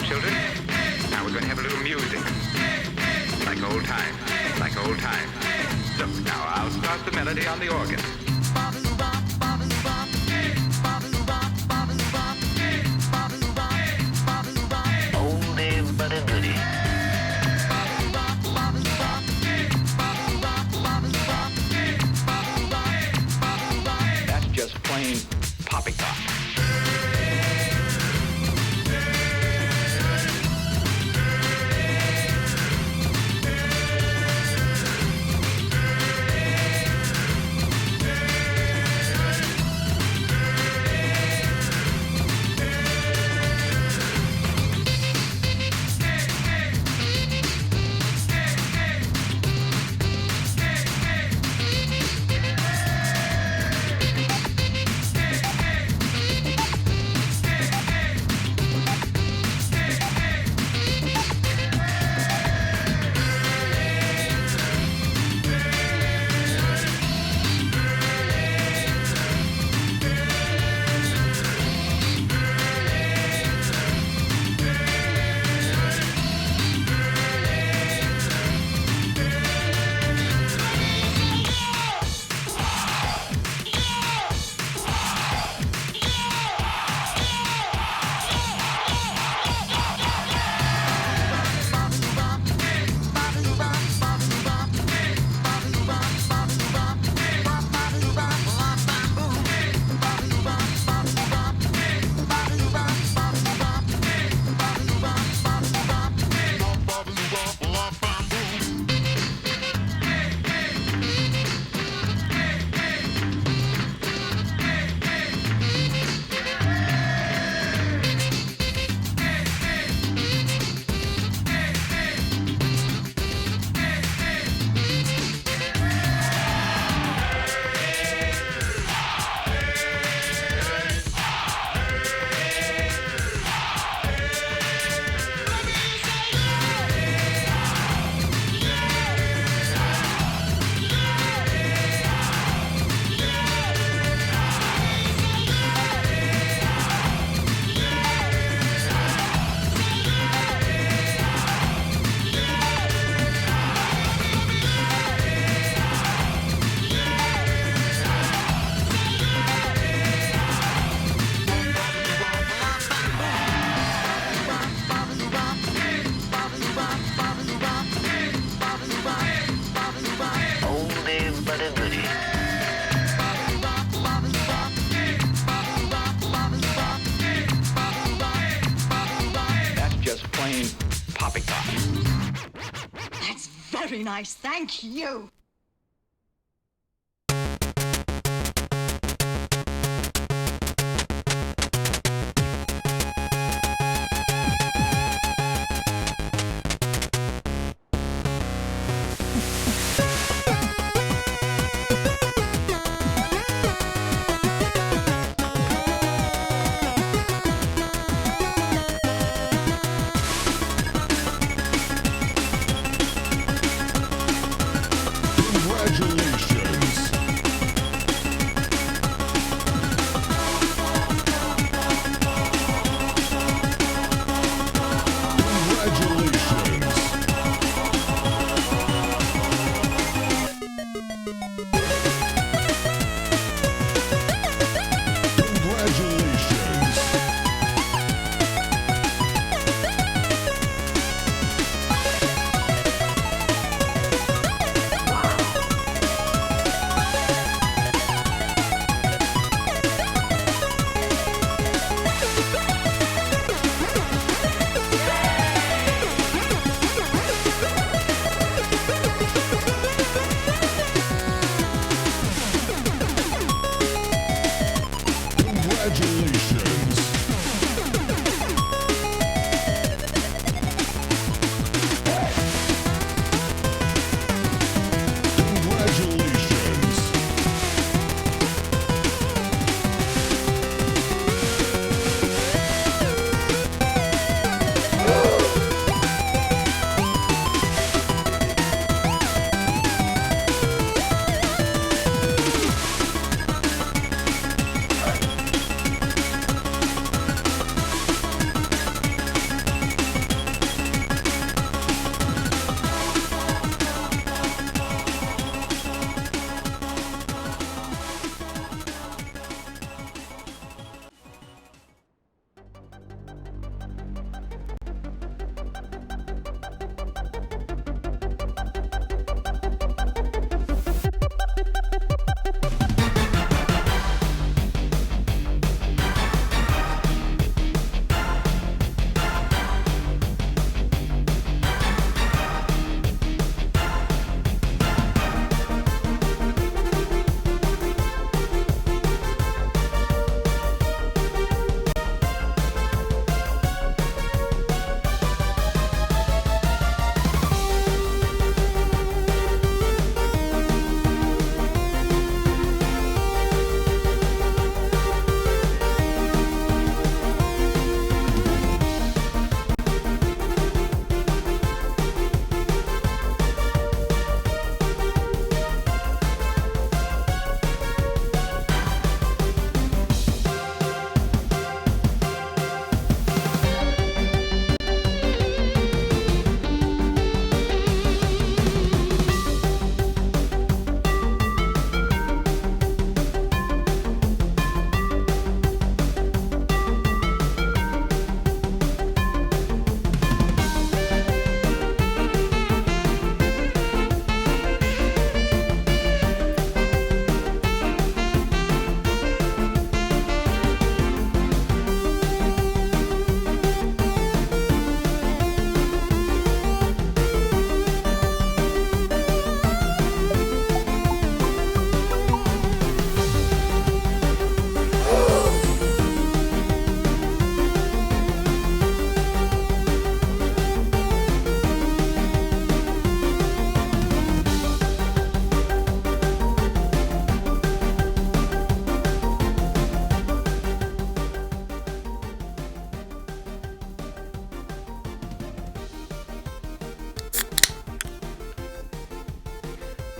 children. Now we're going to have a little music. Like old times. Like old times. Look, now I'll start the melody on the organ. Oldie but a goodie. That's just plain poppycock. Very nice, thank you.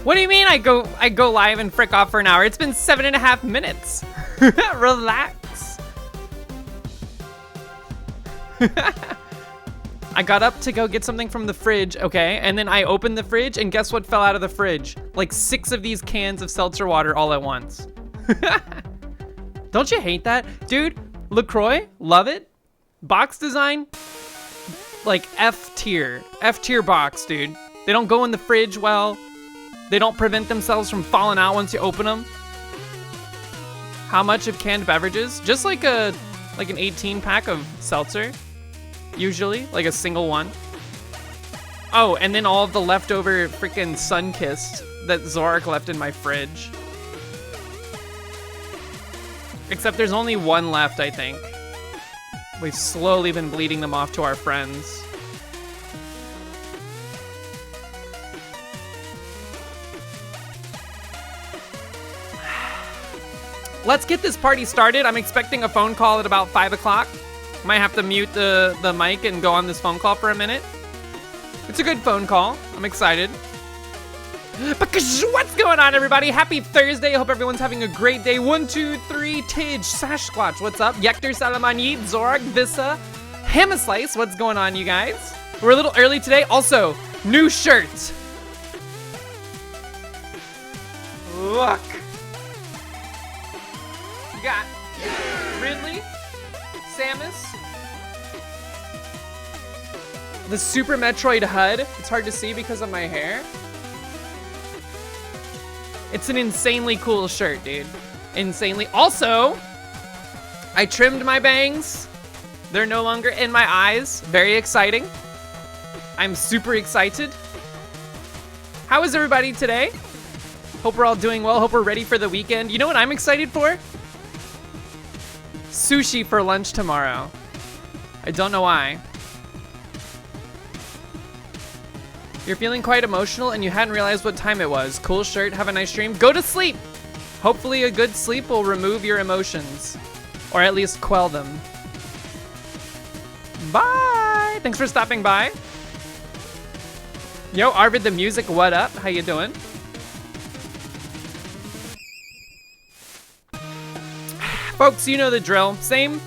What do you mean I go live and frick off for an hour? It's been 7.5 minutes. Relax. I got up to go get something from the fridge, okay? And then I opened the fridge and guess what fell out of the fridge? Like 6 of these cans of seltzer water all at once. Don't you hate that? Dude, LaCroix, love it. Box design, like F tier box, dude. They don't go in the fridge well. They don't prevent themselves from falling out once you open them. How much of canned beverages? Just like an 18 pack of seltzer, usually, like a single one. Oh, and then all of the leftover freaking Sunkist that Zorak left in my fridge. Except there's only one left, I think. We've slowly been bleeding them off to our friends. Let's get this party started. I'm expecting a phone call at about 5 o'clock. Might have to mute the mic and go on this phone call for a minute. It's a good phone call. I'm excited. What's going on, everybody? Happy Thursday. I hope everyone's having a great day. 1, 2, 3, Tidge, Sasquatch, what's up? Yekter, Salamanid, Zorak, Vissa, Hamaslice, what's going on, you guys? We're a little early today. Also, new shirt. Look. You got Ridley, Samus, the Super Metroid HUD. It's hard to see because of my hair. It's an insanely cool shirt, dude. Insanely. Also, I trimmed my bangs. They're no longer in my eyes. Very exciting. I'm super excited. How is everybody today? Hope we're all doing well. Hope we're ready for the weekend. You know what I'm excited for? Sushi for lunch tomorrow. I don't know why. You're feeling quite emotional and you hadn't realized what time it was. Cool shirt, have a nice dream. Go to sleep! Hopefully a good sleep will remove your emotions. Or at least quell them. Bye! Thanks for stopping by. Yo, Arvid the Music, what up? How you doing? Folks, you know the drill. Same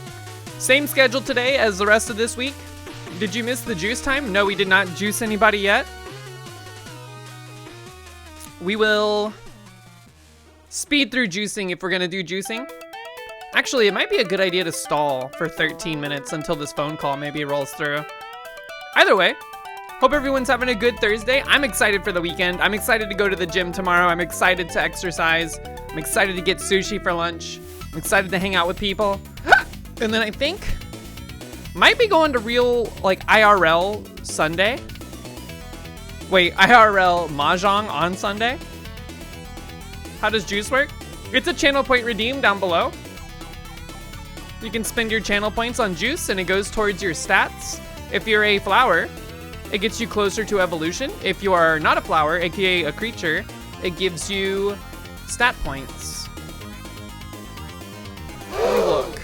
schedule today as the rest of this week. Did you miss the juice time? No, we did not juice anybody yet. We will speed through juicing if we're gonna do juicing. Actually, it might be a good idea to stall for 13 minutes until this phone call maybe rolls through. Either way, hope everyone's having a good Thursday. I'm excited for the weekend. I'm excited to go to the gym tomorrow. I'm excited to exercise. I'm excited to get sushi for lunch. I'm excited to hang out with people. And then I think might be going to real, like, IRL Sunday. Wait, IRL Mahjong on Sunday? How does juice work? It's a channel point redeem down below. You can spend your channel points on juice and it goes towards your stats. If you're a flower, it gets you closer to evolution. If you are not a flower, aka a creature, it gives you stat points. Let me look.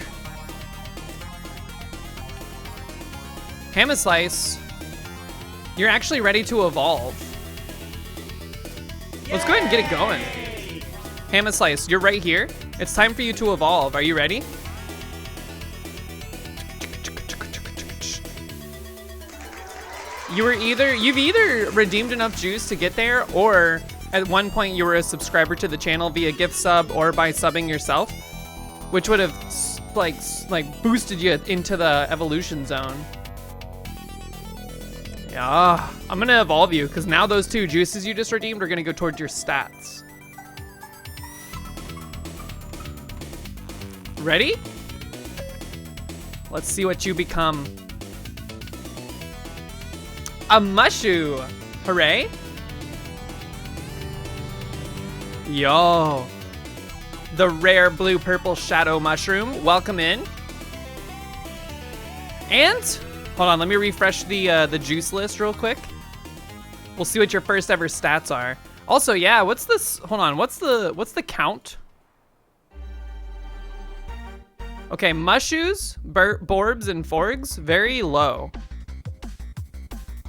Hamaslice, you're actually ready to evolve. Let's go ahead and get it going. Hamaslice, you're right here. It's time for you to evolve. Are you ready? You've either redeemed enough juice to get there, or at one point you were a subscriber to the channel via gift sub or by subbing yourself, which would have like boosted you into the evolution zone. Yeah, I'm gonna evolve you because now those 2 juices you just redeemed are gonna go towards your stats. Ready? Let's see what you become. A mushu! Hooray! Yo! The rare blue-purple shadow mushroom. Welcome in. And, hold on, let me refresh the juice list real quick. We'll see what your first ever stats are. Also, yeah, what's this? Hold on, what's the count? Okay, mushus, borbs, and forgs, very low.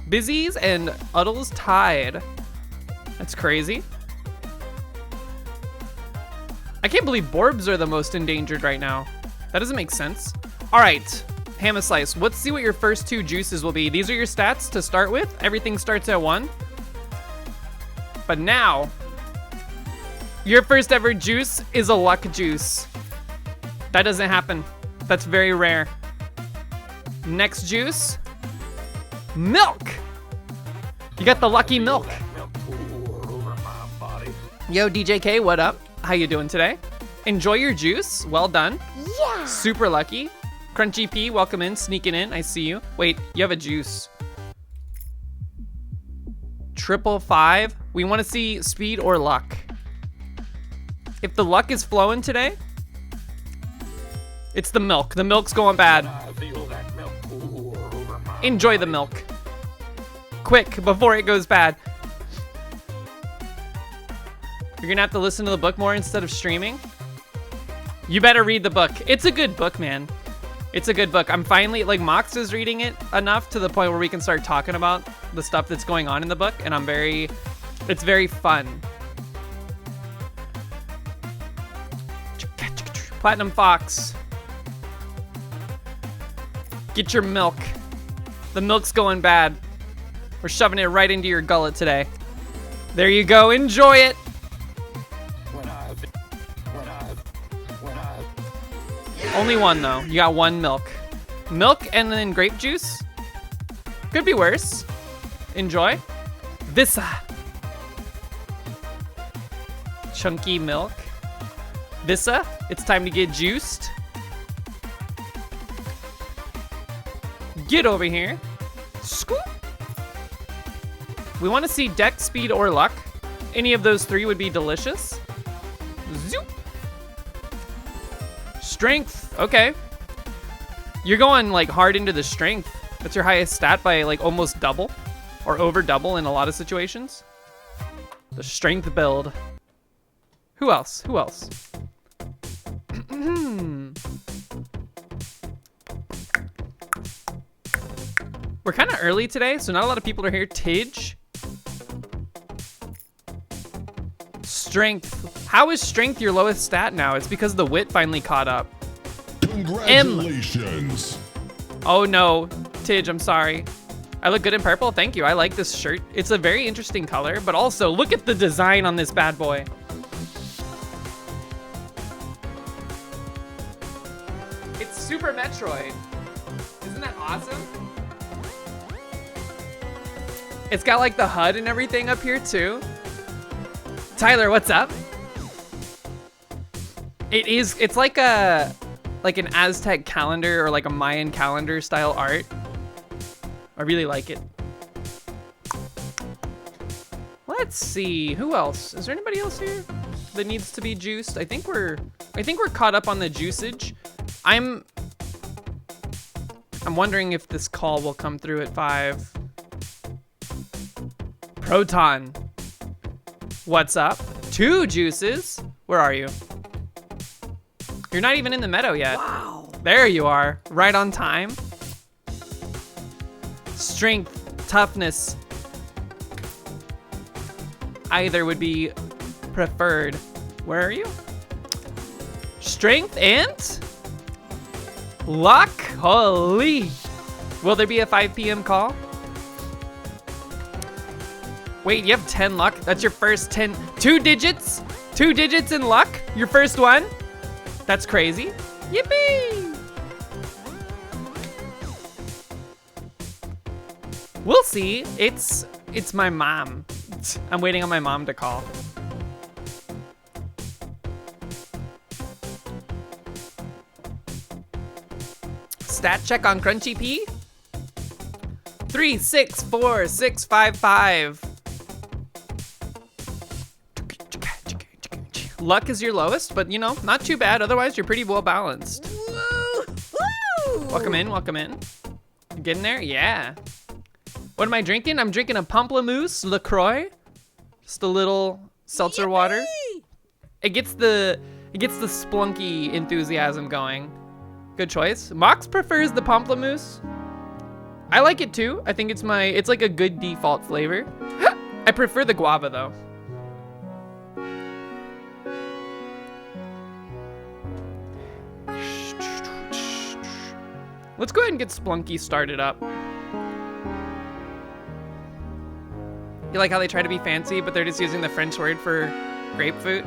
Busies and uddles tied. That's crazy. can't believe Borbs are the most endangered right now. That doesn't make sense. All right, Hammer Slice, let's see what your first 2 juices will be. These are your stats to start with. Everything starts at 1. But now, your first ever juice is a luck juice. That doesn't happen. That's very rare. Next juice, milk. You got the lucky milk. Yo, DJK, what up? How you doing today? Enjoy your juice. Well done. Yeah. Super lucky. Crunchy P, welcome in, sneaking in. I see you. Wait, you have a juice. 555. We want to see speed or luck. If the luck is flowing today, it's the milk. The milk's going bad. Enjoy the milk. Quick, before it goes bad. You're gonna have to listen to the book more instead of streaming. You better read the book. It's a good book, man. It's a good book. I'm finally, like, Mox is reading it enough to the point where we can start talking about the stuff that's going on in the book, and it's very fun. Platinum Fox. Get your milk. The milk's going bad. We're shoving it right into your gullet today. There you go, enjoy it. Only 1 though, you got 1 milk. Milk and then grape juice? Could be worse. Enjoy. Vissa. Chunky milk. Vissa, it's time to get juiced. Get over here. Scoop. We want to see deck, speed, or luck. Any of those 3 would be delicious. Zoop. Strength, okay. You're going like hard into the strength. That's your highest stat by like almost double or over double in a lot of situations. The strength build. Who else? Who else? We're kind of early today, so not a lot of people are here. Tidge. Strength. How is strength your lowest stat now? It's because the wit finally caught up. Congratulations. Oh no, Tidge, I'm sorry. I look good in purple, thank you. I like this shirt. It's a very interesting color, but also look at the design on this bad boy. It's Super Metroid. Isn't that awesome? It's got like the HUD and everything up here too. Tyler, what's up? It's like an Aztec calendar or like a Mayan calendar style art. I really like it. Let's see, who else? Is there anybody else here that needs to be juiced? I think we're caught up on the juicage. I'm wondering if this call will come through at 5. Proton. What's up? 2 juices. Where are you? You're not even in the meadow yet. Wow. There you are, right on time. Strength, toughness. Either would be preferred. Where are you? Strength and luck. Holy. Will there be a 5 p.m. call? Wait, you have 10 luck? That's your first 10. 2 digits? 2 digits in luck? Your first one? That's crazy. Yippee! We'll see. It's my mom. I'm waiting on my mom to call. Stat check on Crunchy P. 3, 6, 4, 6, 5, 5. Luck is your lowest, but you know, not too bad. Otherwise, you're pretty well balanced. Woo-hoo! Welcome in, welcome in. You getting there? Yeah. What am I drinking? I'm drinking a Pamplemousse LaCroix. Just a little seltzer water. It gets the splunky enthusiasm going. Good choice. Mox prefers the Pamplemousse. I like it too. I think it's like a good default flavor. I prefer the guava though. Let's go ahead and get Splunky started up. You like how they try to be fancy, but they're just using the French word for grapefruit?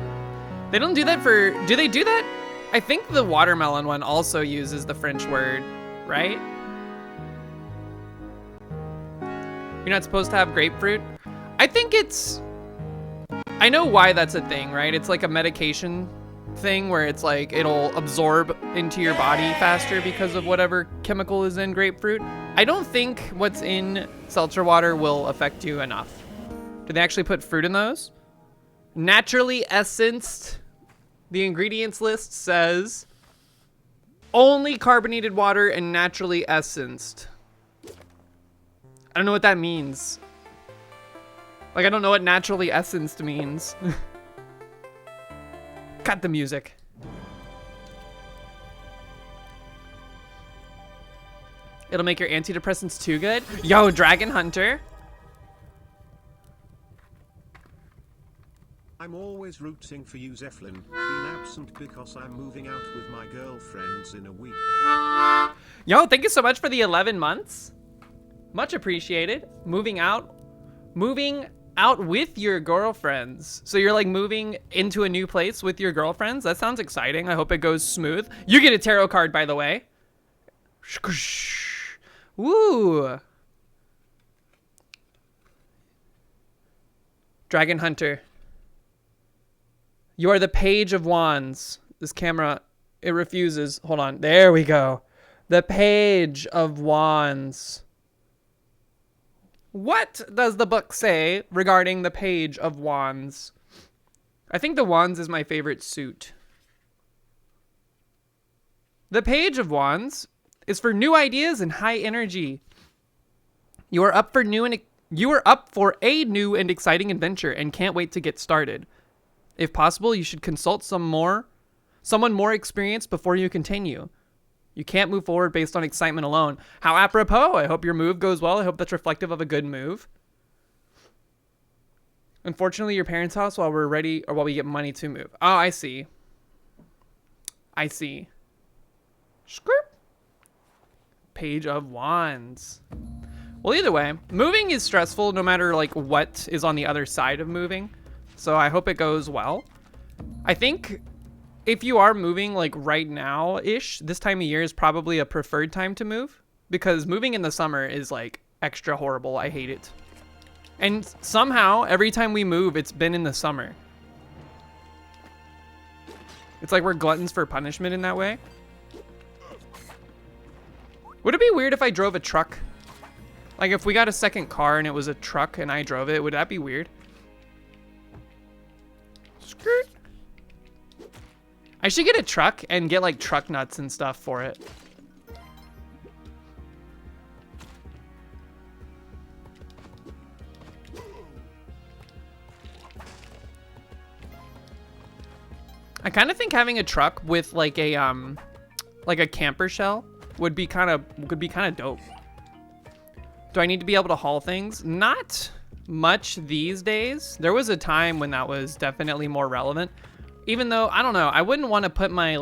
They don't do that for, do they do that? I think the watermelon one also uses the French word, right? You're not supposed to have grapefruit? I think it's, I know why that's a thing, right? It's like a medication thing where it's like it'll absorb into your body faster because of whatever chemical is in grapefruit. I don't think what's in seltzer water will affect you enough. Do they actually put fruit in those? Naturally essenced. The ingredients list says only carbonated water and naturally essenced. I don't know what that means. Like, I don't know what naturally essenced means. Cut the music. It'll make your antidepressants too good. Yo, Dragon Hunter. I'm always rooting for you, Zephlin. Been absent because I'm moving out with my girlfriends in a week. Yo, thank you so much for the 11 months. Much appreciated. Moving out with your girlfriends. So you're like moving into a new place with your girlfriends? That sounds exciting. I hope it goes smooth. You get a tarot card, by the way. Woo. Dragon Hunter. You are the Page of Wands. This camera, it refuses. Hold on. There we go. The Page of Wands. What does the book say regarding the Page of Wands? I think the Wands is my favorite suit. The Page of Wands is for new ideas and high energy. You are up for a new and exciting adventure and can't wait to get started. If possible, you should consult someone more experienced before you continue. You can't move forward based on excitement alone. How apropos. I hope your move goes well. I hope that's reflective of a good move. Unfortunately, your parents' house while we're ready or while we get money to move. Oh, I see. I see. Script. Page of Wands. Well, either way, moving is stressful no matter like what is on the other side of moving. So I hope it goes well. I think if you are moving like right now-ish, this time of year is probably a preferred time to move because moving in the summer is like extra horrible. I hate it. And somehow every time we move, it's been in the summer. It's like we're gluttons for punishment in that way. Would it be weird if I drove a truck? Like if we got a second car and it was a truck and I drove it, would that be weird? Skirt. I should get a truck and get like truck nuts and stuff for it. I kind of think having a truck with like a camper shell would be kind of dope. Do I need to be able to haul things? Not much these days. There was a time when that was definitely more relevant. Even though, I don't know, I wouldn't want to put my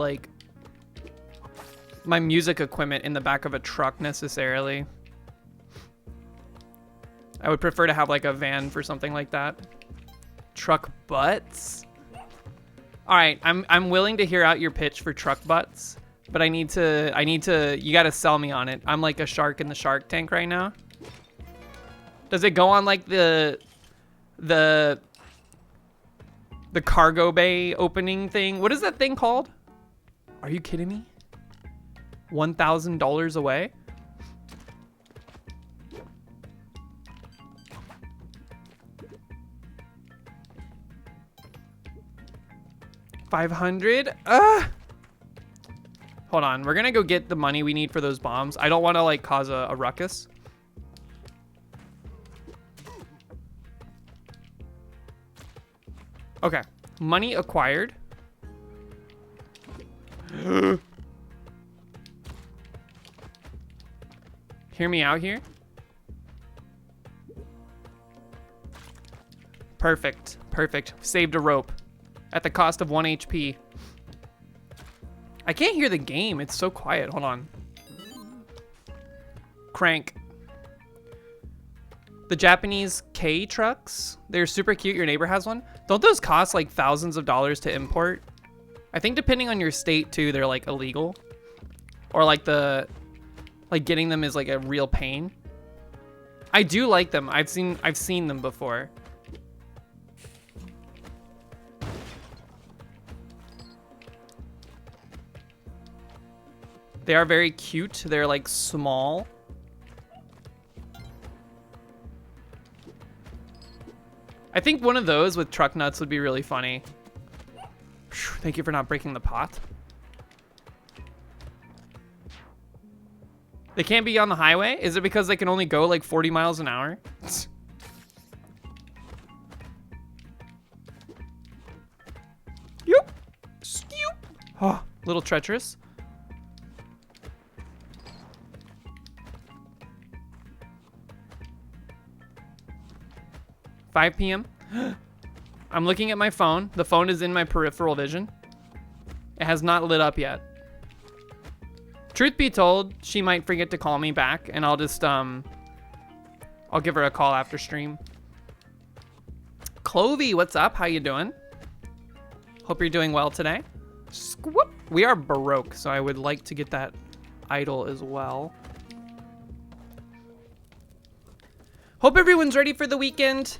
music equipment in the back of a truck necessarily. I would prefer to have like a van for something like that. Truck butts? All right, I'm willing to hear out your pitch for truck butts, but I need to, you gotta sell me on it. I'm like a shark in the Shark Tank right now. Does it go on like the cargo bay opening thing? What is that thing called? Are you kidding me? $1,000 away? $500? Hold on, we're gonna go get the money we need for those bombs. I don't want to like cause a ruckus. Okay, money acquired. Hear me out here. Perfect, perfect. Saved a rope at the cost of 1 HP. I can't hear the game. It's so quiet. Hold on. Crank. The Japanese K trucks, they're super cute. Your neighbor has one. Don't those cost like thousands of dollars to import? I think depending on your state too, they're like illegal. Or like getting them is like a real pain. I do like them. I've seen them before. They are very cute. They're like small. I think one of those with truck nuts would be really funny. Thank you for not breaking the pot. They can't be on the highway? Is it because they can only go like 40 miles an hour? Yoop. Scoop. Oh, little treacherous. $5 p.m. I'm looking at my phone. The phone is in my peripheral vision. It has not lit up yet. Truth be told, she might forget to call me back, and I'll just, I'll give her a call after stream. Clovey, what's up? How you doing? Hope you're doing well today. Squoop. We are Baroque, so I would like to get that idol as well. Hope everyone's ready for the weekend.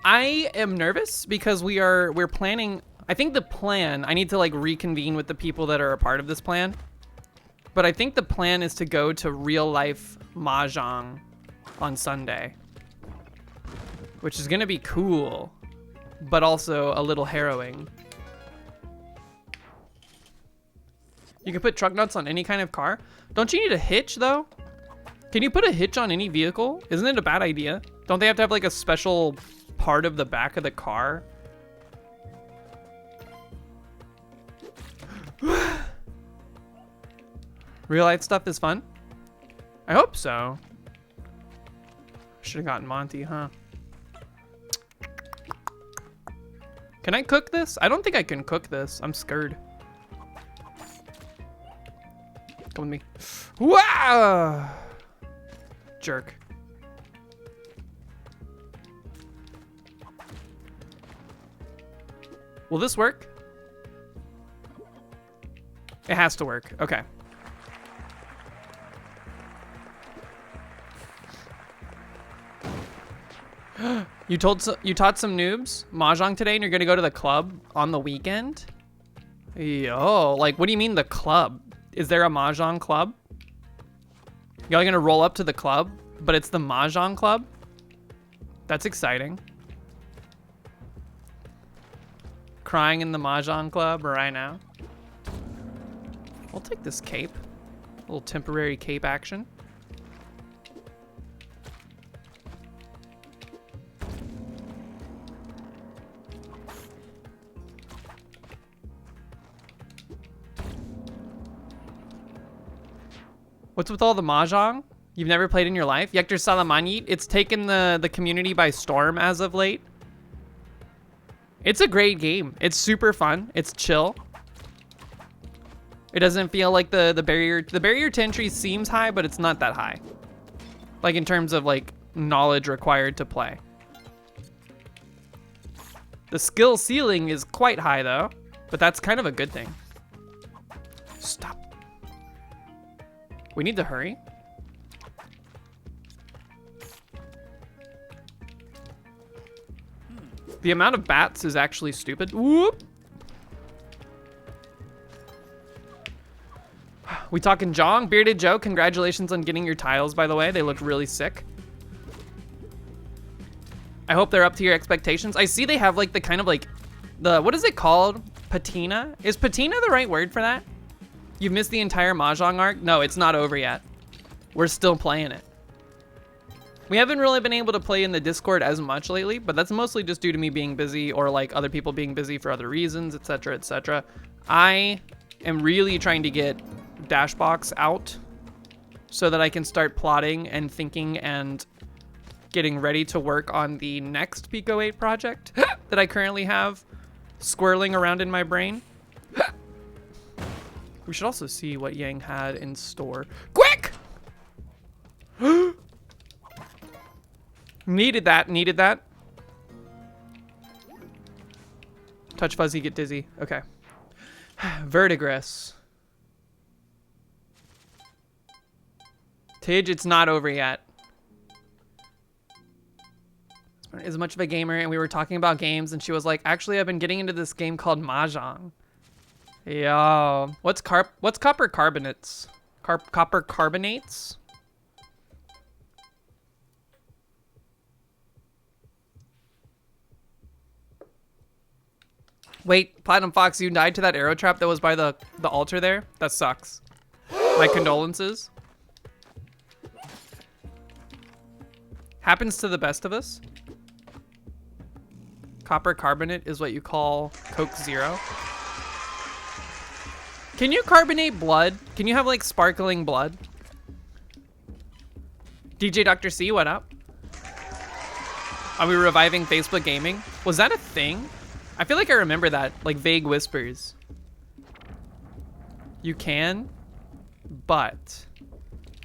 I am nervous because we're planning. I think the plan, I need to like reconvene with the people that are a part of this plan. But I think the plan is to go to real life Mahjong on Sunday, which is gonna be cool, but also a little harrowing. You can put truck nuts on any kind of car. Don't you need a hitch though? Can you put a hitch on any vehicle? Isn't it a bad idea? Don't they have to have like a special part of the back of the car? Real life stuff is fun? I hope so. Should have gotten Monty, huh? Can I cook this? I don't think I can cook this. I'm scared. Come with me. Wow! Jerk. Will this work? It has to work. Okay. You taught some noobs Mahjong today and you're gonna go to the club on the weekend? Yo, like what do you mean the club? Is there a Mahjong club? Y'all gonna roll up to the club, but it's the Mahjong club? That's exciting. Crying in the Mahjong club right now. I'll take this cape. A little temporary cape action. What's with all the Mahjong? You've never played in your life? Yekter Salamanit, it's taken the community by storm as of late. It's a great game. It's super fun. It's chill. It doesn't feel like the barrier to entry seems high, but it's not that high. Like in terms of like knowledge required to play. The skill ceiling is quite high though, but that's kind of a good thing. Stop. We need to hurry. The amount of bats is actually stupid. Whoop. We talking Jong? Bearded Joe, congratulations on getting your tiles, by the way. They look really sick. I hope they're up to your expectations. I see they have like the kind of like, what is it called? Patina? Is patina the right word for that? You've missed the entire Mahjong arc? No, it's not over yet. We're still playing it. We haven't really been able to play in the Discord as much lately, but that's mostly just due to me being busy or like other people being busy for other reasons, etc., etc. I am really trying to get Dashbox out so that I can start plotting and thinking and getting ready to work on the next pico-8 project that I currently have swirling around in my brain. We should also see what Yang had in store. Quick! Needed that, needed that. Touch fuzzy, get dizzy. Okay. Vertigress. Tidge, it's not over yet. Is much of a gamer, and we were talking about games, and she was like, actually, I've been getting into this game called Mahjong. Yo. What's copper carbonates? Copper carbonates? Wait, Platinum Fox, you died to that arrow trap that was by the altar there? That sucks. My condolences. Happens to the best of us. Copper carbonate is what you call Coke Zero. Can you carbonate blood? Can you have like sparkling blood? DJ Dr. C, what up? Are we reviving Facebook gaming? Was that a thing? I feel like I remember that, like vague whispers. You can, but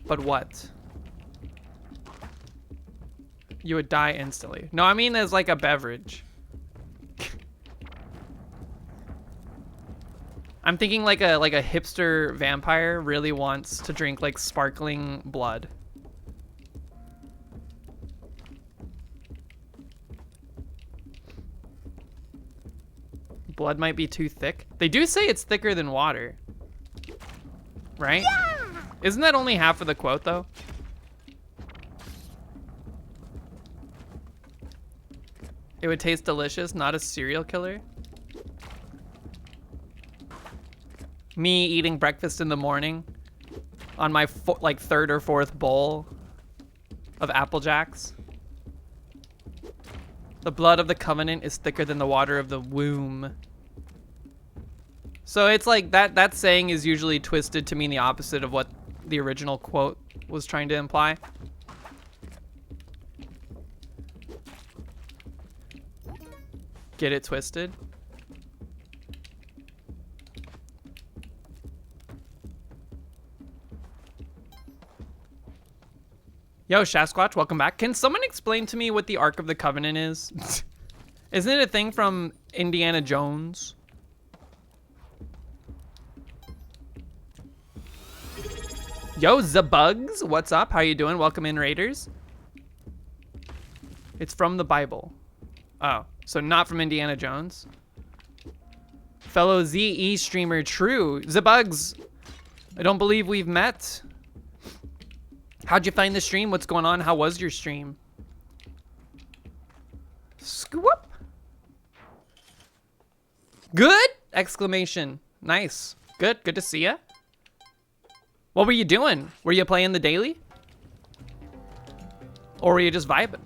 what? You would die instantly. No, I mean as like a beverage. I'm thinking like a hipster vampire really wants to drink like sparkling blood. Blood might be too thick. They do say it's thicker than water. Right? Yeah! Isn't that only half of the quote though? It would taste delicious, not a serial killer. Me eating breakfast in the morning on my like third or fourth bowl of Apple Jacks. The blood of the covenant is thicker than the water of the womb. So it's like that saying is usually twisted to mean the opposite of what the original quote was trying to imply. Get it twisted? Yo, Shasquatch, welcome back. Can someone explain to me what the Ark of the Covenant is? Isn't it a thing from Indiana Jones? Yo, Zabugs, what's up? How you doing? Welcome in, Raiders. It's from the Bible. Oh, so not from Indiana Jones. Fellow ZE streamer, true. Zabugs, I don't believe we've met. How'd you find the stream? What's going on? How was your stream? Scoop. Good! Exclamation. Nice. Good. Good to see ya. What were you doing? Were you playing the daily? Or were you just vibing?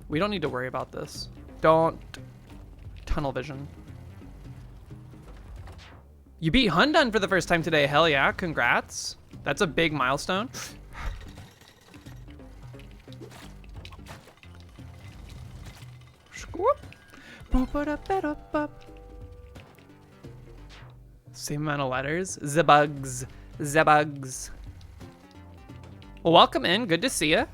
We don't need to worry about this. Don't. Tunnel vision. You beat Hundun for the first time today. Hell yeah. Congrats. That's a big milestone. Same amount of letters. Zabugs. Zabugs. Well, welcome in. Good to see ya.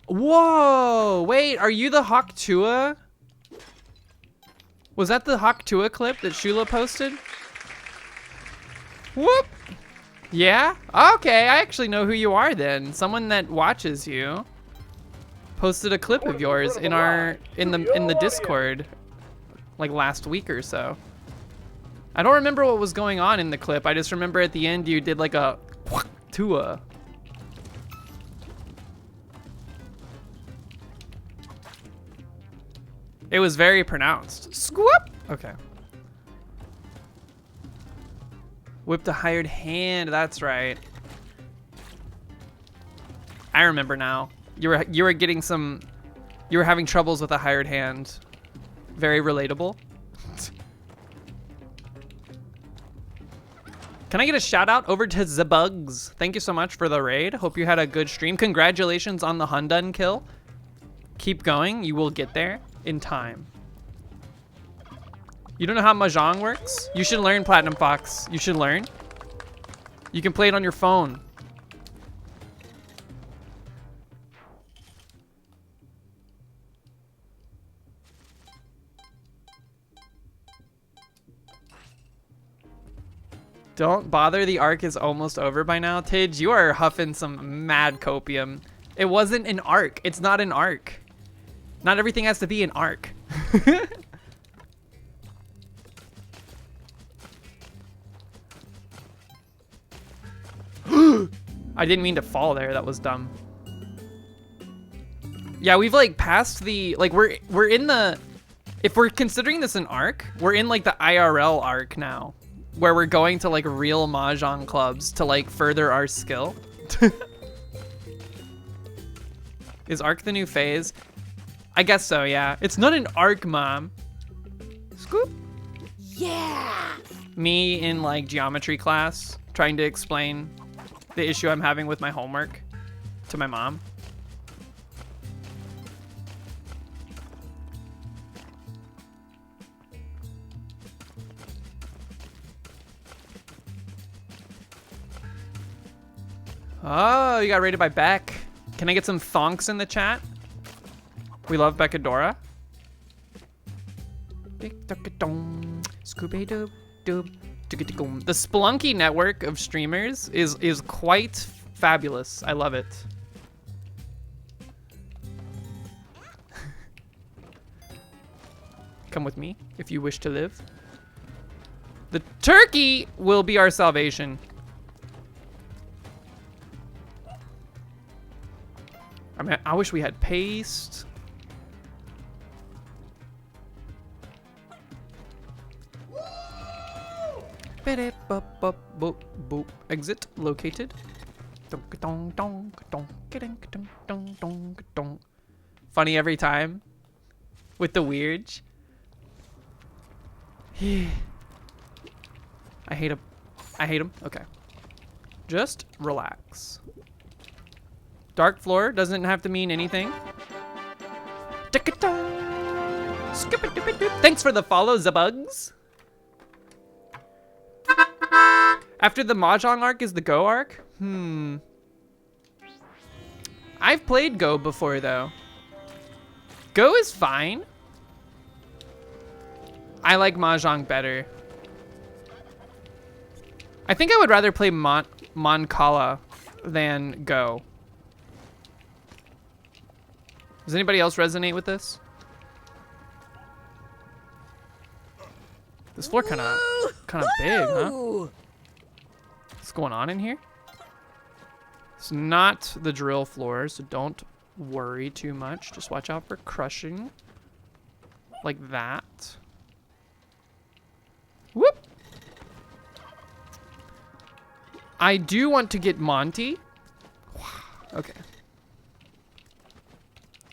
Whoa! Wait, are you the Hawktua? Was that the Hawktua clip that Shula posted? Whoop! Yeah? Okay, I actually know who you are then. Someone that watches you posted a clip of yours in the Discord like last week or so. I don't remember what was going on in the clip. I just remember at the end you did like a Tua. It was very pronounced. Scoop! Okay. Whipped a hired hand, that's right. I remember now. You were getting some, you were having troubles with a hired hand. Very relatable. Can I get a shout out over to Zabugs? Thank you so much for the raid. Hope you had a good stream. Congratulations on the Hundun kill. Keep going, you will get there in time. You don't know how Mahjong works? You should learn, Platinum Fox. You should learn. You can play it on your phone. Don't bother, the arc is almost over by now. Tidge, you are huffing some mad copium. It wasn't an arc. It's not an arc. Not everything has to be an arc. I didn't mean to fall there. That was dumb. Yeah, we've like passed the, like we're in the, if we're considering this an arc, we're in like the IRL arc now, where we're going to like real mahjong clubs to like further our skill. Is arc the new phase? I guess so, yeah. It's not an arc, mom. Scoop. Yeah. Me in like geometry class trying to explain the issue I'm having with my homework to my mom. Oh, you got rated by Beck. Can I get some thonks in the chat? We love Beckadora. The Splunky network of streamers is quite fabulous. I love it. Come with me if you wish to live. The turkey will be our salvation. I mean, I wish we had paste. Exit located. Funny every time with the weird. I hate him. I hate him. Okay. Just relax. Dark floor doesn't have to mean anything. Thanks for the follow, Zabugs. After the Mahjong arc is the Go arc? I've played Go before, though. Go is fine. I like Mahjong better. I think I would rather play Mancala than Go. Does anybody else resonate with this? This floor kind of big, huh? What's going on in here? It's not the drill floor, so don't worry too much. Just watch out for crushing. Like that. Whoop! I do want to get Monty. Okay.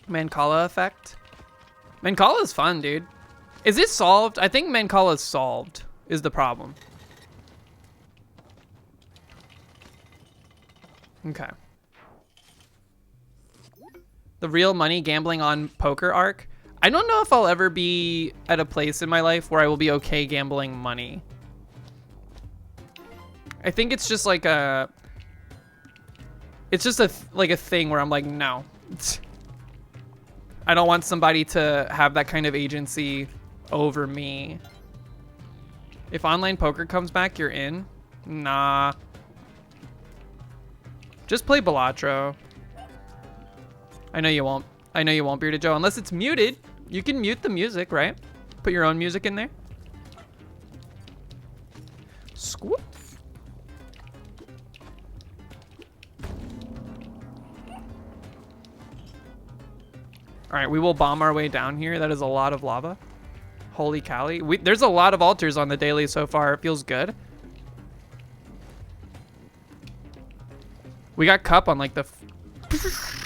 Mancala effect. Mancala is fun, dude. Is this solved? I think Mancala is solved, is the problem. Okay. The real money gambling on poker arc. I don't know if I'll ever be at a place in my life where I will be okay gambling money. I think it's just like a... It's just like a thing where I'm like, no. I don't want somebody to have that kind of agency over me. If online poker comes back, you're in? Nah. Just play Balatro. I know you won't. I know you won't, Bearded Joe. Unless it's muted. You can mute the music, right? Put your own music in there. Scoop. All right, we will bomb our way down here. That is a lot of lava. Holy Cali. There's a lot of altars on the daily so far. It feels good. We got cup on like the...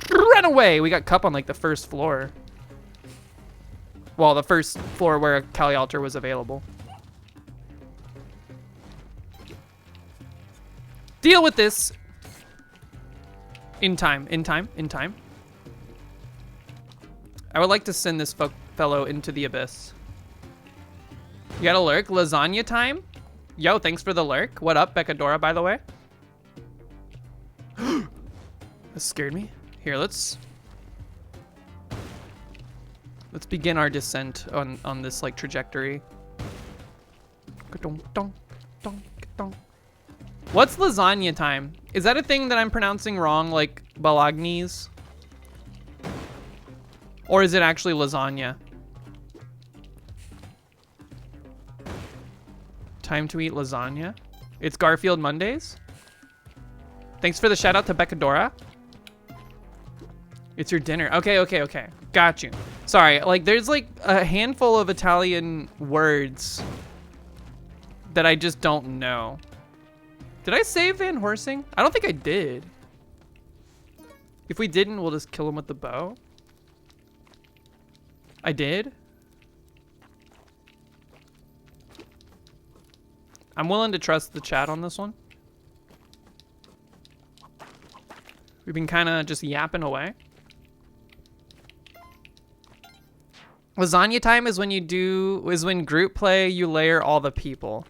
Run away! We got cup on like the first floor. Well, the first floor where a Cali altar was available. Deal with this. In time, in time, in time. I would like to send this fellow into the abyss. You got a lurk? Lasagna time? Yo, thanks for the lurk. What up, Beckadora, by the way? That scared me. Here, let's begin our descent on this like trajectory. What's lasagna time? Is that a thing that I'm pronouncing wrong, like bolognese? Or is it actually lasagna? Time to eat lasagna? It's Garfield Mondays? Thanks for the shout out to Beccadora. It's your dinner. Okay, okay, okay. Got you. Sorry, like there's like a handful of Italian words that I just don't know. Did I save Van Horsing? I don't think I did. If we didn't, we'll just kill him with the bow. I did? I'm willing to trust the chat on this one. We've been kind of just yapping away. Lasagna time is when when group play, you layer all the people.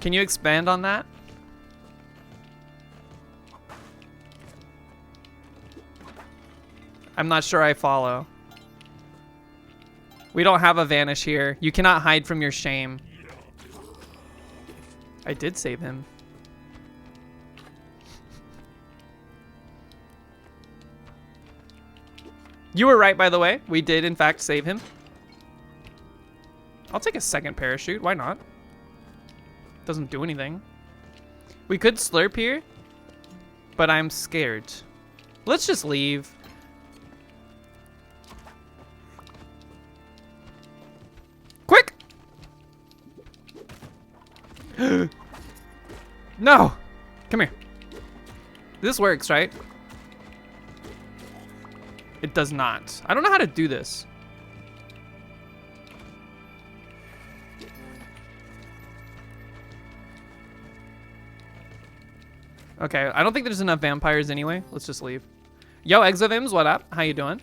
Can you expand on that? I'm not sure I follow. We don't have a vanish here. You cannot hide from your shame. I did save him. You were right, by the way. We did, in fact, save him. I'll take a second parachute. Why not? Doesn't do anything. We could slurp here, but I'm scared. Let's just leave. Quick! No! Come here. This works, right? It does not. I don't know how to do this. Okay, I don't think there's enough vampires anyway. Let's just leave. Yo, Exovims, what up? How you doing?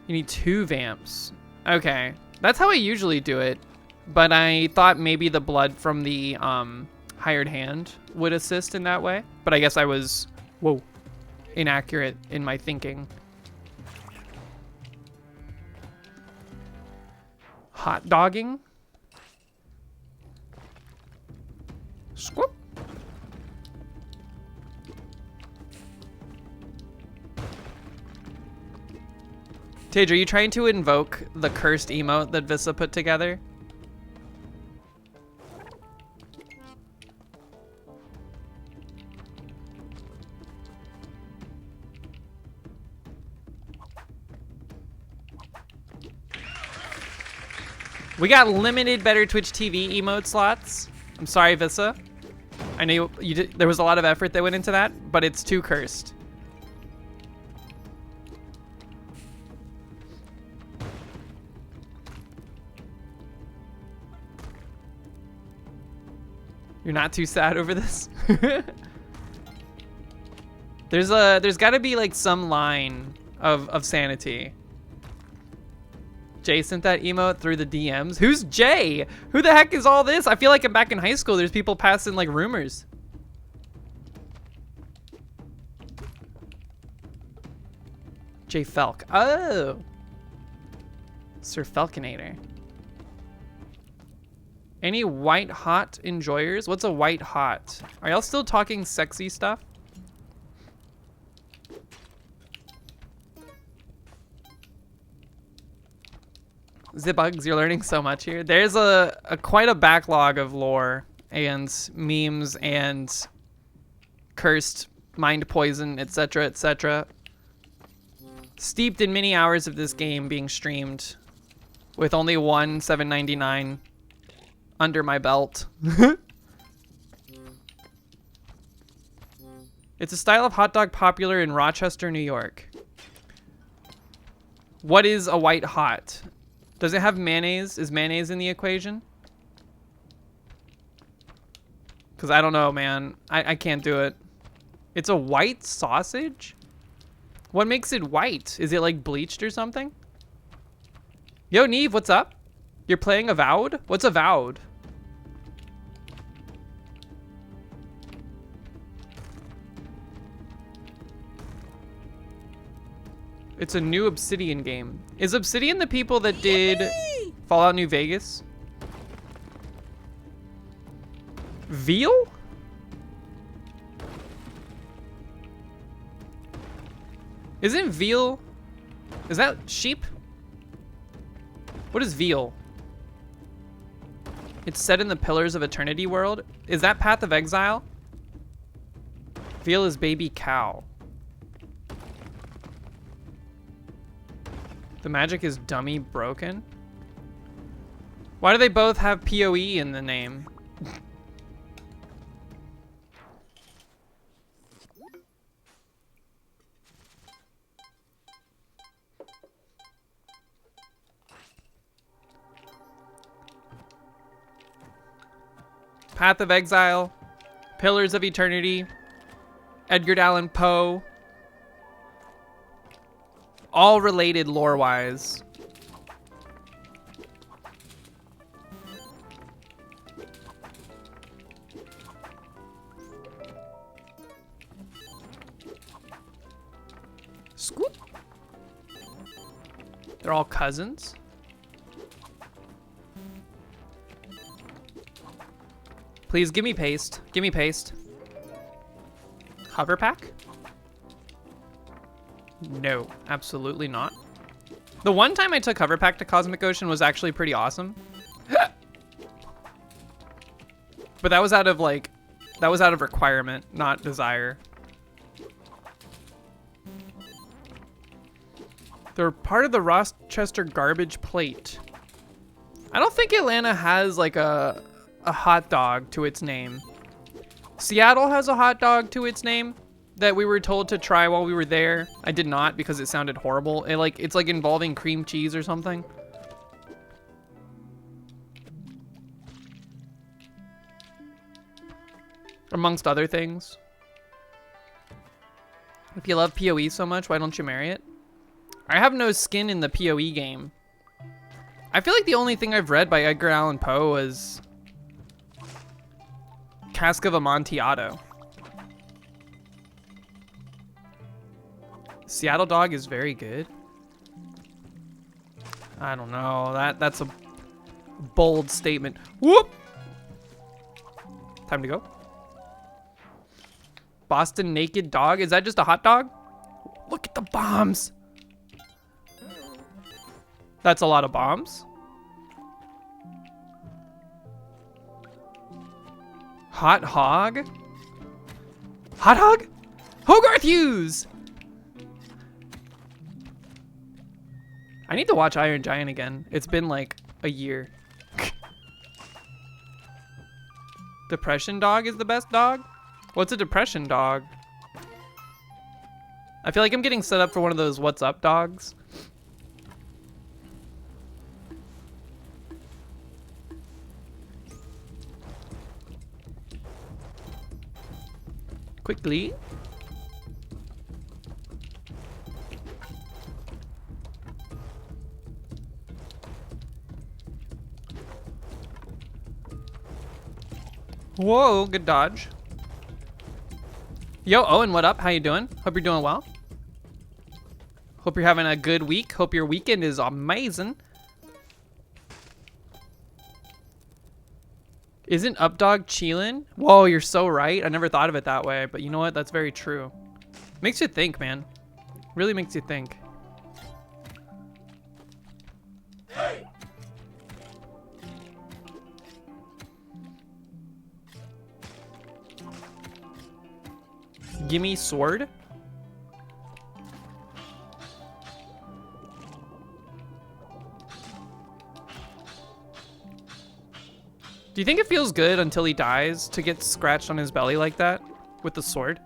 You need 2 vamps. Okay, that's how I usually do it. But I thought maybe the blood from the hired hand would assist in that way. But I guess I was, whoa, inaccurate in my thinking. Hot dogging. Squoop. Tage, are you trying to invoke the cursed emote that Vissa put together? We got limited Better Twitch TV emote slots. I'm sorry, Vissa. I know you did, there was a lot of effort that went into that, but it's too cursed. You're not too sad over this? There's gotta be like some line of sanity. Jay sent that emote through the DMs. Who's Jay? Who the heck is all this? I feel like I'm back in high school. There's people passing like rumors. Jay Felk. Oh. Sir Felkinator. Any white hot enjoyers? What's a white hot? Are y'all still talking sexy stuff? Zibugs, you're learning so much here. There's quite a backlog of lore and memes and cursed mind poison, etc., etc. Steeped in many hours of this game being streamed with only one $7.99 under my belt. It's a style of hot dog popular in Rochester, New York. What is a white hot? Does it have mayonnaise? Is mayonnaise in the equation? Because I don't know, man. I can't do it. It's a white sausage? What makes it white? Is it like bleached or something? Yo, Neve, what's up? You're playing Avowed? What's Avowed? It's a new Obsidian game. Is Obsidian the people that did Fallout New Vegas? Veal? Isn't veal... Is that sheep? What is veal? It's set in the Pillars of Eternity world. Is that Path of Exile? Veal is baby cow. The magic is dummy broken. Why do they both have POE in the name? Path of Exile, Pillars of Eternity, Edgar Allan Poe. All related lore-wise. Scoop. They're all cousins. Please give me paste. Give me paste. Hover pack? No, absolutely not. The one time I took hover pack to Cosmic Ocean was actually pretty awesome. But that was out of requirement, not desire. They're part of the Rochester garbage plate. I don't think Atlanta has like a hot dog to its name. Seattle has a hot dog to its name that we were told to try while we were there. I did not because it sounded horrible. It's like involving cream cheese or something. Amongst other things. If you love PoE so much, why don't you marry it? I have no skin in the PoE game. I feel like the only thing I've read by Edgar Allan Poe was Cask of Amontillado. Seattle dog is very good. I don't know. That's a bold statement. Whoop! Time to go. Boston naked dog. Is that just a hot dog? Look at the bombs. That's a lot of bombs. Hot hog? Hot hog? Hogarth Hughes! I need to watch Iron Giant again. It's been like a year. Depression dog is the best dog? What's a depression dog? I feel like I'm getting set up for one of those what's up dogs. Quickly. Whoa, good dodge. Yo, Owen, what up? How you doing? Hope you're doing well. Hope you're having a good week. Hope your weekend is amazing. Isn't Updog chillin'? Whoa, you're so right. I never thought of it that way, but you know what? That's very true. Makes you think, man. Really makes you think. Gimme sword. Do you think it feels good until he dies to get scratched on his belly like that with the sword?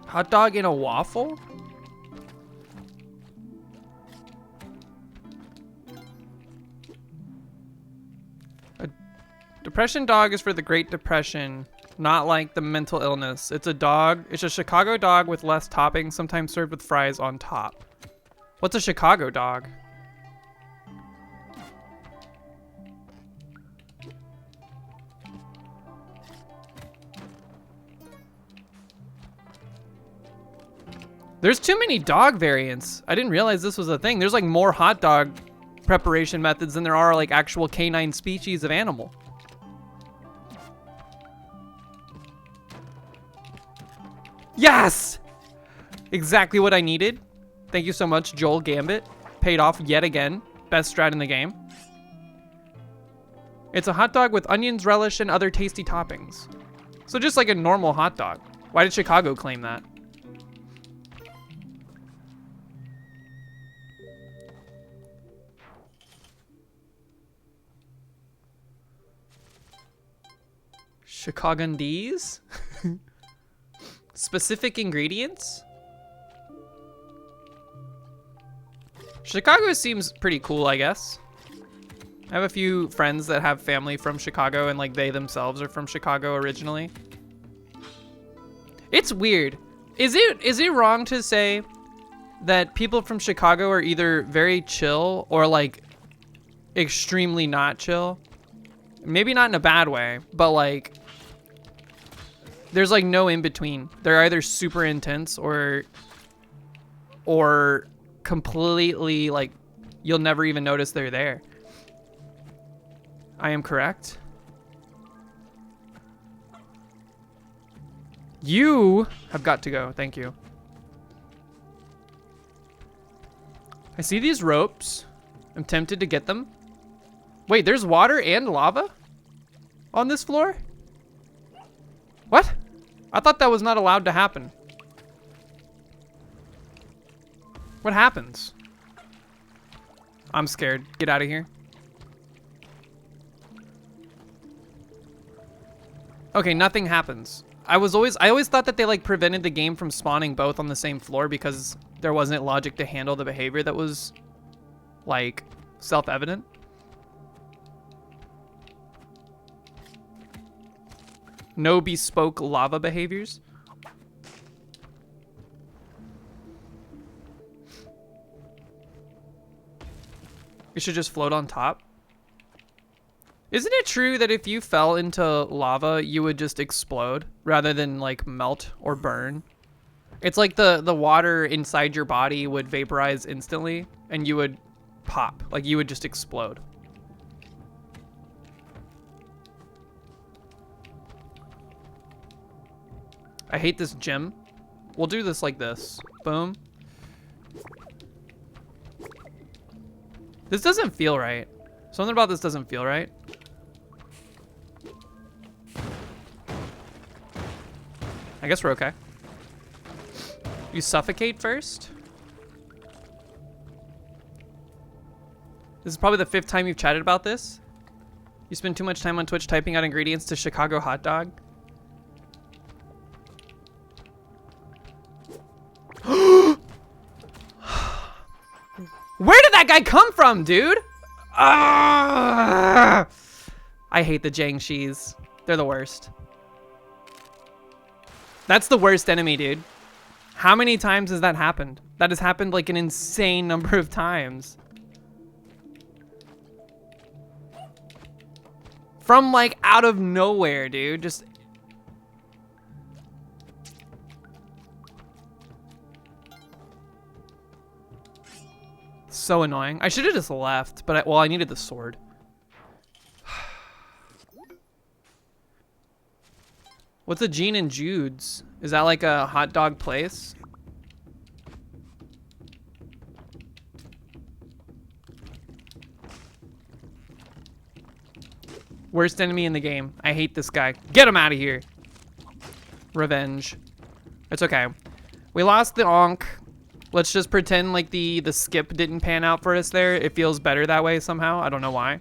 Hot dog in a waffle? A depression dog is for the Great Depression, not like the mental illness. It's a dog. It's a Chicago dog with less toppings, sometimes served with fries on top. What's a Chicago dog? There's too many dog variants. I didn't realize this was a thing. There's like more hot dog preparation methods than there are like actual canine species of animal. Yes! Exactly what I needed. Thank you so much, Joel Gambit. Paid off yet again. Best strat in the game. It's a hot dog with onions, relish, and other tasty toppings. So just like a normal hot dog. Why did Chicago claim that? Chicagandese? Specific ingredients? Chicago seems pretty cool, I guess. I have a few friends that have family from Chicago and like they themselves are from Chicago originally. It's weird. Is it wrong to say that people from Chicago are either very chill or like extremely not chill? Maybe not in a bad way, but like there's like no in between. They're either super intense or completely like you'll never even notice they're there. I am correct. You have got to go. Thank you. I see these ropes. I'm tempted to get them. Wait, there's water and lava on this floor? What? I thought that was not allowed to happen. What happens? I'm scared. Get out of here. Okay, nothing happens. I always thought that they like prevented the game from spawning both on the same floor because there wasn't logic to handle the behavior that was like self-evident. No bespoke lava behaviors. It should just float on top. Isn't it true that if you fell into lava, you would just explode rather than like melt or burn? It's like the water inside your body would vaporize instantly and you would pop, like you would just explode. I hate this gym. We'll do this like this. Boom. This doesn't feel right. Something about this doesn't feel right. I guess we're okay. You suffocate first? This is probably the 5th time you've chatted about this. You spend too much time on Twitch typing out ingredients to Chicago hot dog. Where did that guy come from, dude? Ah! I hate the Jangshis. They're the worst. That's the worst enemy, dude. How many times has that happened? That has happened like an insane number of times. From like out of nowhere, dude. Just... so annoying. I should have just left, but well, I needed the sword. What's a Gene and Jude's? Is that like a hot dog place? Worst enemy in the game. I hate this guy. Get him out of here. Revenge. It's okay. We lost the Onk. Let's just pretend like the skip didn't pan out for us there. It feels better that way somehow. I don't know why.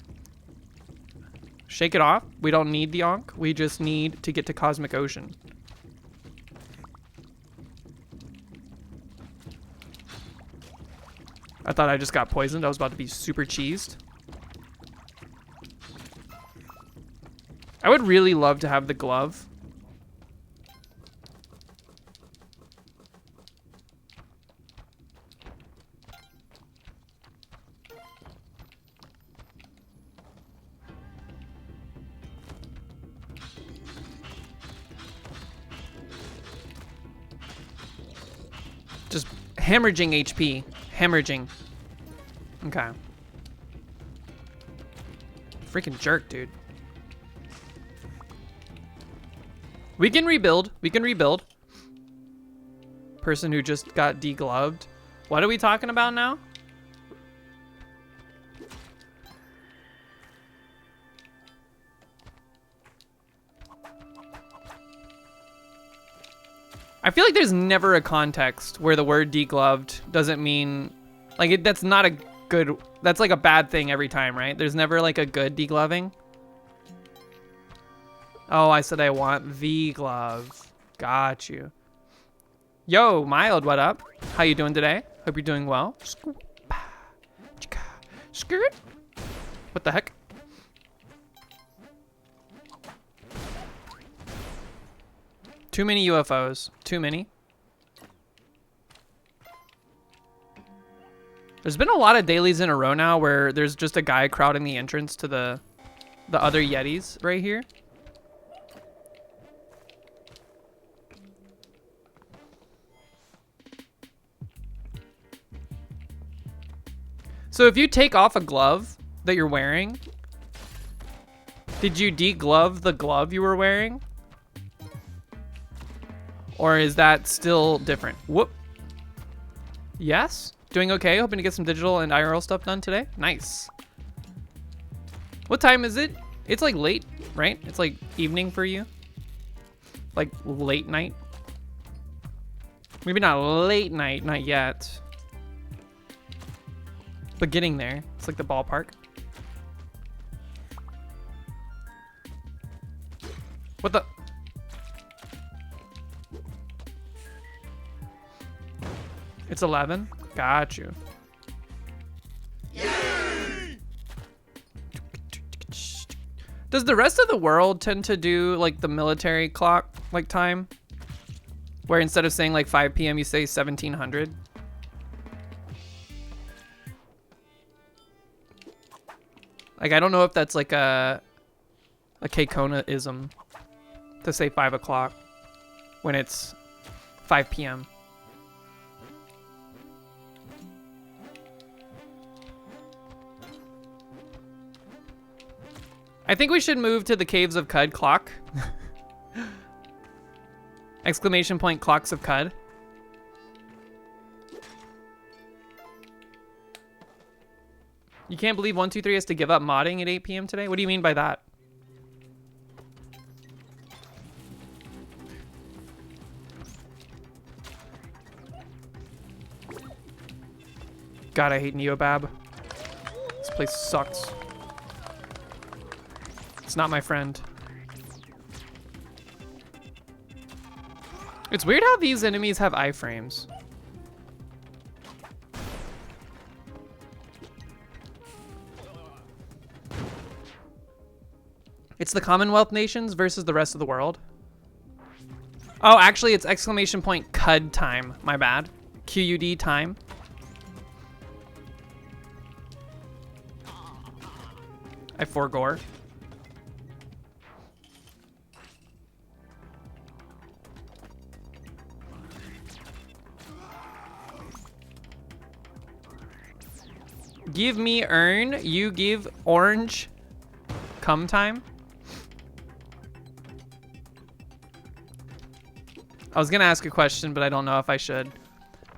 Shake it off. We don't need the Onk. We just need to get to Cosmic Ocean. I thought I just got poisoned. I was about to be super cheesed. I would really love to have the glove. Just hemorrhaging HP. Hemorrhaging. Okay. Freaking jerk, dude. We can rebuild. We can rebuild. person who just got degloved. What are we talking about now? I feel like there's never a context where the word degloved doesn't mean, like, that's not a good, that's like a bad thing every time, right? There's never like a good degloving. Oh, I said I want the gloves. Got you. Yo, Mild, what up? How you doing today? Hope you're doing well. Skirt. What the heck? Too many UFOs. Too many. There's been a lot of dailies in a row now where there's just a guy crowding the entrance to the other Yetis right here. So if you take off a glove that you're wearing, did you deglove the glove you were wearing? Or is that still different? Whoop. Yes? Doing okay? Hoping to get some digital and IRL stuff done today? Nice. What time is it? It's like late, right? It's like evening for you? Like late night? Maybe not late night, not yet. But getting there. It's like the ballpark. What the? It's 11? Got you. Does the rest of the world tend to do like the military clock like time? Where instead of saying like 5 p.m. you say 1700? Like, I don't know if that's like a Kekona-ism to say 5 o'clock when it's 5 p.m. I think we should move to the Caves of Cud clock. Exclamation point clocks of Cud. You can't believe 123 has to give up modding at 8 p.m. today? What do you mean by that? God, I hate Neobab. This place sucks. It's not my friend. It's weird how these enemies have iframes. It's the Commonwealth nations versus the rest of the world. Oh, actually, it's exclamation point CUD time. My bad. QUD time. I forgore. Give me earn, you give orange come time. I was gonna ask a question, but I don't know if I should.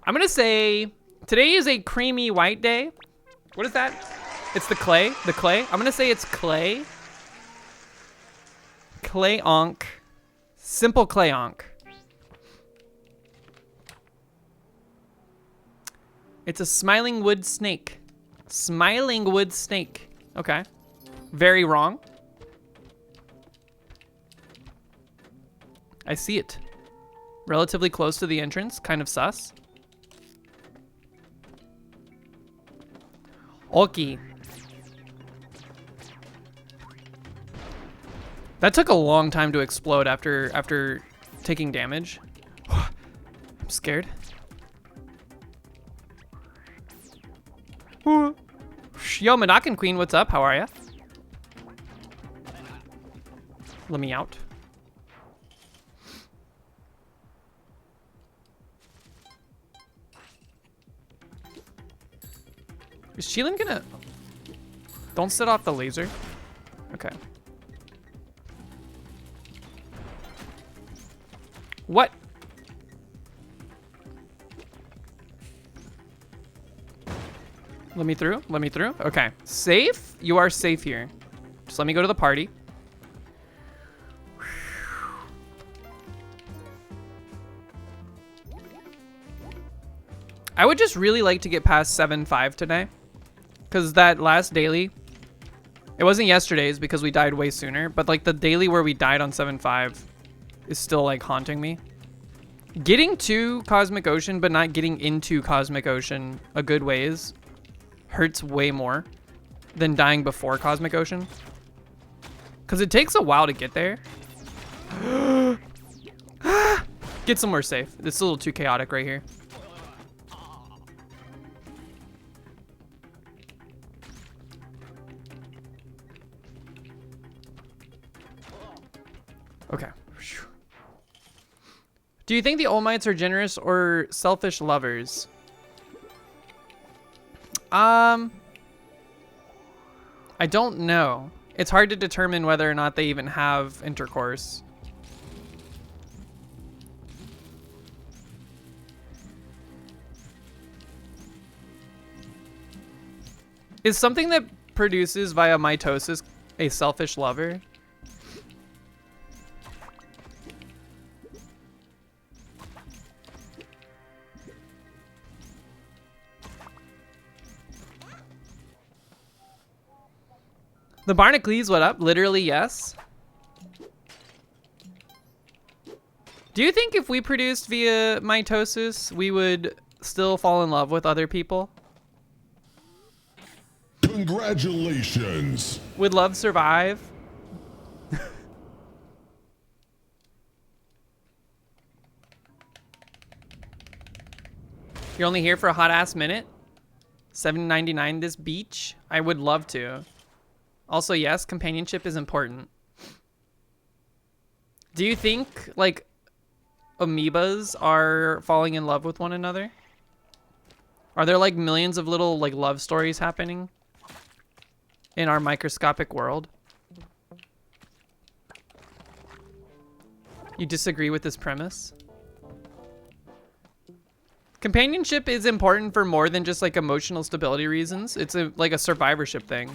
I'm gonna say today is a creamy white day. What is that? It's the clay, the clay. I'm gonna say it's clay. Clay onk. Simple clay onk. It's a smiling wood snake. Smiling wood snake. Okay. Very wrong. I see it. Relatively close to the entrance. Kind of sus. Okay. That took a long time to explode after taking damage. I'm scared. Yo, Monacan Queen, what's up? How are ya? Let me out. Is Cheelin gonna... Don't set off the laser. Okay. What? Let me through. Let me through. Okay. Safe? You are safe here. Just let me go to the party. I would just really like to get past 7-5 today. Because that last daily, it wasn't yesterday's because we died way sooner, but like the daily where we died on 7-5 is still like haunting me. Getting to Cosmic Ocean, but not getting into Cosmic Ocean a good ways hurts way more than dying before Cosmic Ocean. Because it takes a while to get there. Get somewhere safe. It's a little too chaotic right here. Okay. Do you think the All Mights are generous or selfish lovers? I don't know. It's hard to determine whether or not they even have intercourse. Is something that produces via mitosis a selfish lover? The Barnacles, what up? Literally, yes. Do you think if we produced via mitosis, we would still fall in love with other people? Congratulations! Would love survive? You're only here for a hot ass minute? $7.99 this beach? I would love to. Also, yes, companionship is important. Do you think, like, amoebas are falling in love with one another? Are there, like, millions of little, like, love stories happening in our microscopic world? You disagree with this premise? Companionship is important for more than just, like, emotional stability reasons. It's, like, a survivorship thing.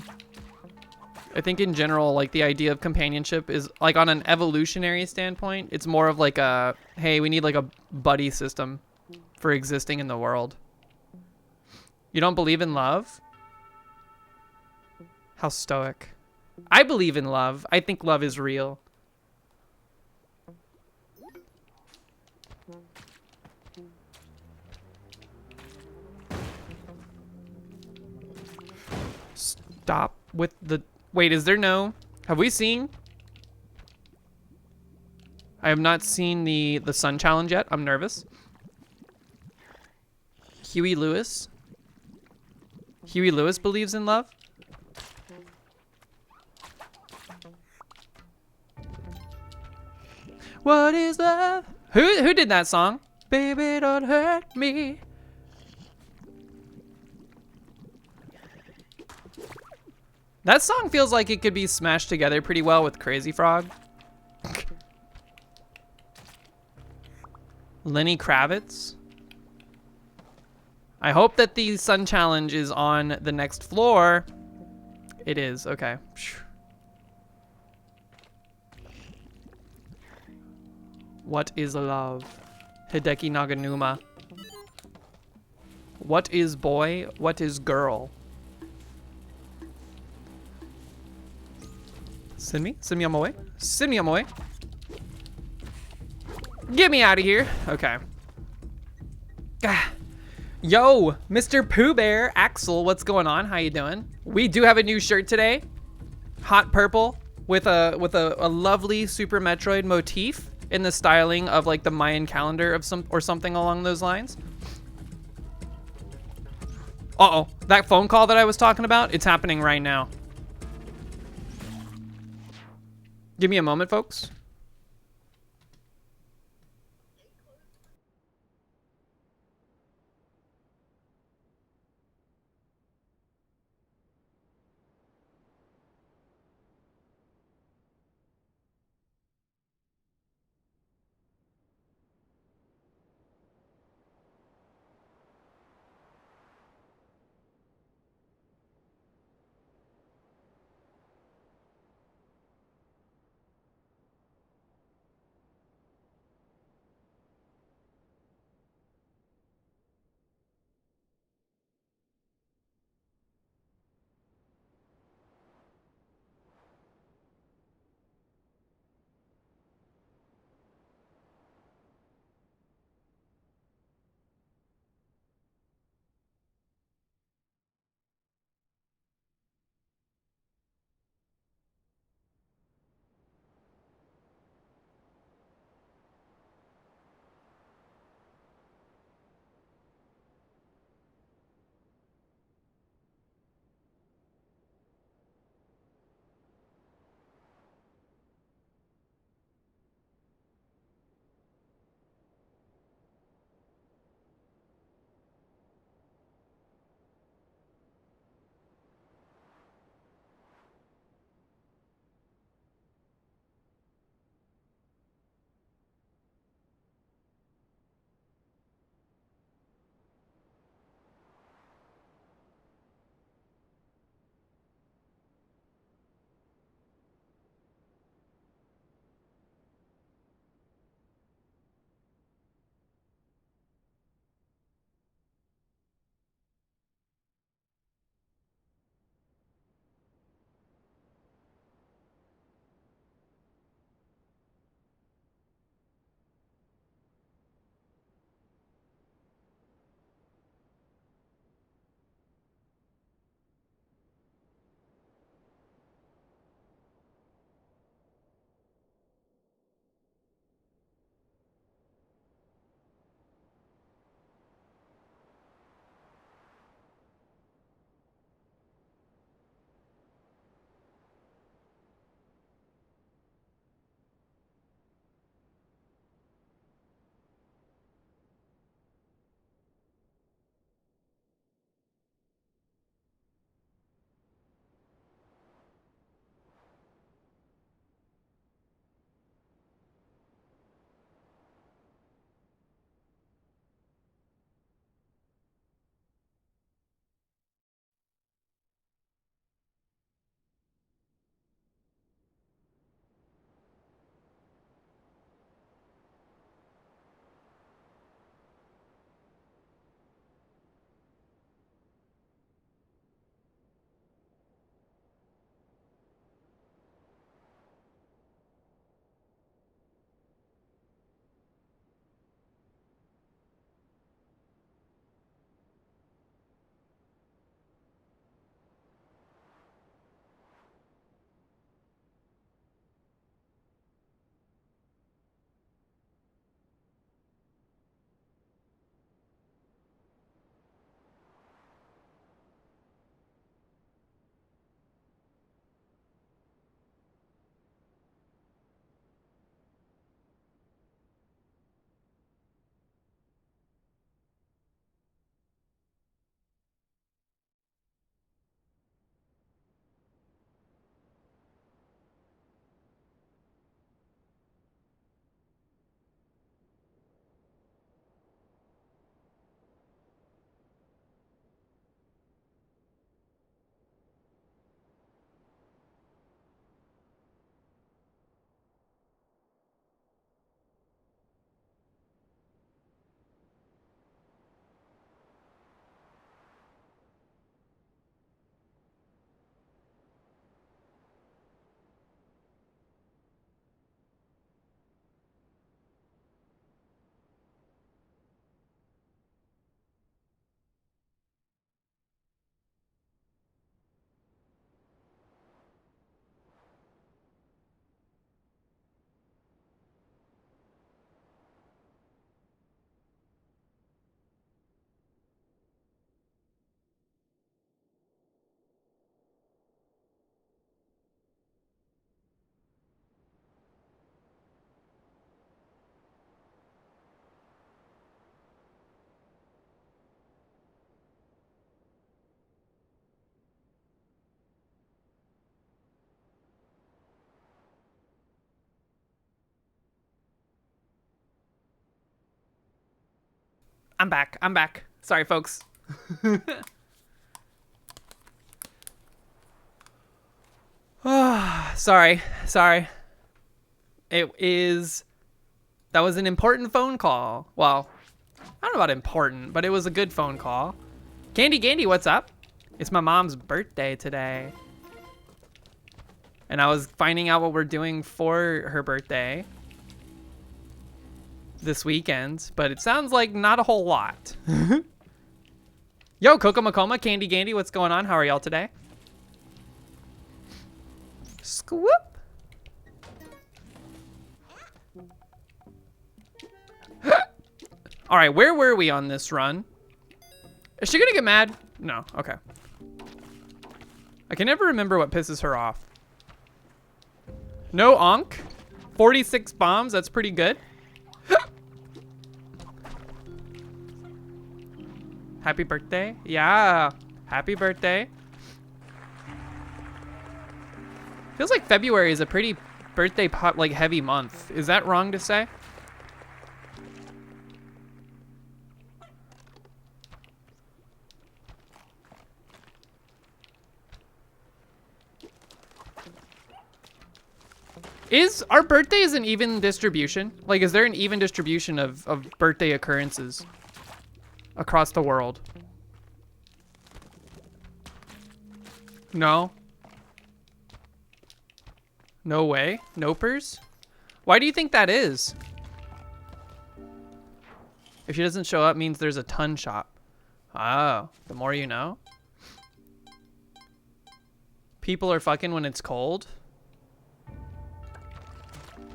I think in general, like the idea of companionship is like on an evolutionary standpoint, it's more of like a, hey, we need like a buddy system for existing in the world. You don't believe in love? How stoic. I believe in love. I think love is real. Stop with the... Wait, is there no... Have we seen... I have not seen the Sun Challenge yet. I'm nervous. Huey Lewis. Huey Lewis believes in love? What is love? Who did that song? Baby, don't hurt me. That song feels like it could be smashed together pretty well with Crazy Frog. Lenny Kravitz. I hope that the Sun Challenge is on the next floor. It is, okay. What is love? Hideki Naganuma. What is boy? What is girl? Send me on my way. Send me on my way. Get me out of here. Okay. Ah. Yo, Mr. Pooh Bear, Axel, what's going on? How you doing? We do have a new shirt today. Hot purple with a lovely Super Metroid motif in the styling of like the Mayan calendar of something along those lines. Uh-oh, that phone call that I was talking about, it's happening right now. Give me a moment, folks. I'm back. I'm back. Sorry, folks. Sorry. That was an important phone call. Well, I don't know about important, but it was a good phone call. Candy Gandy, what's up? It's my mom's birthday today. And I was finding out what we're doing for her birthday this weekend, but it sounds like not a whole lot. Yo, Coco Macoma, Candy Gandy, what's going on? How are y'all today? Scoop. All right, where were we on this run? Is she gonna get mad? No, okay. I can never remember what pisses her off. No onk. 46 bombs, that's pretty good. Happy birthday. Yeah, happy birthday. Feels like February is a pretty birthday pop, like heavy month. Is that wrong to say? Is our birthdays an even distribution? Like, is there an even distribution of birthday occurrences across the world? No. No way? Nopers? Why do you think that is? If she doesn't show up means there's a ton shop. Oh, the more you know. People are fucking when it's cold.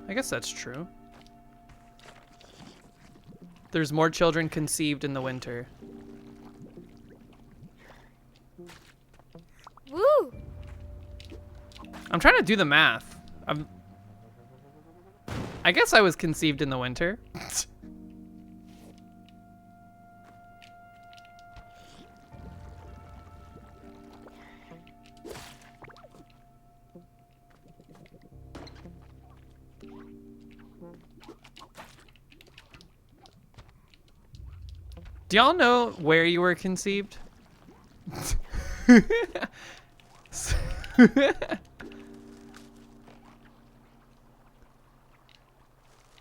I guess that's true. There's more children conceived in the winter. Woo! I'm trying to do the math. I guess I was conceived in the winter. Do y'all know where you were conceived?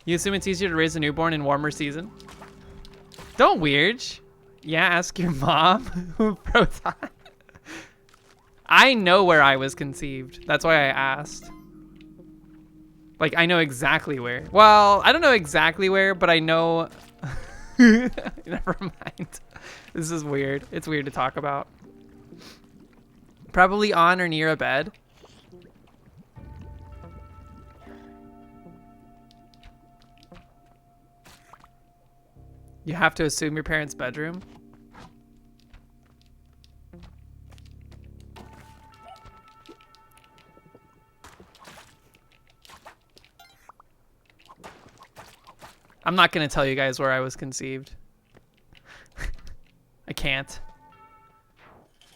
You assume it's easier to raise a newborn in warmer season? Don't weird. Yeah, ask your mom. Proton. I know where I was conceived. That's why I asked. Like, I know exactly where. Well, I don't know exactly where, but I know... Never mind. This is weird. It's weird to talk about. Probably on or near a bed. You have to assume your parents' bedroom. I'm not gonna tell you guys where I was conceived. I can't.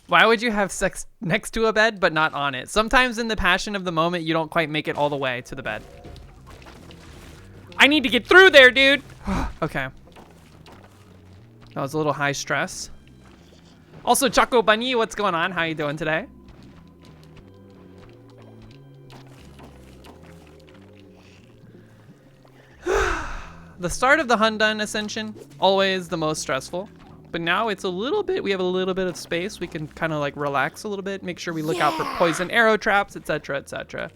Why would you have sex next to a bed but not on it? Sometimes in the passion of the moment, you don't quite make it all the way to the bed. I need to get through there, dude. Okay. That was a little high stress. Also, Choco Bunny, what's going on? How you doing today? The start of the Hundun Ascension, always the most stressful. But now it's a little bit, we have a little bit of space. We can kind of like relax a little bit, make sure we look out for poison arrow traps, etc., etc.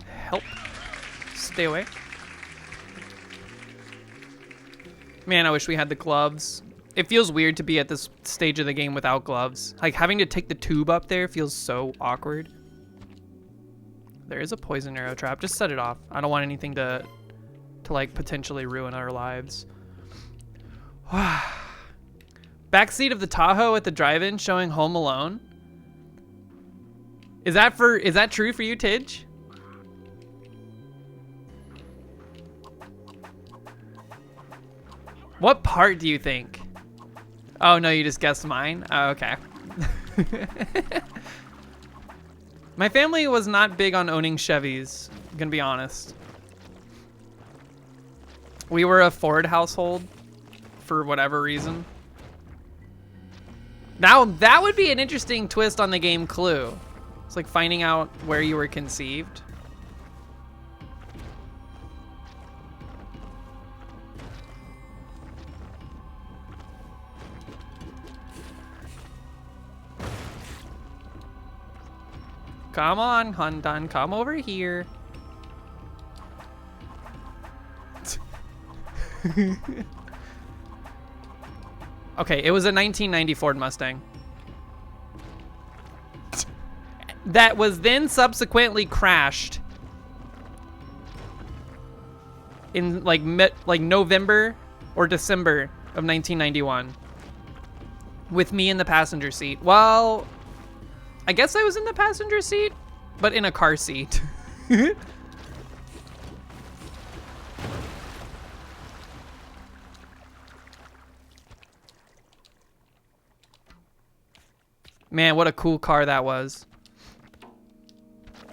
Help. Stay away. Man, I wish we had the gloves. It feels weird to be at this stage of the game without gloves. Like having to take the tube up there feels so awkward. There is a poison arrow trap. Just set it off. I don't want anything to like potentially ruin our lives. Backseat of the Tahoe at the drive-in showing Home Alone. Is that true for you, Tidge? What part do you think? Oh no, you just guessed mine? Oh, okay. My family was not big on owning Chevys. I'm gonna be honest. We were a Ford household for whatever reason. Now, that would be an interesting twist on the game Clue. It's like finding out where you were conceived. Come on, Hundun, come over here. Okay, it was a 1990 Ford Mustang. That was then subsequently crashed in like November or December of 1991 with me in the passenger seat. Well, I guess I was in the passenger seat, but in a car seat. Man, what a cool car that was.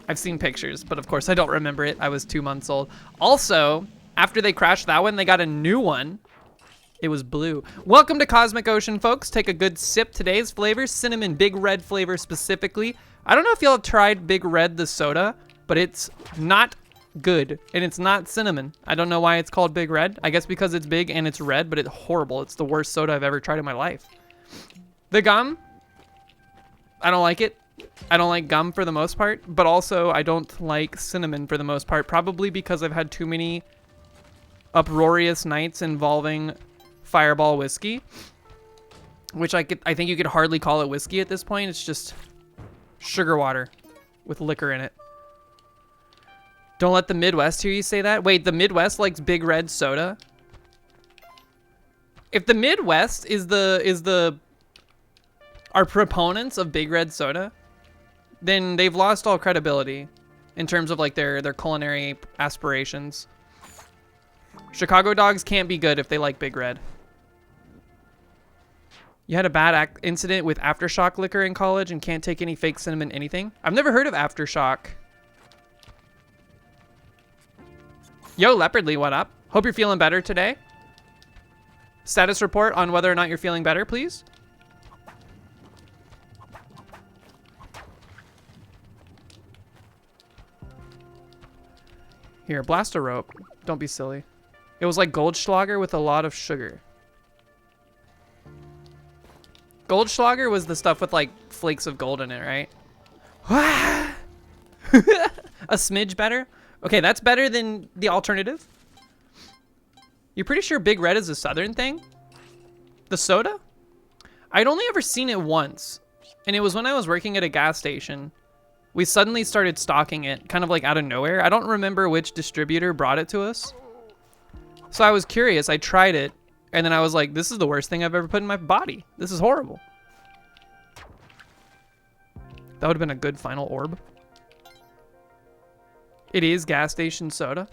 I've seen pictures, but of course I don't remember it. I was 2 months old. Also, after they crashed that one, they got a new one. It was blue. Welcome to Cosmic Ocean, folks. Take a good sip. Today's flavor, cinnamon Big Red flavor specifically. I don't know if y'all have tried Big Red, the soda, but it's not good, and it's not cinnamon. I don't know why it's called Big Red. I guess because it's big and it's red, but it's horrible. It's the worst soda I've ever tried in my life. The gum, I don't like it. I don't like gum for the most part, but also I don't like cinnamon for the most part, probably because I've had too many uproarious nights involving Fireball whiskey, which I think you could hardly call it whiskey at this point. It's just sugar water with liquor in it. Don't let the Midwest hear you say that. Wait, the Midwest likes Big Red soda? If the Midwest are proponents of Big Red soda, then they've lost all credibility in terms of like their culinary aspirations. Chicago dogs can't be good if they like Big Red. You had a bad incident with Aftershock liquor in college and can't take any fake cinnamon anything? I've never heard of Aftershock. Yo, Leopardly, what up? Hope you're feeling better today. Status report on whether or not you're feeling better, please. Here, blast a rope. Don't be silly. It was like Goldschlager with a lot of sugar. Goldschlager was the stuff with like flakes of gold in it, right? A smidge better? Okay, that's better than the alternative. You're pretty sure Big Red is a Southern thing? The soda? I'd only ever seen it once, and it was when I was working at a gas station. We suddenly started stocking it, kind of like out of nowhere. I don't remember which distributor brought it to us. So I was curious, I tried it, and then I was like, this is the worst thing I've ever put in my body. This is horrible. That would have been a good final orb. It is gas station soda.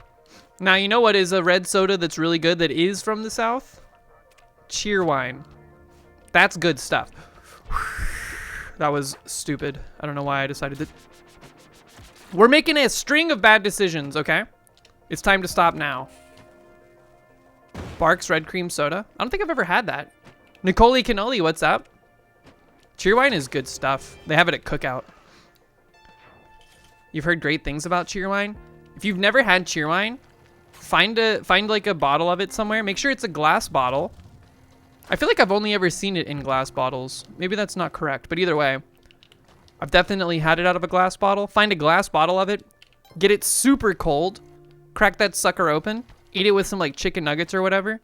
Now, you know what is a red soda that's really good that is from the South? Cheerwine. That's good stuff. That was stupid. I don't know why I decided to. We're making a string of bad decisions, okay? It's time to stop now. Barks Red Cream Soda. I don't think I've ever had that. Nicole Cannoli, what's up? Cheerwine is good stuff. They have it at Cookout. You've heard great things about Cheerwine. If you've never had Cheerwine, find like a bottle of it somewhere. Make sure it's a glass bottle. I feel like I've only ever seen it in glass bottles. Maybe that's not correct, but either way, I've definitely had it out of a glass bottle. Find a glass bottle of it, get it super cold, crack that sucker open, eat it with some like chicken nuggets or whatever.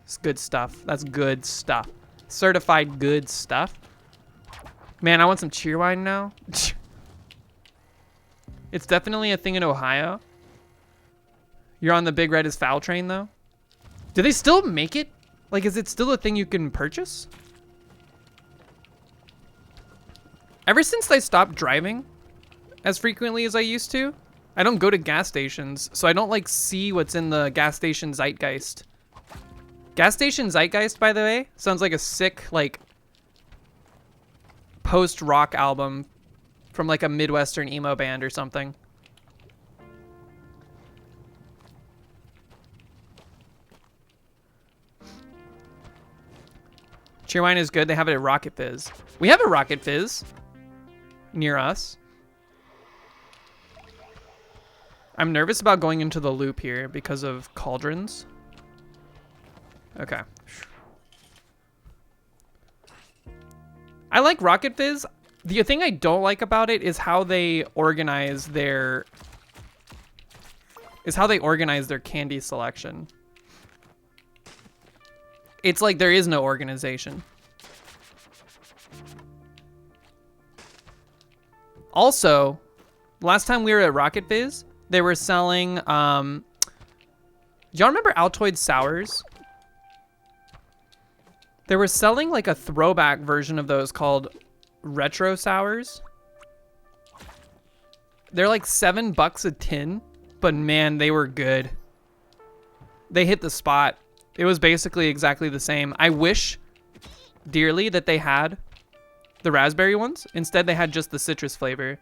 It's good stuff. That's good stuff. Certified good stuff. Man, I want some Cheerwine now. It's definitely a thing in Ohio. You're on the Big Red is Foul train though. Do they still make it? Like, is it still a thing you can purchase? Ever since I stopped driving as frequently as I used to, I don't go to gas stations, so I don't like see what's in the gas station zeitgeist. Gas station zeitgeist, by the way, sounds like a sick, like, post-rock album from like a Midwestern emo band or something. Cheerwine is good. They have it at Rocket Fizz. We have a Rocket Fizz near us. I'm nervous about going into the loop here because of cauldrons. Okay. I like Rocket Fizz. The thing I don't like about it is how they organize their candy selection. It's like there is no organization. Also, last time we were at Rocket Fizz, they were selling, do y'all remember Altoid Sours? They were selling like a throwback version of those called Retro Sours. They're like $7 a tin, but man, they were good. They hit the spot. It was basically exactly the same. I wish dearly that they had the raspberry ones. Instead, they had just the citrus flavor.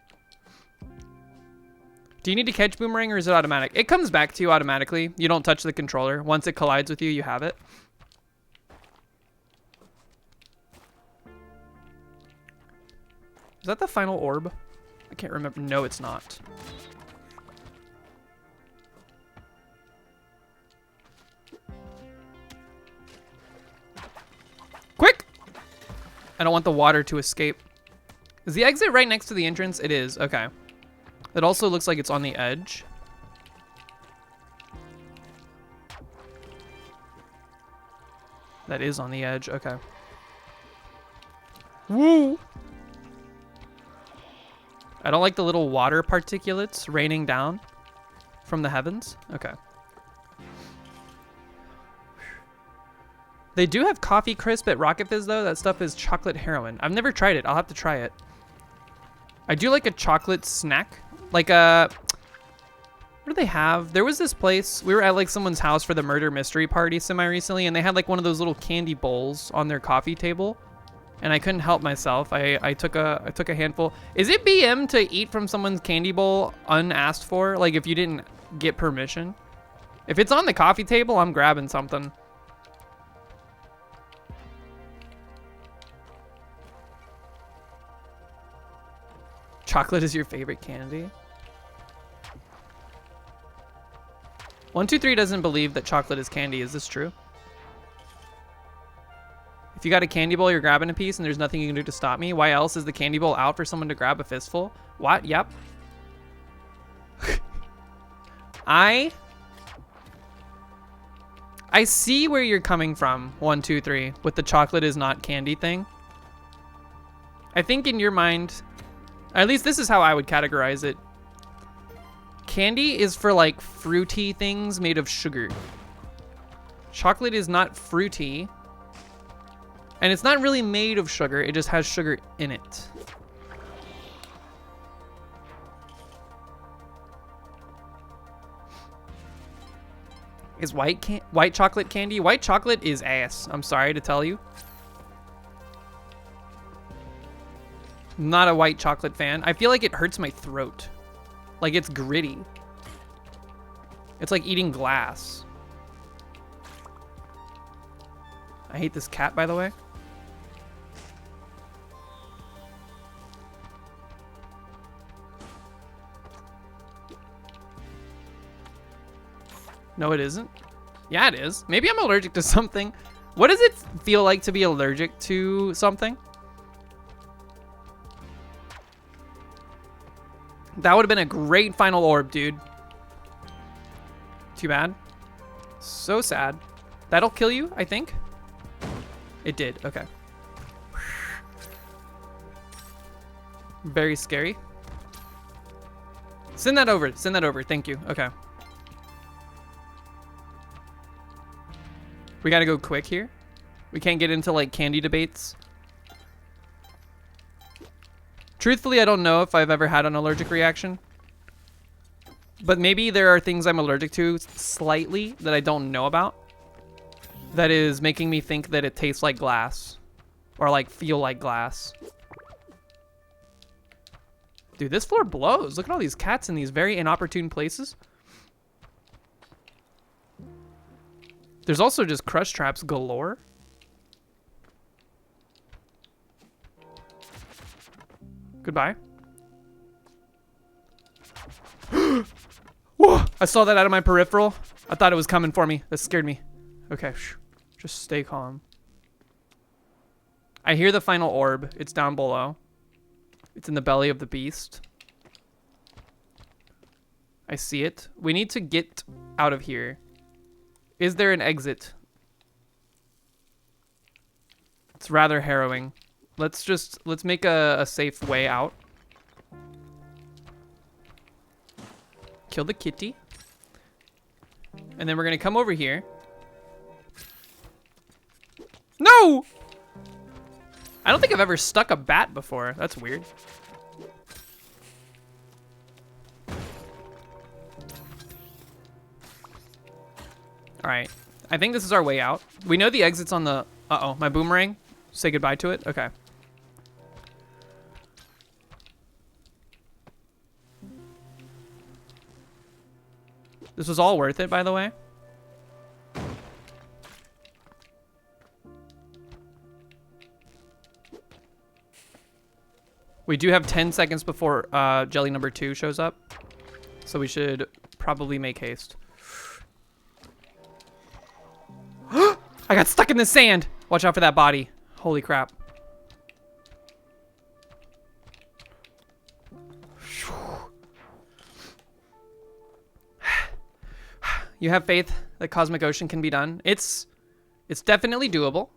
Do you need to catch Boomerang or is it automatic? It comes back to you automatically. You don't touch the controller. Once it collides with you, you have it. Is that the final orb? I can't remember. No, it's not. Quick! I don't want the water to escape. Is the exit right next to the entrance? It is. Okay. It also looks like it's on the edge. That is on the edge. Okay. Woo! I don't like the little water particulates raining down from the heavens. Okay. They do have coffee crisp at Rocket Fizz though. That stuff is chocolate heroin. I've never tried it. I'll have to try it. I do like a chocolate snack. Like a... What do they have? There was this place. We were at like someone's house for the murder mystery party semi-recently, and they had like one of those little candy bowls on their coffee table. And I couldn't help myself. I took a handful. Is it BM to eat from someone's candy bowl unasked for? Like if you didn't get permission? If it's on the coffee table, I'm grabbing something. Chocolate is your favorite candy? 123 doesn't believe that chocolate is candy. Is this true? If you got a candy bowl, you're grabbing a piece and there's nothing you can do to stop me. Why else is the candy bowl out for someone to grab a fistful? What? Yep. I see where you're coming from, 123, with the chocolate is not candy thing. I think in your mind, at least this is how I would categorize it. Candy is for like fruity things made of sugar. Chocolate is not fruity. And it's not really made of sugar, it just has sugar in it. Is white chocolate candy? White chocolate is ass. I'm sorry to tell you. Not a white chocolate fan. I feel like it hurts my throat. Like it's gritty. It's like eating glass. I hate this cat, by the way. No, it isn't. Yeah, it is. Maybe I'm allergic to something. What does it feel like to be allergic to something? That would have been a great final orb, dude. Too bad. So sad. That'll kill you, I think. It did. Okay. Very scary. Send that over. Send that over. Thank you. Okay. We gotta go quick here. We can't get into like candy debates. Truthfully, I don't know if I've ever had an allergic reaction. But maybe there are things I'm allergic to slightly that I don't know about. That is making me think that it tastes like glass. Or like feel like glass. Dude, this floor blows. Look at all these cats in these very inopportune places. There's also just crush traps galore. Goodbye. Whoa! I saw that out of my peripheral. I thought it was coming for me. That scared me. Okay, just stay calm. I hear the final orb. It's down below. It's in the belly of the beast. I see it. We need to get out of here. Is there an exit? It's rather harrowing. Let's make a safe way out. Kill the kitty. And then we're gonna come over here. No! I don't think I've ever stuck a bat before. That's weird. All right. I think this is our way out. We know the exit's on the... Uh-oh, my boomerang. Say goodbye to it? Okay. This was all worth it, by the way. We do have 10 seconds before jelly number 2 shows up. So we should probably make haste. I got stuck in the sand. Watch out for that body. Holy crap. You have faith that Cosmic Ocean can be done. It's definitely doable.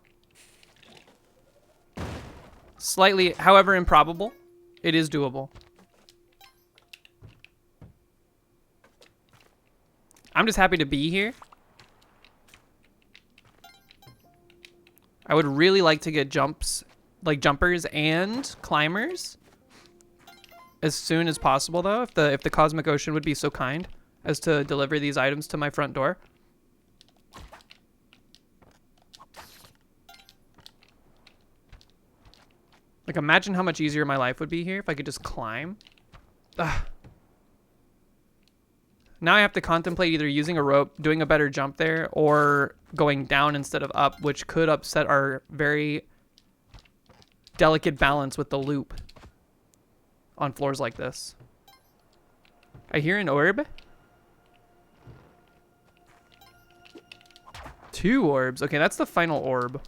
Slightly, however improbable, it is doable. I'm just happy to be here. I would really like to get jumps, like jumpers and climbers, as soon as possible, though. If the Cosmic Ocean would be so kind as to deliver these items to my front door. Like, imagine how much easier my life would be here if I could just climb. Ugh. Now I have to contemplate either using a rope, doing a better jump there, or going down instead of up, which could upset our very delicate balance with the loop on floors like this. I hear an orb. 2 orbs. Okay, that's the final orb.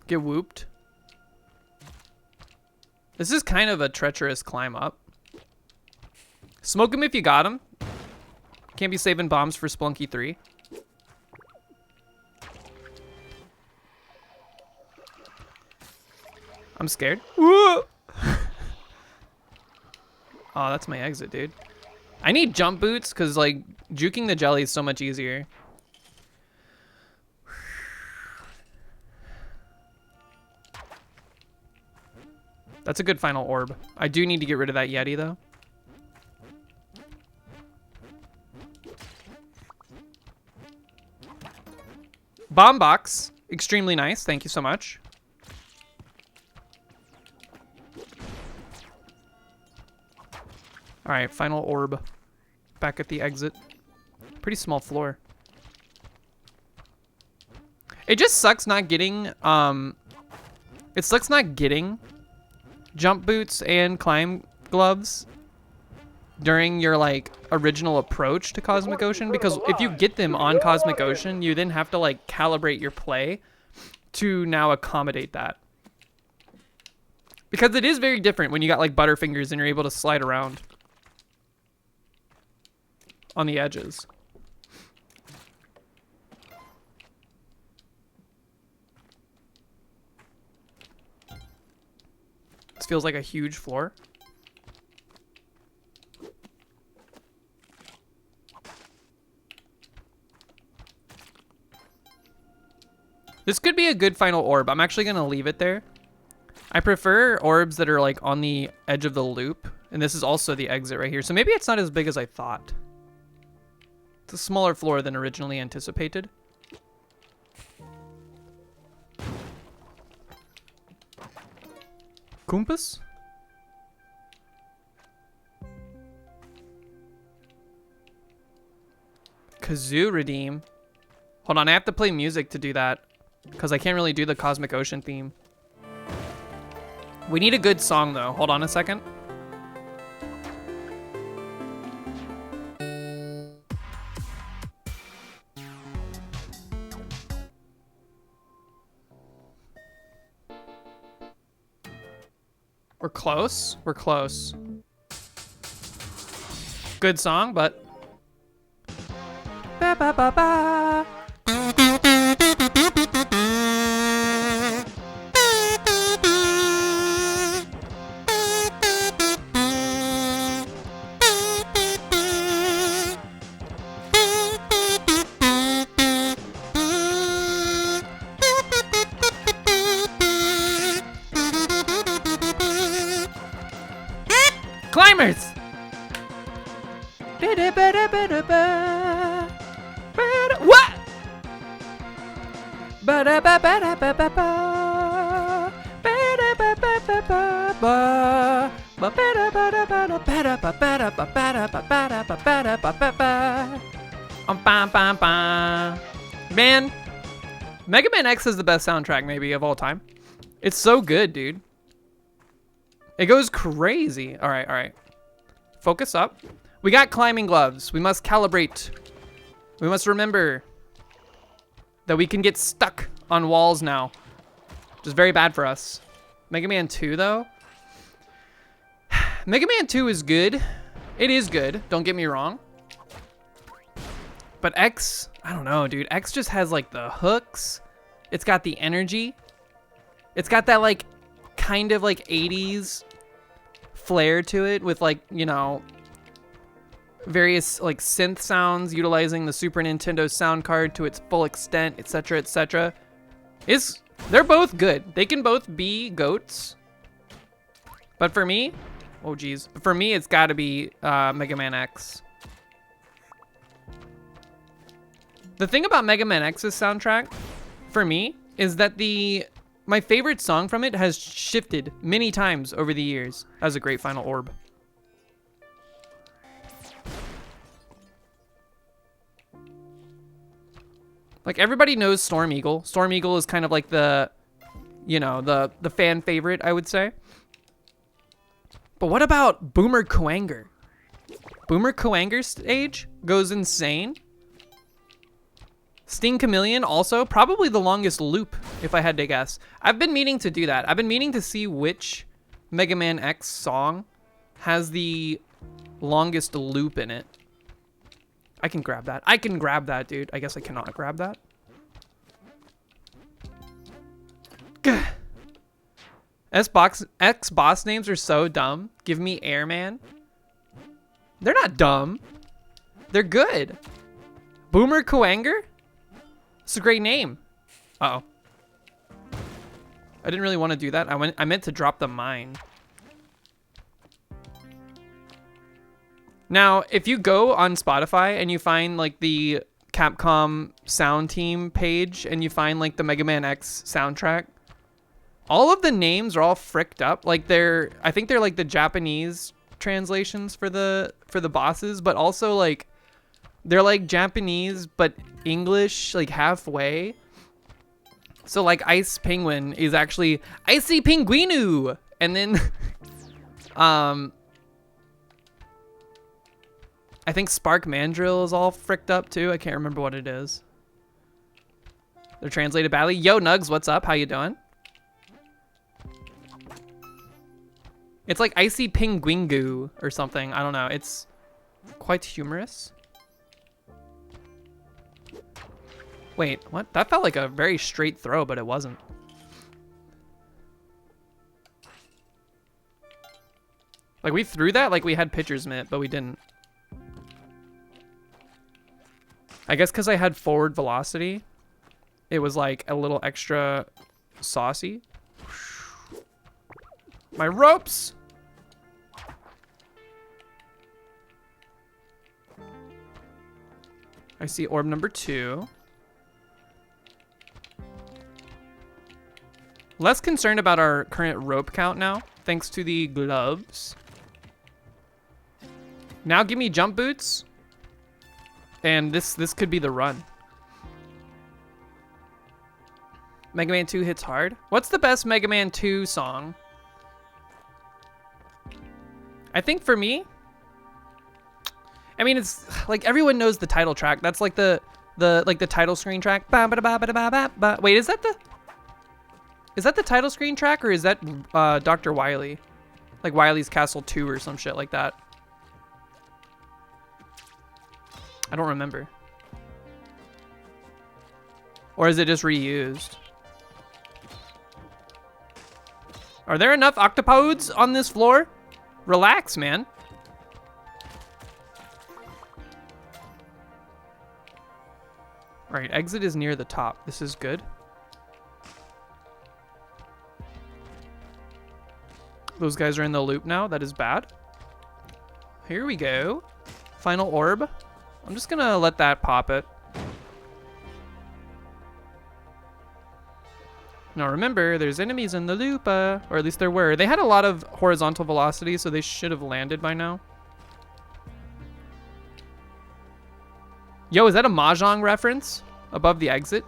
Get whooped. This is kind of a treacherous climb up. Smoke him if you got him. Can't be saving bombs for Splunky 3. I'm scared. Whoa! Oh, that's my exit, dude. I need jump boots because, like, juking the jelly is so much easier. That's a good final orb. I do need to get rid of that Yeti, though. Bomb box. Extremely nice. Thank you so much. All right, final orb. Back at the exit. Pretty small floor. It just sucks not getting, it sucks not getting jump boots and climb gloves during your, like, original approach to Cosmic Ocean, because if you get them on Cosmic Ocean, you then have to, like, calibrate your play to now accommodate that. Because it is very different when you got, like, Butterfingers and you're able to slide around on the edges. This feels like a huge floor. This could be a good final orb. I'm actually going to leave it there. I prefer orbs that are, like, on the edge of the loop. And this is also the exit right here. So maybe it's not as big as I thought. It's a smaller floor than originally anticipated. Compass? Kazoo redeem. Hold on, I have to play music to do that. because I can't really do the Cosmic Ocean theme. We need a good song though. Hold on a second. We're close. We're close. Good song, but... Ba, ba, ba, ba. Climbers! What? Man, Mega Man X is the best soundtrack maybe of all time. It's so good, dude. It goes crazy. All right, all right. Focus up. We got climbing gloves. We must calibrate. We must remember that we can get stuck on walls now, which is very bad for us. Mega Man 2, though. Mega Man 2 is good. It is good. Don't get me wrong. But X, I don't know, dude. X just has, like, the hooks. It's got the energy. It's got that, like, kind of, like, 80s flair to it with, like, you know, various like synth sounds utilizing the Super Nintendo sound card to its full extent, etc., etc. They're both good. They can both be goats. But for me, oh geez, for me it's got to be Mega Man X. The thing about Mega Man X's soundtrack for me is that my favorite song from it has shifted many times over the years. That was a great final orb. Like, everybody knows Storm Eagle. Storm Eagle is kind of like the, you know, the fan favorite, I would say. But what about Boomer Kuwanger? Boomer Kuwanger stage goes insane. Sting Chameleon also, probably the longest loop, if I had to guess. I've been meaning to do that. I've been meaning to see which Mega Man X song has the longest loop in it. I can grab that. I can grab that, dude. I guess I cannot grab that. Gah. X boss names are so dumb. Give me Airman. They're not dumb. They're good. Boomer Kuwanger? It's a great name. Uh-oh. I didn't really want to do that. I meant to drop the mine. Now, if you go on Spotify and you find like the Capcom sound team page and you find like the Mega Man X soundtrack, all of the names are all fricked up. Like I think they're like the Japanese translations for the bosses, but also like they're like Japanese but English like halfway. So like Ice Penguin is actually Icy Pinguinu, and then I think Spark Mandrill is all fricked up too. I can't remember what it is. They're translated badly. Yo, Nugs, what's up? How you doing? It's like Icy Pinguingu or something. I don't know. It's quite humorous. Wait, what? That felt like a very straight throw, but it wasn't. Like, we threw that like we had pitcher's mitt, but we didn't. I guess because I had forward velocity, it was like a little extra saucy. My ropes! I see orb number 2. Less concerned about our current rope count now, thanks to the gloves. Now give me jump boots. And this could be the run. Mega Man 2 hits hard. What's the best Mega Man 2 song? I think for me, I mean, it's like everyone knows the title track. That's like the title screen track. Ba ba ba ba ba ba ba. Wait, is that the title screen track, or is that Dr. Wily? Like Wily's Castle 2 or some shit like that. I don't remember. Or is it just reused? Are there enough octopodes on this floor? Relax, man. Alright, exit is near the top. This is good. Those guys are in the loop now. That is bad. Here we go. Final orb. I'm just gonna let that pop it. Now remember, there's enemies in the loop, or at least there were. They had a lot of horizontal velocity, so they should have landed by now. Yo, is that a Mahjong reference above the exit?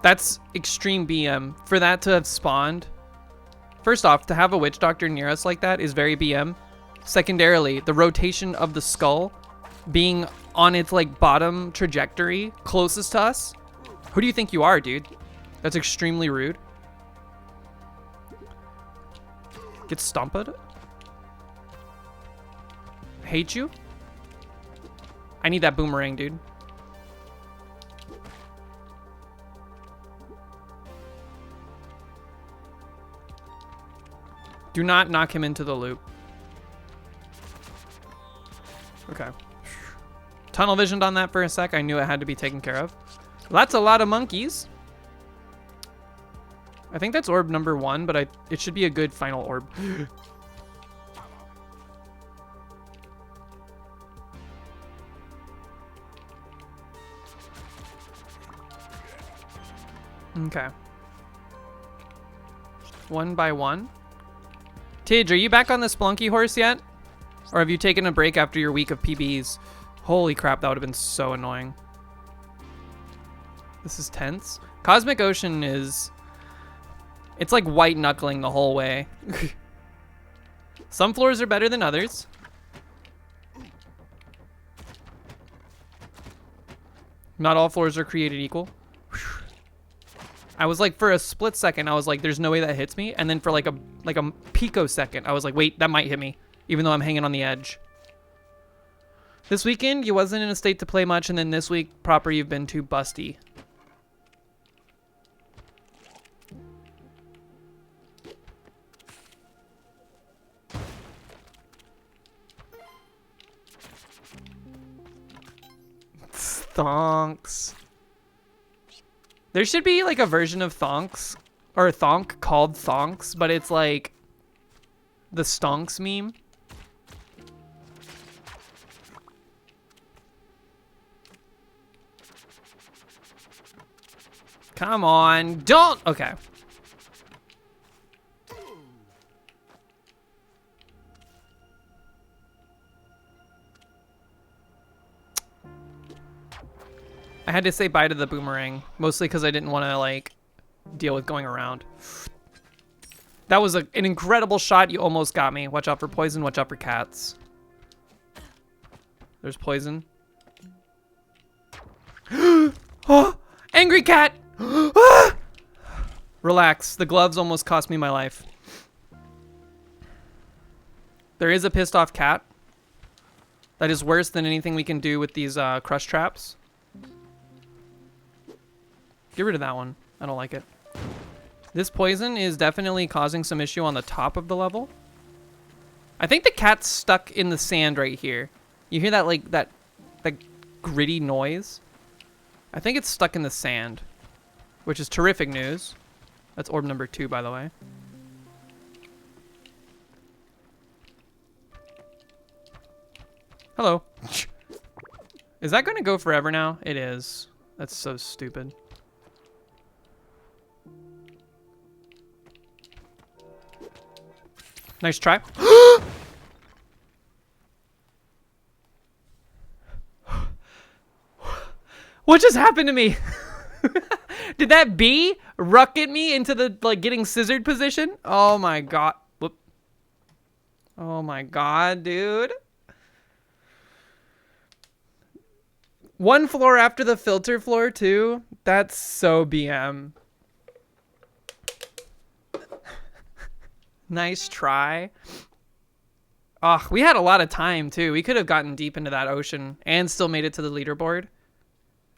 That's extreme BM. For that to have spawned. First off, to have a witch doctor near us like that is very BM. Secondarily, the rotation of the skull being on its like bottom trajectory closest to us. Who do you think you are, dude? That's extremely rude. Get stomped. Hate you. I need that boomerang, dude. Do not knock him into the loop. Okay. Tunnel visioned on that for a sec. I knew it had to be taken care of. That's a lot of monkeys. I think that's orb number 1, but it should be a good final orb. Okay. One by one. Tidge, are you back on the Splunky horse yet? Or have you taken a break after your week of PBs? Holy crap, that would have been so annoying. This is tense. Cosmic Ocean is... It's like white knuckling the whole way. Some floors are better than others. Not all floors are created equal. I was like, for a split second, I was like, there's no way that hits me. And then for like a picosecond, I was like, wait, that might hit me, even though I'm hanging on the edge. This weekend, you wasn't in a state to play much, and then this week, proper, you've been too busty. Thonks. There should be like a version of Thonks, or a Thonk called Thonks, but it's like the Stonks meme. Come on, don't, okay. I had to say bye to the boomerang, mostly because I didn't want to, like, deal with going around. That was an incredible shot. You almost got me. Watch out for poison. Watch out for cats. There's poison. Oh, angry cat! Relax. The gloves almost cost me my life. There is a pissed off cat. That is worse than anything we can do with these crush traps. Get rid of that one. I don't like it. This poison is definitely causing some issue on the top of the level. I think the cat's stuck in the sand right here. You hear that, like, that gritty noise? I think it's stuck in the sand, which is terrific news. That's orb number 2, by the way. Hello. Is that going to go forever now? It is. That's so stupid. Nice try. What just happened to me? Did that bee rocket me into the like getting scissored position? Oh my god. Whoop. Oh my god, dude. One floor after the filter floor too. That's so BM. Nice try. Oh, we had a lot of time too. We could have gotten deep into that ocean and still made it to the leaderboard.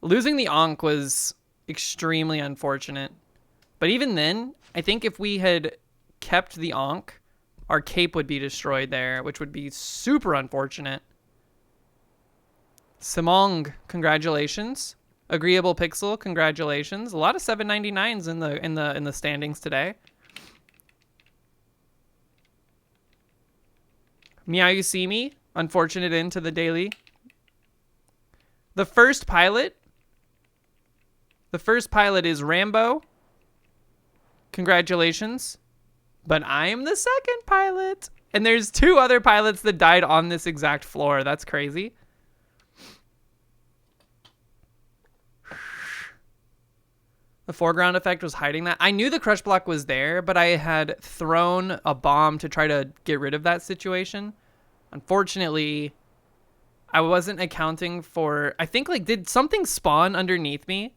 Losing the Ankh was extremely unfortunate. But even then, I think if we had kept the Ankh, our cape would be destroyed there, which would be super unfortunate. Simong, congratulations. Agreeable Pixel, congratulations. A lot of 799s in the standings today. Meow You See Me, unfortunate into the daily. The first pilot is Rambo. Congratulations. But I am the second pilot. And there's 2 other pilots that died on this exact floor. That's crazy. The foreground effect was hiding that. I knew the crush block was there, but I had thrown a bomb to try to get rid of that situation. Unfortunately, I wasn't accounting for... I think, like, did something spawn underneath me?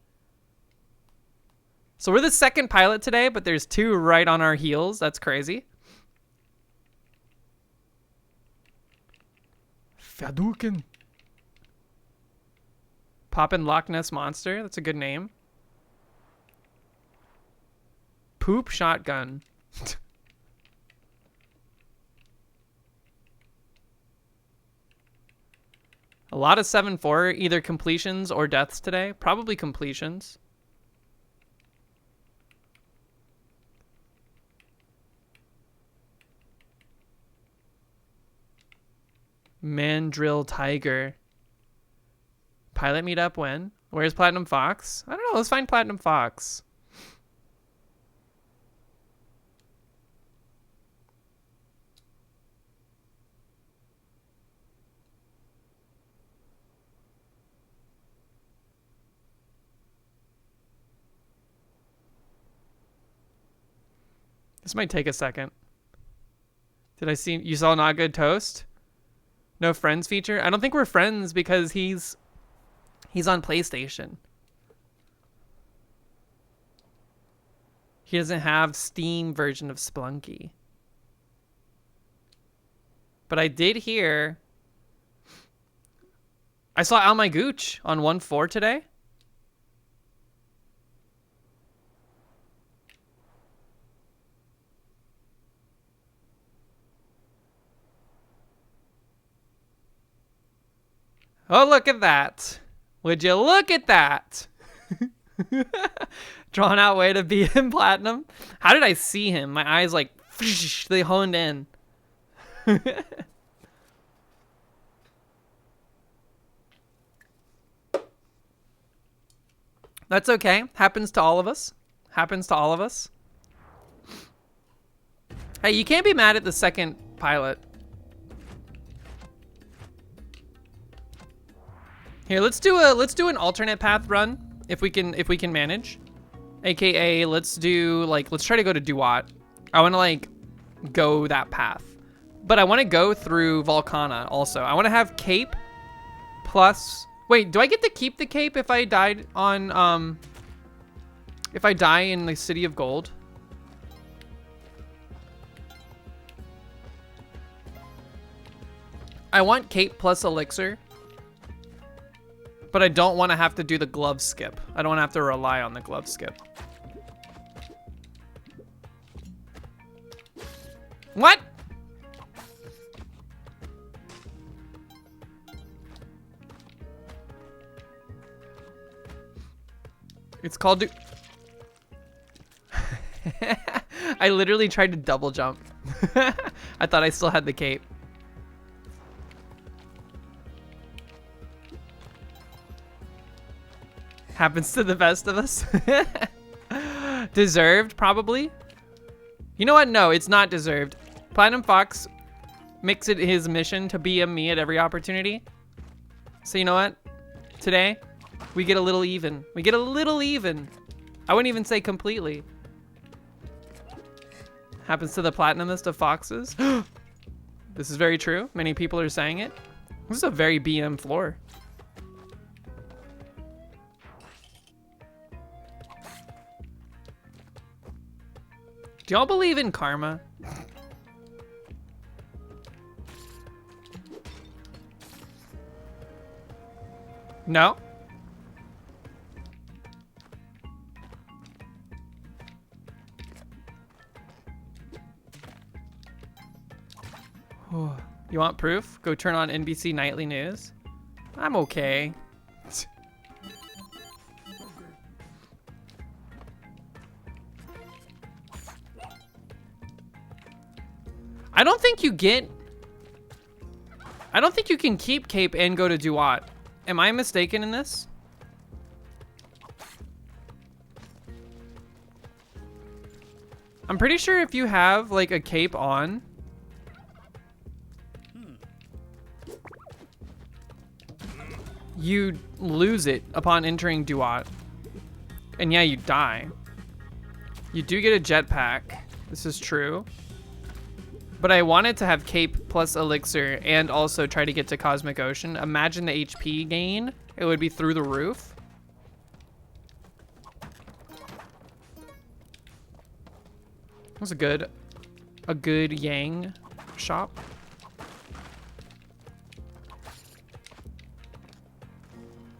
So we're the second pilot today, but there's 2 right on our heels. That's crazy. Faduken. Poppin' Loch Ness Monster. That's a good name. Poop Shotgun. A lot of 7-4, either completions or deaths today. Probably completions. Mandrill Tiger. Pilot meetup when? Where's Platinum Fox? I don't know. Let's find Platinum Fox. This might take a second. Did I see you saw Not Good Toast? No friends feature? I don't think we're friends because he's on PlayStation. He doesn't have Steam version of Splunky. But I did hear I saw Al My Gooch on 1-4 today. Oh, look at that. Would you look at that? Drawn out way to be in platinum. How did I see him? My eyes like, they honed in. That's okay. Happens to all of us. Happens to all of us. Hey, you can't be mad at the second pilot. Here, let's do an alternate path run if we can manage. AKA, let's try to go to Duat. I want to like go that path. But I want to go through Volcana also. I want to have cape plus wait, do I get to keep the cape if I died on if I die in the City of Gold? I want cape plus elixir. But I don't want to have to do the glove skip. I don't want to have to rely on the glove skip. What? It's called I literally tried to double jump. I thought I still had the cape. Happens to the best of us. Deserved, probably. You know what? No, it's not deserved. Platinum Fox makes it his mission to BM me at every opportunity. So you know what? Today, we get a little even. We get a little even. I wouldn't even say completely. Happens to the platinumist of foxes. This is very true. Many people are saying it. This is a very BM floor. Do y'all believe in karma? No? You want proof? Go turn on NBC Nightly News. I'm okay. I don't think you can keep Cape and go to Duat. Am I mistaken in this? I'm pretty sure if you have like a cape on, you lose it upon entering Duat. And yeah, you die. You do get a jetpack. This is true. But I wanted to have cape plus elixir and also try to get to Cosmic Ocean. Imagine the HP gain. It would be through the roof. That was a good Yang shop.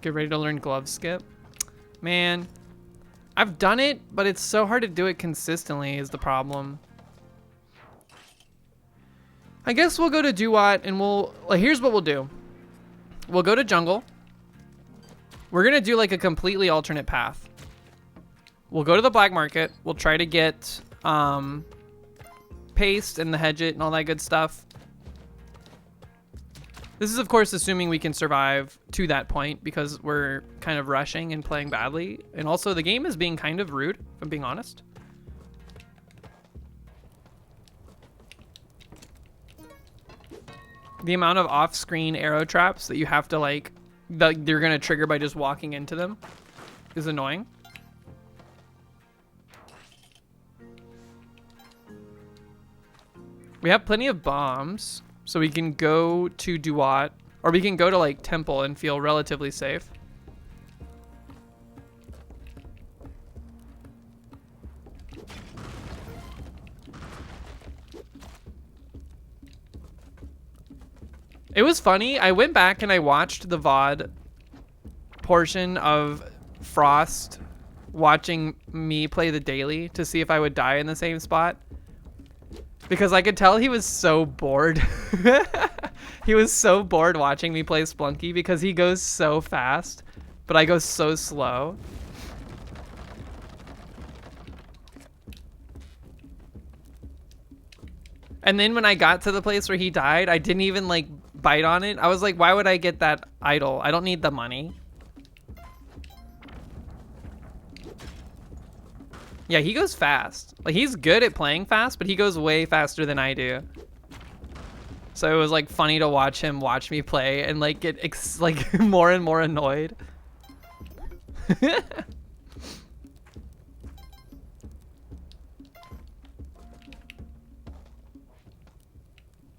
Get ready to learn glove skip. Man, I've done it, but it's so hard to do it consistently is the problem. I guess we'll go to Duat and here's what we'll do. We'll go to jungle. We're gonna do like a completely alternate path. We'll go to the black market. We'll try to get paste and the hedget and all that good stuff. This is of course assuming we can survive to that point because we're kind of rushing and playing badly. And also the game is being kind of rude, if I'm being honest. The amount of off-screen arrow traps that you have to like, that you're gonna trigger by just walking into them is annoying. We have plenty of bombs, so we can go to Duat, or we can go to like Temple and feel relatively safe. It was funny. I went back and I watched the VOD portion of Frost watching me play the daily to see if I would die in the same spot. Because I could tell he was so bored. He was so bored watching me play Splunky because he goes so fast, but I go so slow. And then when I got to the place where he died, I didn't even like bite on it. I was like, why would I get that idol? I don't need the money. Yeah, he goes fast. Like he's good at playing fast, but he goes way faster than I do. So it was like funny to watch him watch me play and like get like more and more annoyed.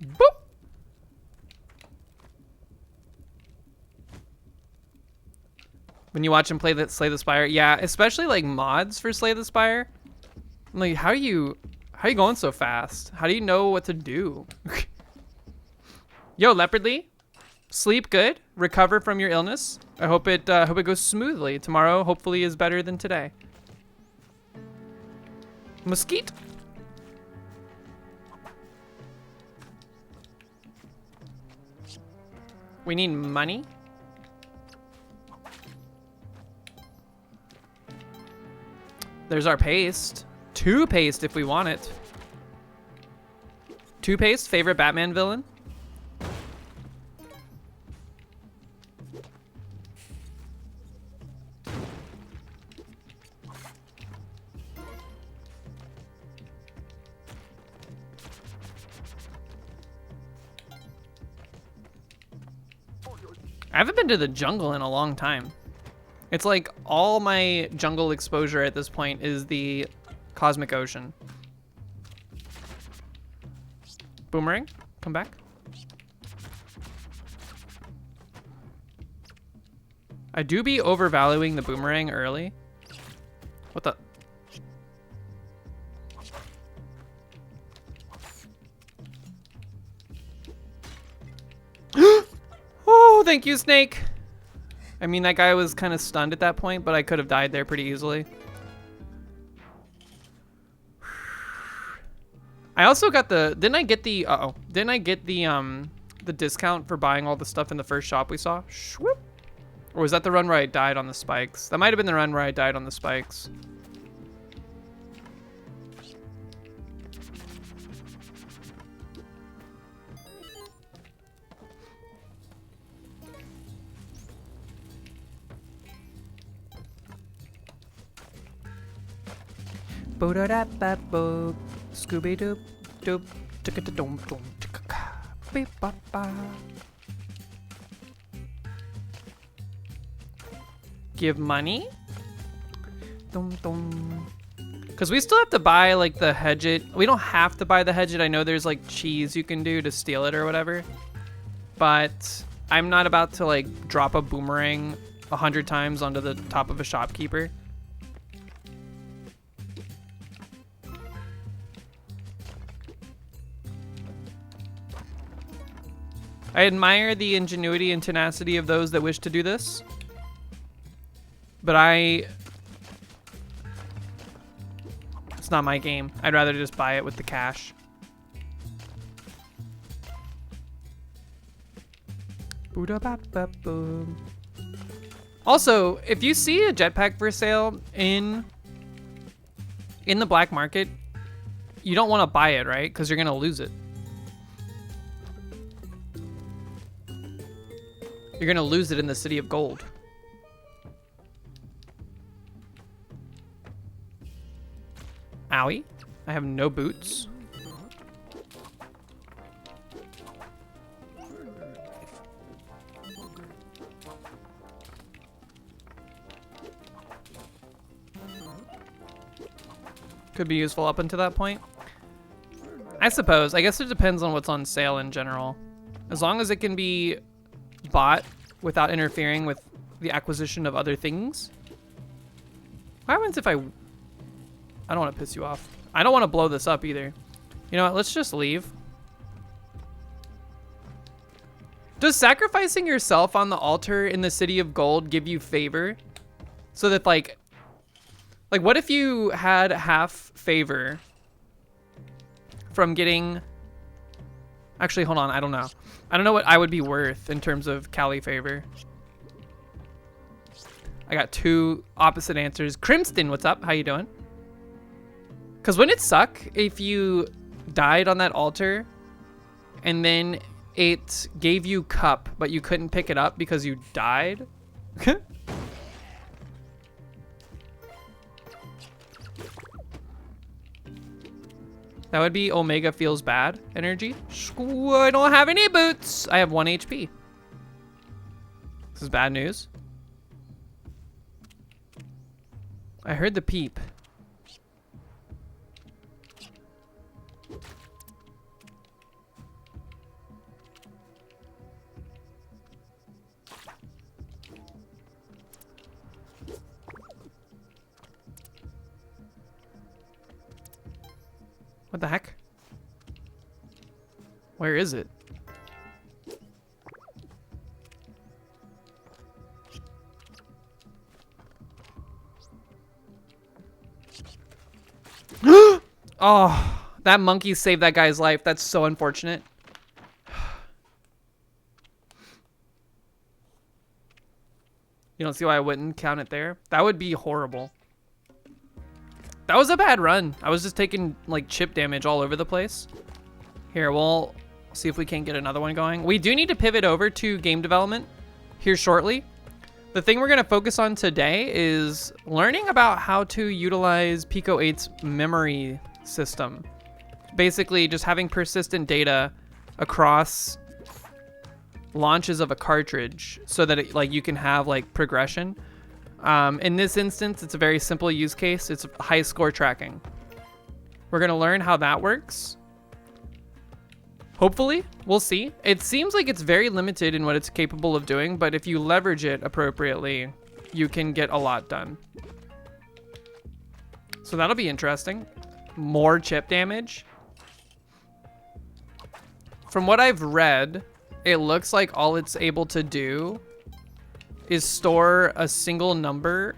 Boop. When you watch him play the Slay the Spire, yeah, especially like mods for Slay the Spire. I'm like, how are you going so fast? How do you know what to do? Yo, Leopardly, sleep good, recover from your illness. I hope it goes smoothly. Tomorrow hopefully is better than today. Mesquite. We need money. There's our paste. 2 paste if we want it. 2 paste, favorite Batman villain? I haven't been to the jungle in a long time. It's like all my jungle exposure at this point is the cosmic ocean. Boomerang, come back. I do be overvaluing the boomerang early. What the? Oh, thank you, Snake. I mean, that guy was kind of stunned at that point, but I could have died there pretty easily. I also got the, didn't I get the discount for buying all the stuff in the first shop we saw? Shwoop. Or was that the run where I died on the spikes? That might have been the run where I died on the spikes. Bo-da-da-ba-bo, Scooby-Doo, doop, ticka-da-dum-dum, ticka-ka, beep-ba-ba. Give money? Dum-dum. Because we still have to buy, like, the hedge it. We don't have to buy the hedge it. I know there's, like, cheese you can do to steal it or whatever. But I'm not about to, like, drop a boomerang 100 times onto the top of a shopkeeper. I admire the ingenuity and tenacity of those that wish to do this. But it's not my game. I'd rather just buy it with the cash. Also, if you see a jetpack for sale in the black market, you don't want to buy it, right? Because you're going to lose it. You're going to lose it in the city of gold. Owie. I have no boots. Could be useful up until that point. I suppose. I guess it depends on what's on sale in general. As long as it can be bought without interfering with the acquisition of other things. What happens if I don't want to piss you off. I don't want to blow this up either. You know what? Let's just leave. Does sacrificing yourself on the altar in the city of gold give you favor? So that like what if you had half favor from getting... Actually, hold on. I don't know. I don't know what I would be worth in terms of Cali favor. I got two opposite answers. Crimston, what's up? How you doing? Because wouldn't it suck if you died on that altar and then it gave you cup, but you couldn't pick it up because you died? That would be Omega feels bad energy. I don't have any boots. I have 1 HP. This is bad news. I heard the peep. What the heck? Where is it? Oh, that monkey saved that guy's life. That's so unfortunate. You don't see why I wouldn't count it there? That would be horrible. That was a bad run. I was just taking like chip damage all over the place. Here, we'll see if we can get another one going. We do need to pivot over to game development here shortly. The thing we're gonna focus on today is learning about how to utilize pico-8's memory system. Basically just having persistent data across launches of a cartridge so that it, like you can have like progression. In this instance, it's a very simple use case. It's high score tracking. We're gonna learn how that works. Hopefully, we'll see. It seems like it's very limited in what it's capable of doing, but if you leverage it appropriately, you can get a lot done. So that'll be interesting. More chip damage. From what I've read, it looks like all it's able to do is store a single number.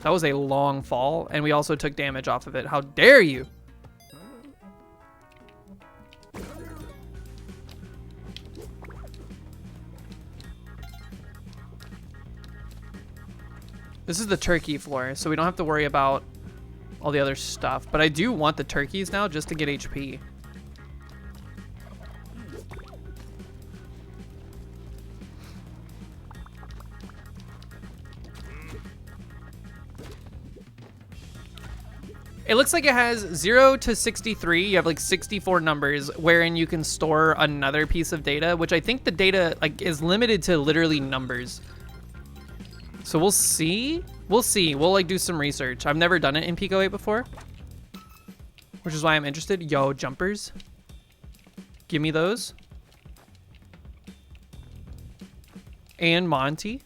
That was a long fall, and we also took damage off of it. How dare you? This is the turkey floor, so we don't have to worry about all the other stuff. But I do want the turkeys now just to get HP. It looks like it has 0 to 63. You have like 64 numbers wherein you can store another piece of data, which I think the data like is limited to literally numbers. So we'll see. We'll see. We'll like do some research. I've never done it in pico-8 before, which is why I'm interested. Yo, jumpers. Give me those. And Monty.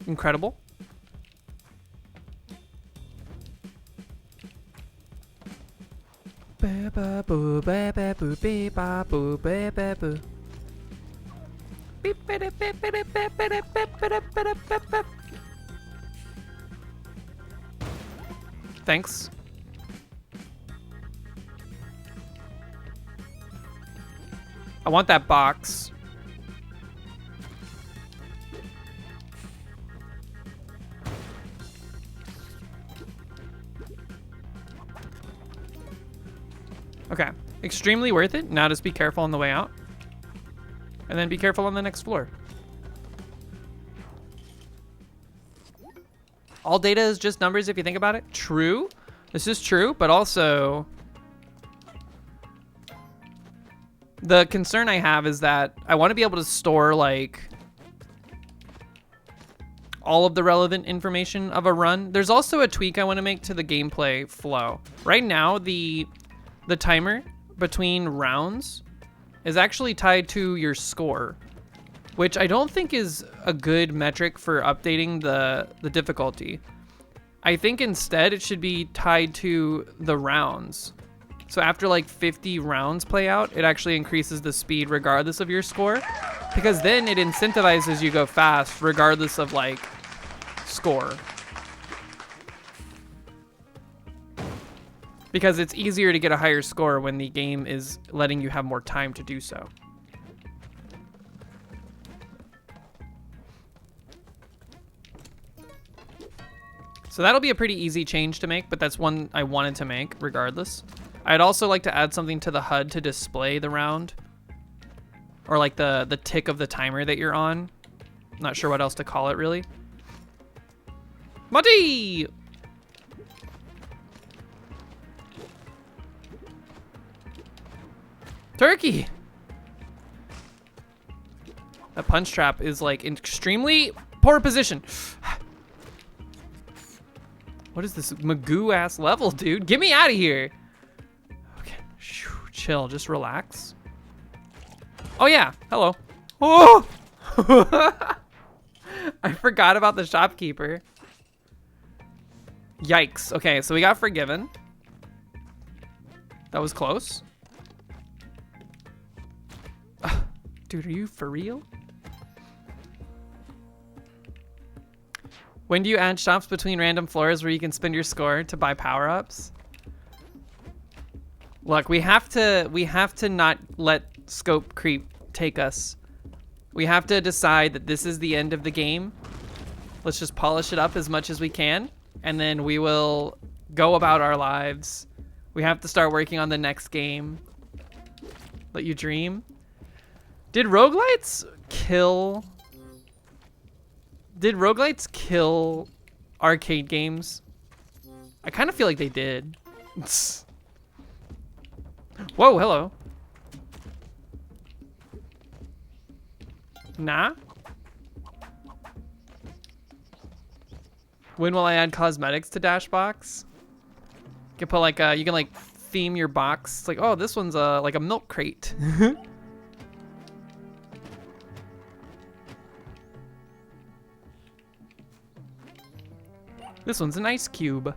Incredible. Ba ba boo ba ba boo be ba boo ba ba boo. Thanks. I want that box. Okay, extremely worth it. Now just be careful on the way out. And then be careful on the next floor. All data is just numbers if you think about it. True. This is true, but also the concern I have is that I want to be able to store like all of the relevant information of a run. There's also a tweak I want to make to the gameplay flow. Right now, the timer between rounds is actually tied to your score, which I don't think is a good metric for updating the difficulty. I think instead it should be tied to the rounds. So after like 50 rounds play out, it actually increases the speed regardless of your score, because then it incentivizes you go fast regardless of like score. Because it's easier to get a higher score when the game is letting you have more time to do so. So that'll be a pretty easy change to make, but that's one I wanted to make regardless. I'd also like to add something to the HUD to display the round, or like the tick of the timer that you're on. Not sure what else to call it really. Monty! Turkey! That punch trap is like in extremely poor position. What is this Magoo ass level, dude? Get me out of here. Okay, chill, just relax. Oh yeah, hello. Oh! I forgot about the shopkeeper. Yikes. Okay, so we got forgiven. That was close. Dude, are you for real? When do you add shops between random floors where you can spend your score to buy power-ups? Look, we have to not let scope creep take us. We have to decide that this is the end of the game. Let's just polish it up as much as we can, and then we will go about our lives. We have to start working on the next game. Let you dream. Did roguelites kill arcade games? I kind of feel like they did. Whoa, hello. Nah. When will I add cosmetics to Dashbox? You can put like you can like theme your box. It's like, oh, this one's like a milk crate. This one's an ice cube.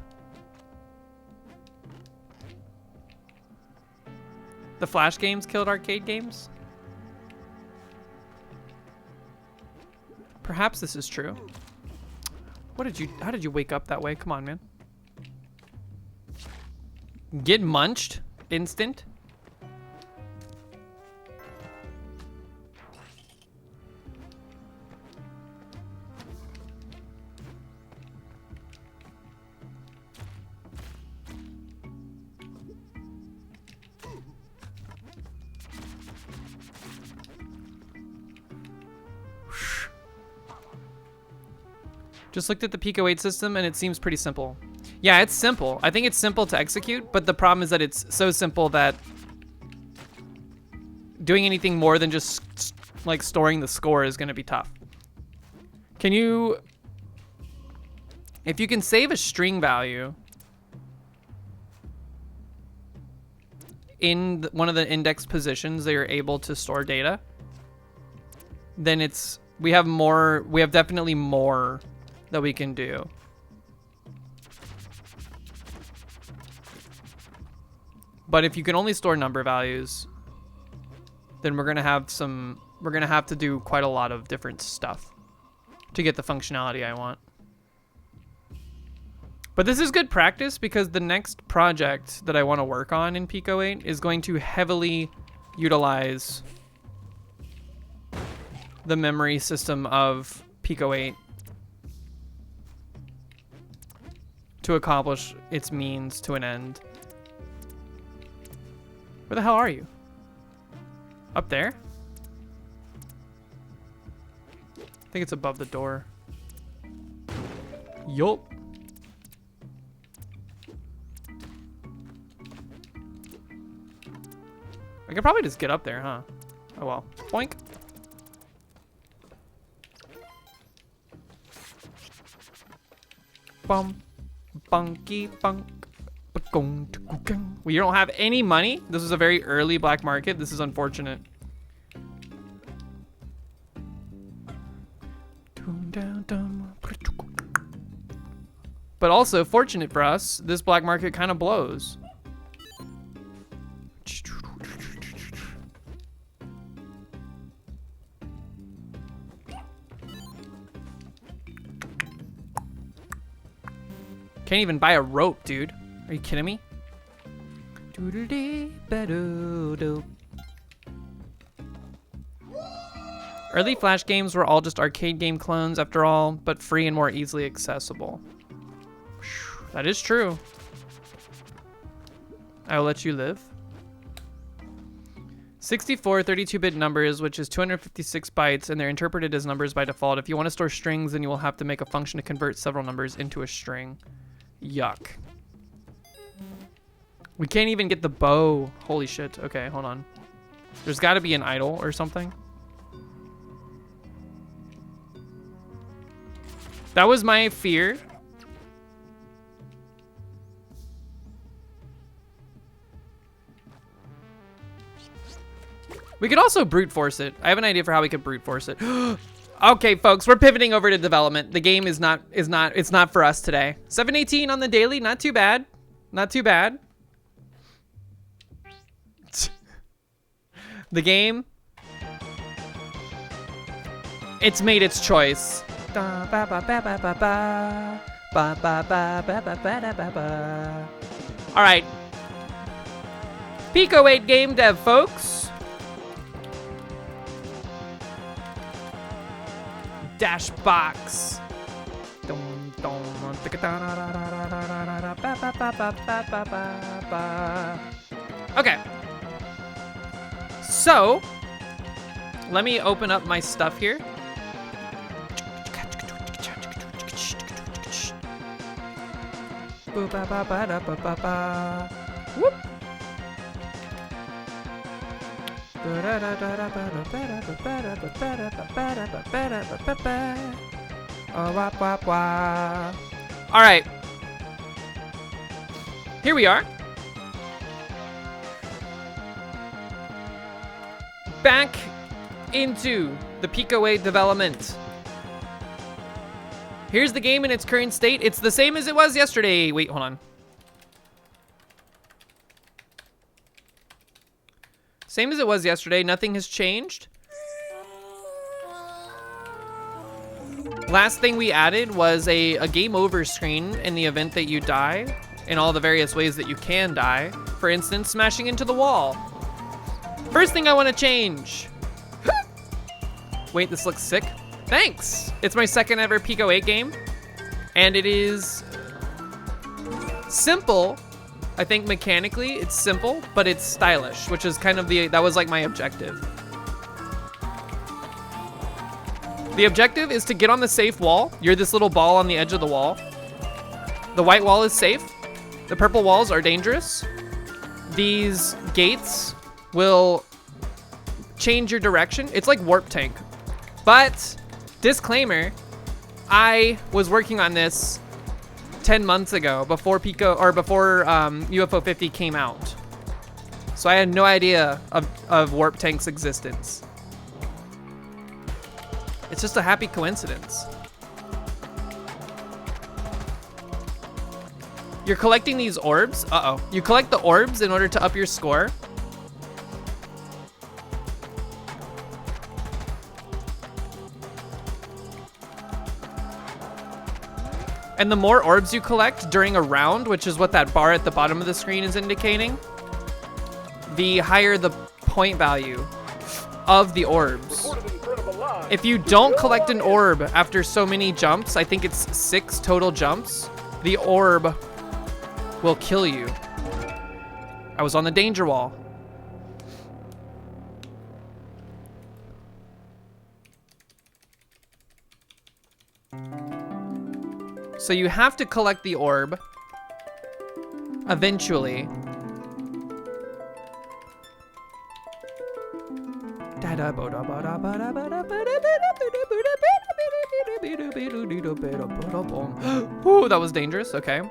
The Flash games killed arcade games? Perhaps this is true. How did you wake up that way? Come on, man. Get munched? Instant? Just looked at the pico-8 system and it seems pretty simple. Yeah, it's simple. I think it's simple to execute, but the problem is that it's so simple that doing anything more than just like storing the score is going to be tough. Can you, if you can save a string value in one of the index positions that you're able to store data, then we have definitely more that we can do. But if you can only store number values, then we're gonna have to do quite a lot of different stuff to get the functionality I want. But this is good practice because the next project that I want to work on in pico-8 is going to heavily utilize the memory system of pico-8 to accomplish its means to an end. Where the hell are you? Up there? I think it's above the door. Yup. I could probably just get up there, huh? Oh well. Boink. Bum. Bunky bunk. We don't have any money. This is a very early black market. This is unfortunate. But also fortunate for us, this black market kind of blows. Can't even buy a rope, dude. Are you kidding me? Early Flash games were all just arcade game clones after all, but free and more easily accessible. That is true. I will let you live. 64 32-bit numbers, which is 256 bytes, and they're interpreted as numbers by default. If you want to store strings, then you will have to make a function to convert several numbers into a string. Yuck. We can't even get the bow. Holy shit. Okay, hold on. There's got to be an idle or something. That was my fear. We could also brute force it. I have an idea for how we could brute force it. Okay, folks, we're pivoting over to development. The game it's not for us today. 718 on the daily, not too bad. Not too bad. The game, it's made its choice. All right. pico-8 game dev, folks. Dashbox. Okay. So, let me open up my stuff here. Boo ba ba ba da ba ba ba. Whoop. All right. Here we are. Back into the pico-8 development. Here's the game in its current state. It's the same as it was yesterday. Wait, hold on. Same as it was yesterday. Nothing has changed. Last thing we added was a game over screen in the event that you die, in all the various ways that you can die. For instance, smashing into the wall. First thing I want to change. Wait, this looks sick. Thanks. It's my second ever pico-8 game, and it is simple. I think mechanically it's simple, but it's stylish, which is kind of that was like my objective. The objective is to get on the safe wall. You're this little ball on the edge of the wall. The white wall is safe. The purple walls are dangerous. These gates will change your direction. It's like Warp Tank. But, disclaimer, I was working on this 10 months ago before UFO 50 came out. So I had no idea of Warp Tank's existence. It's just a happy coincidence. You're collecting these orbs. Uh-oh. You collect the orbs in order to up your score. And the more orbs you collect during a round, which is what that bar at the bottom of the screen is indicating, the higher the point value of the orbs. If you don't collect an orb after so many jumps, I think it's 6 total jumps, the orb will kill you. I was on the danger wall. So you have to collect the orb eventually. Ooh, that was dangerous. Okay.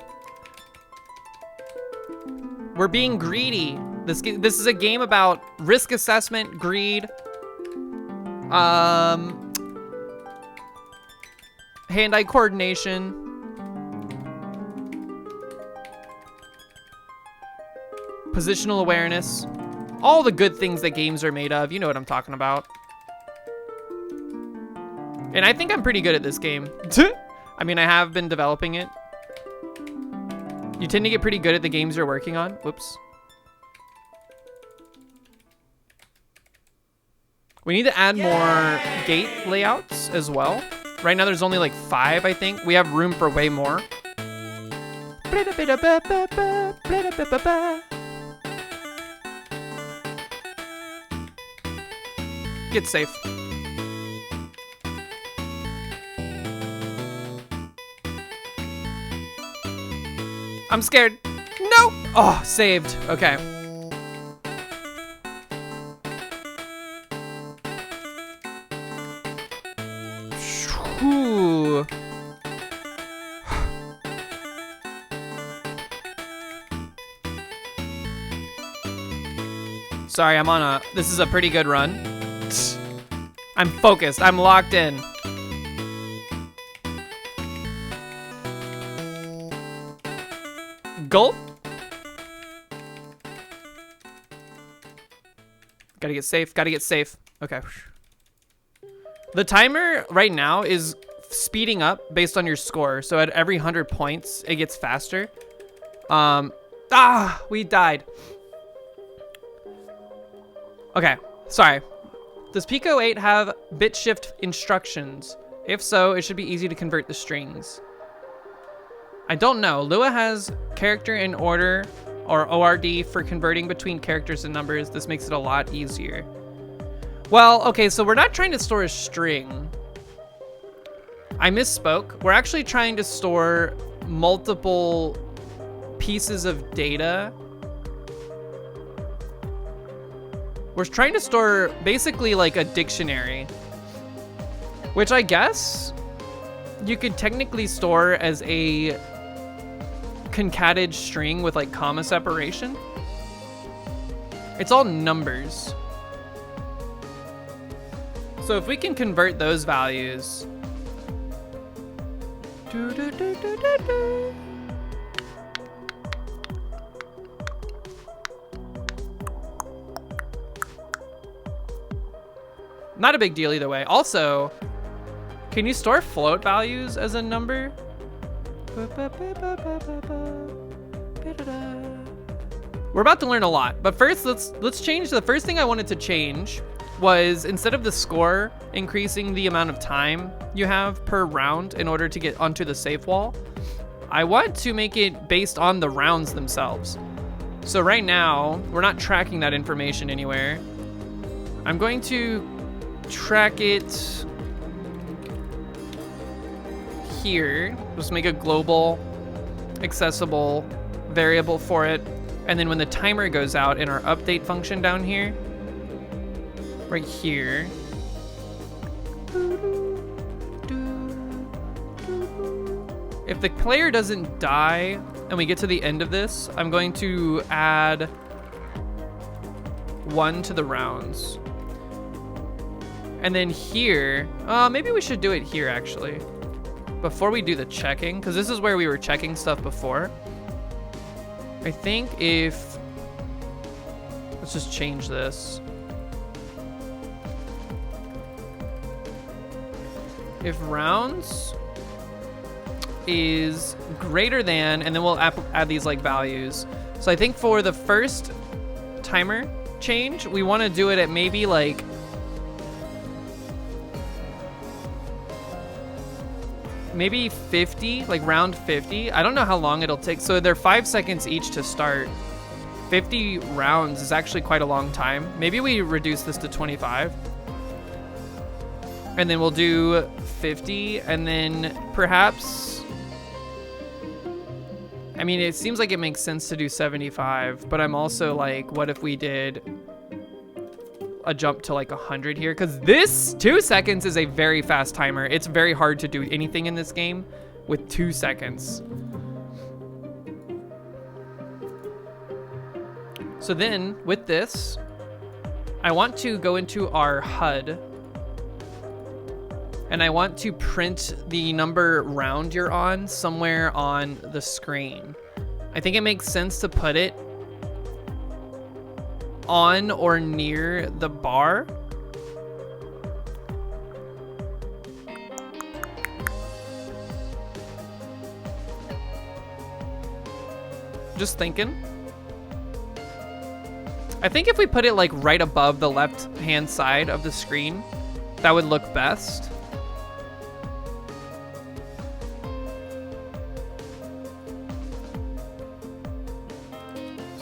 We're being greedy. This is a game about risk assessment, greed, hand-eye coordination, positional awareness, all the good things that games are made of. You know what I'm talking about. And I think I'm pretty good at this game. I mean, I have been developing it. You tend to get pretty good at the games you're working on. Whoops. We need to add more gate layouts as well. Right now there's only like 5, I think. We have room for way more. Get safe. I'm scared. No! Oh, saved. Okay. Ooh. Sorry, I'm on a... This is a pretty good run. I'm focused. I'm locked in. Gulp. Gotta get safe. Gotta get safe. Okay. The timer right now is speeding up based on your score. So at every 100 points, it gets faster. We died. Okay. Sorry. Does pico-8 have bit shift instructions? If so, it should be easy to convert the strings. I don't know. Lua has character in order or ORD for converting between characters and numbers. This makes it a lot easier. Well, okay, so we're not trying to store a string. I misspoke. We're actually trying to store multiple pieces of data. We're trying to store basically like a dictionary, which I guess you could technically store as a concatenated string with like comma separation. It's all numbers. So if we can convert those values. Not a big deal either way. Also, can you store float values as a number? We're about to learn a lot, but first let's change. The first thing I wanted to change was, instead of the score increasing the amount of time you have per round in order to get onto the safe wall, I want to make it based on the rounds themselves. So right now, we're not tracking that information anywhere. I'm going to track it here. Just make a global accessible variable for it. And then when the timer goes out in our update function down here, right here, if the player doesn't die and we get to the end of this, I'm going to add 1 to the rounds. And then here, maybe we should do it here actually, before we do the checking, because this is where we were checking stuff before. I think let's just change this. If rounds is greater than, and then we'll add these like values. So I think for the first timer change, we want to do it at maybe like maybe 50, like round 50. I don't know how long it'll take. So they're 5 seconds each to start. 50 rounds is actually quite a long time. Maybe we reduce this to 25. And then we'll do 50, and then perhaps, I mean, it seems like it makes sense to do 75, but I'm also like, what if we did a jump to like 100 here? Because this 2 seconds is a very fast timer. It's very hard to do anything in this game with 2 seconds. So then with this, I want to go into our HUD, and I want to print the number round you're on somewhere on the screen. I think it makes sense to put it on or near the bar. Just thinking. I think if we put it like right above the left-hand side of the screen, that would look best.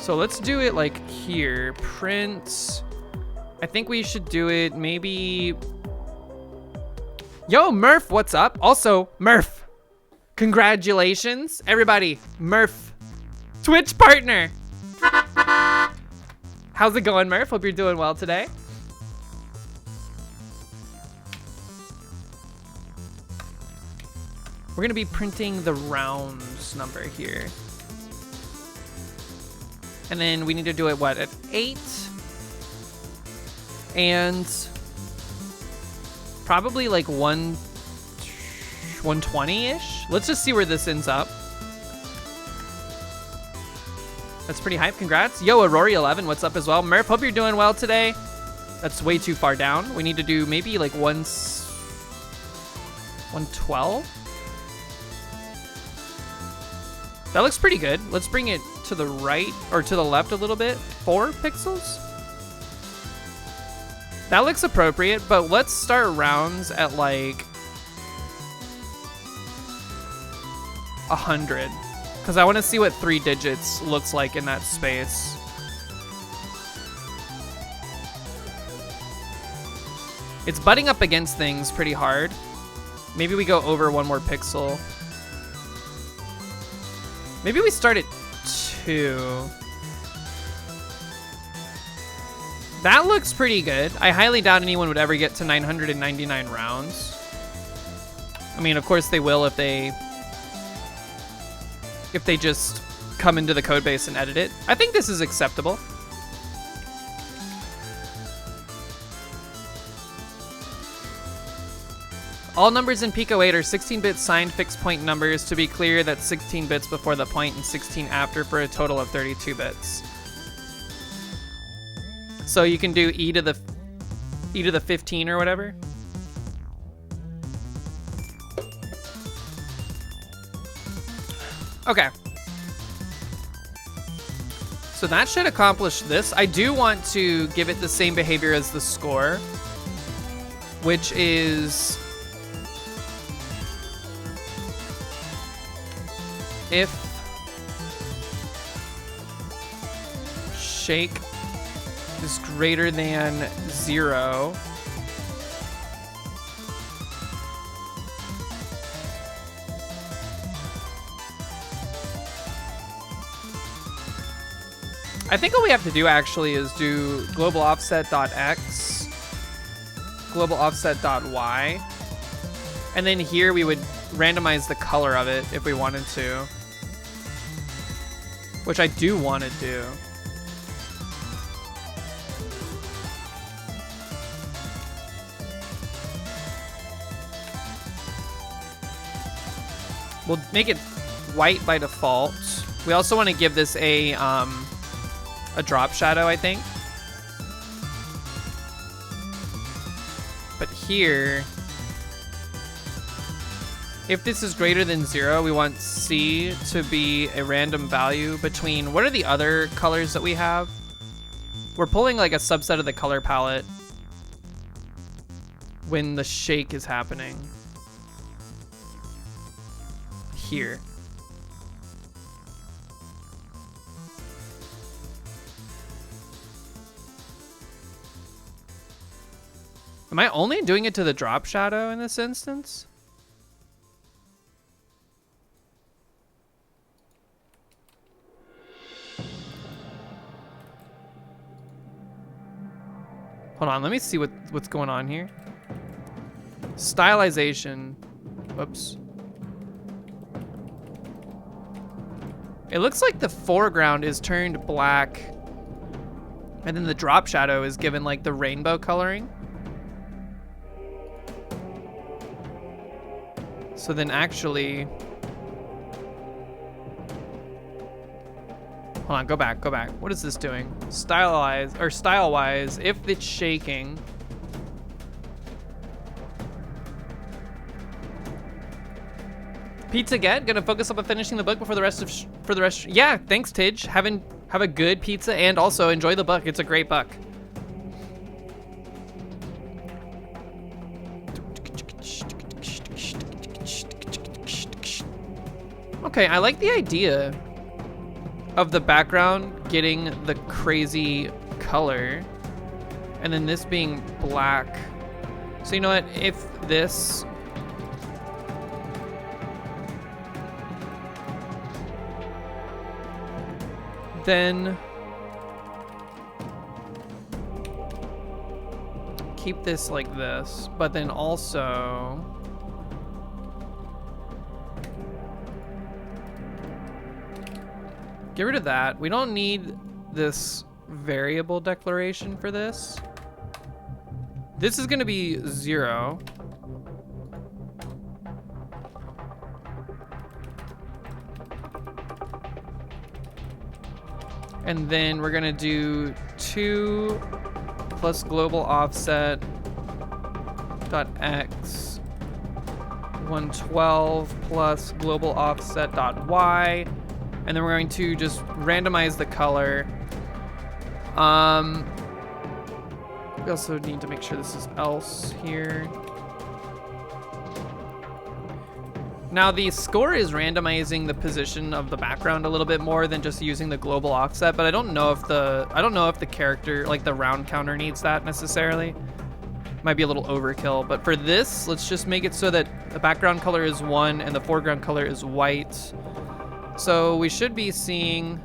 So let's do it like here, print. I think we should do it maybe. Yo, Murph, what's up? Also, Murph, congratulations. Everybody, Murph, Twitch partner. How's it going, Murph? Hope you're doing well today. We're gonna be printing the rounds number here. And then we need to do it, what, at 8? And probably like 120-ish. Let's just see where this ends up. That's pretty hype, congrats. Yo, Aurori11, what's up as well? Murph, hope you're doing well today. That's way too far down. We need to do maybe like 112? That looks pretty good. Let's bring it to the right, or to the left a little bit. 4 pixels? That looks appropriate, but let's start rounds at like 100. Because I want to see what 3 digits looks like in that space. It's butting up against things pretty hard. Maybe we go over 1 more pixel. Maybe we start at 32. That looks pretty good. I highly doubt anyone would ever get to 999 rounds. I mean, of course they will if they just come into the code base and edit it. I think this is acceptable. All numbers in pico-8 are 16-bit signed fixed point numbers. To be clear, that's 16 bits before the point and 16 after for a total of 32 bits. So you can do e to the 15 or whatever. Okay. So that should accomplish this. I do want to give it the same behavior as the score, which is if shake is greater than 0, I think all we have to do actually is do global offset.x, global offset.y, and then here we would randomize the color of it if we wanted to, which I do want to do. We'll make it white by default. We also want to give this a drop shadow, I think. But here, if this is greater than 0, we want C to be a random value between, what are the other colors that we have? We're pulling like a subset of the color palette when the shake is happening. Here. Am I only doing it to the drop shadow in this instance? Hold on, let me see what's going on here. Stylization. Whoops. It looks like the foreground is turned black, and then the drop shadow is given like the rainbow coloring. So then actually, hold on, go back. What is this doing? Style-wise, if it's shaking, Pizza Get, gonna focus up on finishing the book before the rest. Yeah, thanks, Tidge. Have a good pizza and also enjoy the book. It's a great book. Okay, I like the idea of the background getting the crazy color and then this being black. So you know what, if this then keep this like this, but then also get rid of that. We don't need this variable declaration for this. This is gonna be 0. And then we're gonna do 2 plus global offset dot x 112 plus global offset dot y, and then we're going to just randomize the color. We also need to make sure this is else here. Now the score is randomizing the position of the background a little bit more than just using the global offset, but I don't know if the character, like the round counter, needs that necessarily. Might be a little overkill, but for this, let's just make it so that the background color is 1 and the foreground color is white. So we should be seeing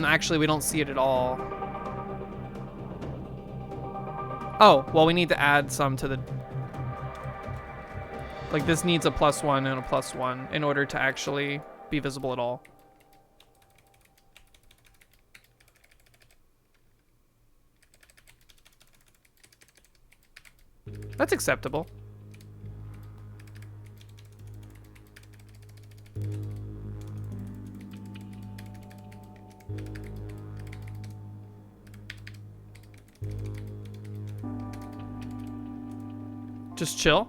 Actually, we don't see it at all. Oh, well, we need to add some to the... Like, this needs a +1 and a +1 in order to actually be visible at all. That's acceptable. Just chill.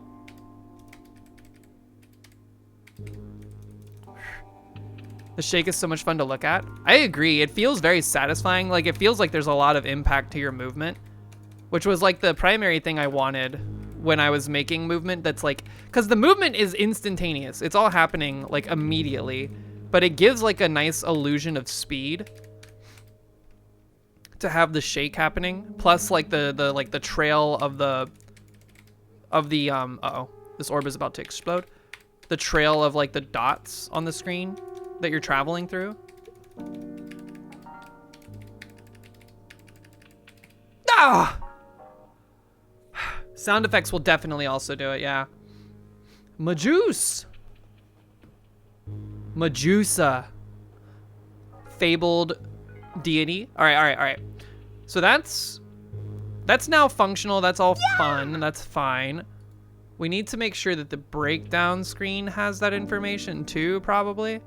The shake is so much fun to look at. I agree. It feels very satisfying. Like, it feels like there's a lot of impact to your movement, which was like the primary thing I wanted when I was making movement. That's like, because the movement is instantaneous. It's all happening like immediately, but it gives like a nice illusion of speed to have the shake happening. Plus like the trail of the uh-oh, this orb is about to explode. The trail of like the dots on the screen that you're traveling through. Ah! Sound effects will definitely also do it, yeah. Majus. Medusa. Fabled deity. All right. So that's now functional. That's all fun. That's fine. We need to make sure that the breakdown screen has that information too, probably.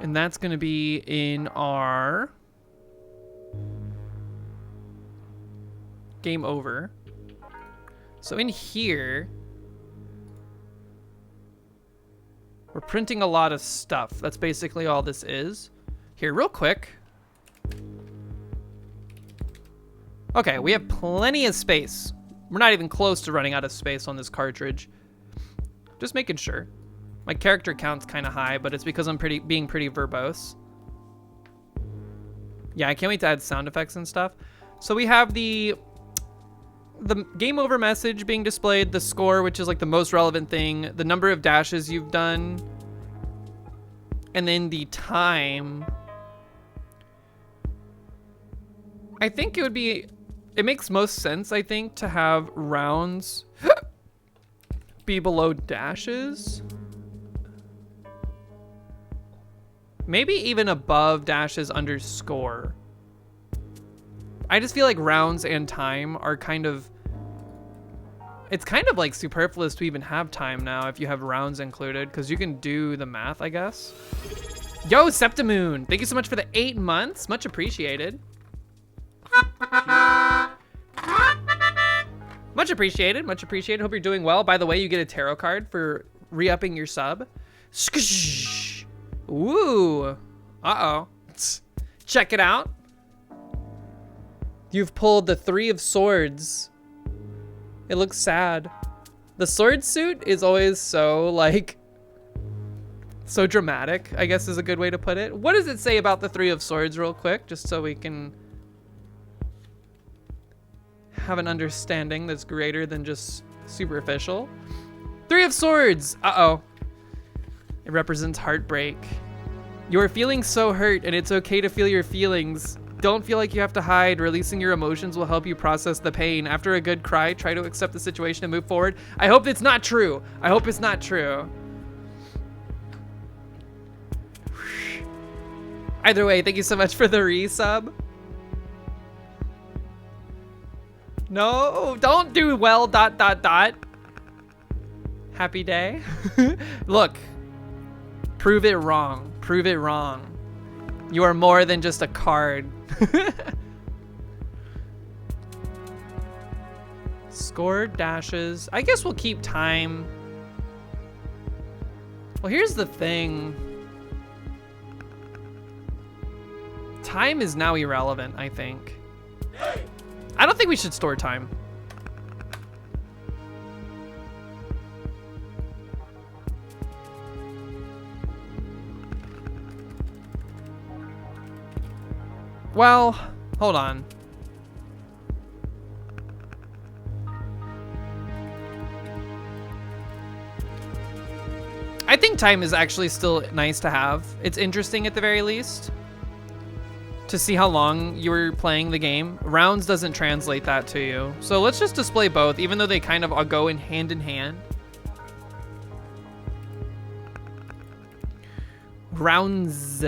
And that's going to be in our game over. So in here, we're printing a lot of stuff. That's basically all this is. Here, real quick. Okay, we have plenty of space. We're not even close to running out of space on this cartridge. Just making sure. My character count's kind of high, but it's because I'm being pretty verbose. Yeah, I can't wait to add sound effects and stuff. So we have the game over message being displayed, the score, which is like the most relevant thing, the number of dashes you've done, and then the time. I think it makes most sense, I think, to have rounds be below dashes. Maybe even above dashes underscore. I just feel like rounds and time are kind of... It's kind of like superfluous to even have time now if you have rounds included, because you can do the math, I guess. Yo, Septimoon! Thank you so much for the 8 months. Much appreciated. Much appreciated. Much appreciated. Hope you're doing well. By the way, you get a tarot card for re-upping your sub. Sksh. Ooh. Uh-oh. Check it out. You've pulled the 3 of Swords. It looks sad. The sword suit is always so, like, so dramatic, I guess is a good way to put it. What does it say about the 3 of Swords real quick, just so we can have an understanding that's greater than just superficial? 3 of Swords. Uh-oh. It represents heartbreak. You are feeling so hurt, and it's okay to feel your feelings. Don't feel like you have to hide. Releasing your emotions will help you process the pain. After a good cry, try to accept the situation and move forward. I hope it's not true. I hope it's not true. Either way, thank you so much for the resub. No, don't do well, ... Happy day. Look, prove it wrong. Prove it wrong. You are more than just a card. Score dashes. I guess we'll keep time. Well, here's the thing. Time is now irrelevant, I think. I don't think we should store time. Well, hold on. I think time is actually still nice to have. It's interesting at the very least to see how long you were playing the game. Rounds doesn't translate that to you. So let's just display both, even though they kind of all go in hand. Rounds.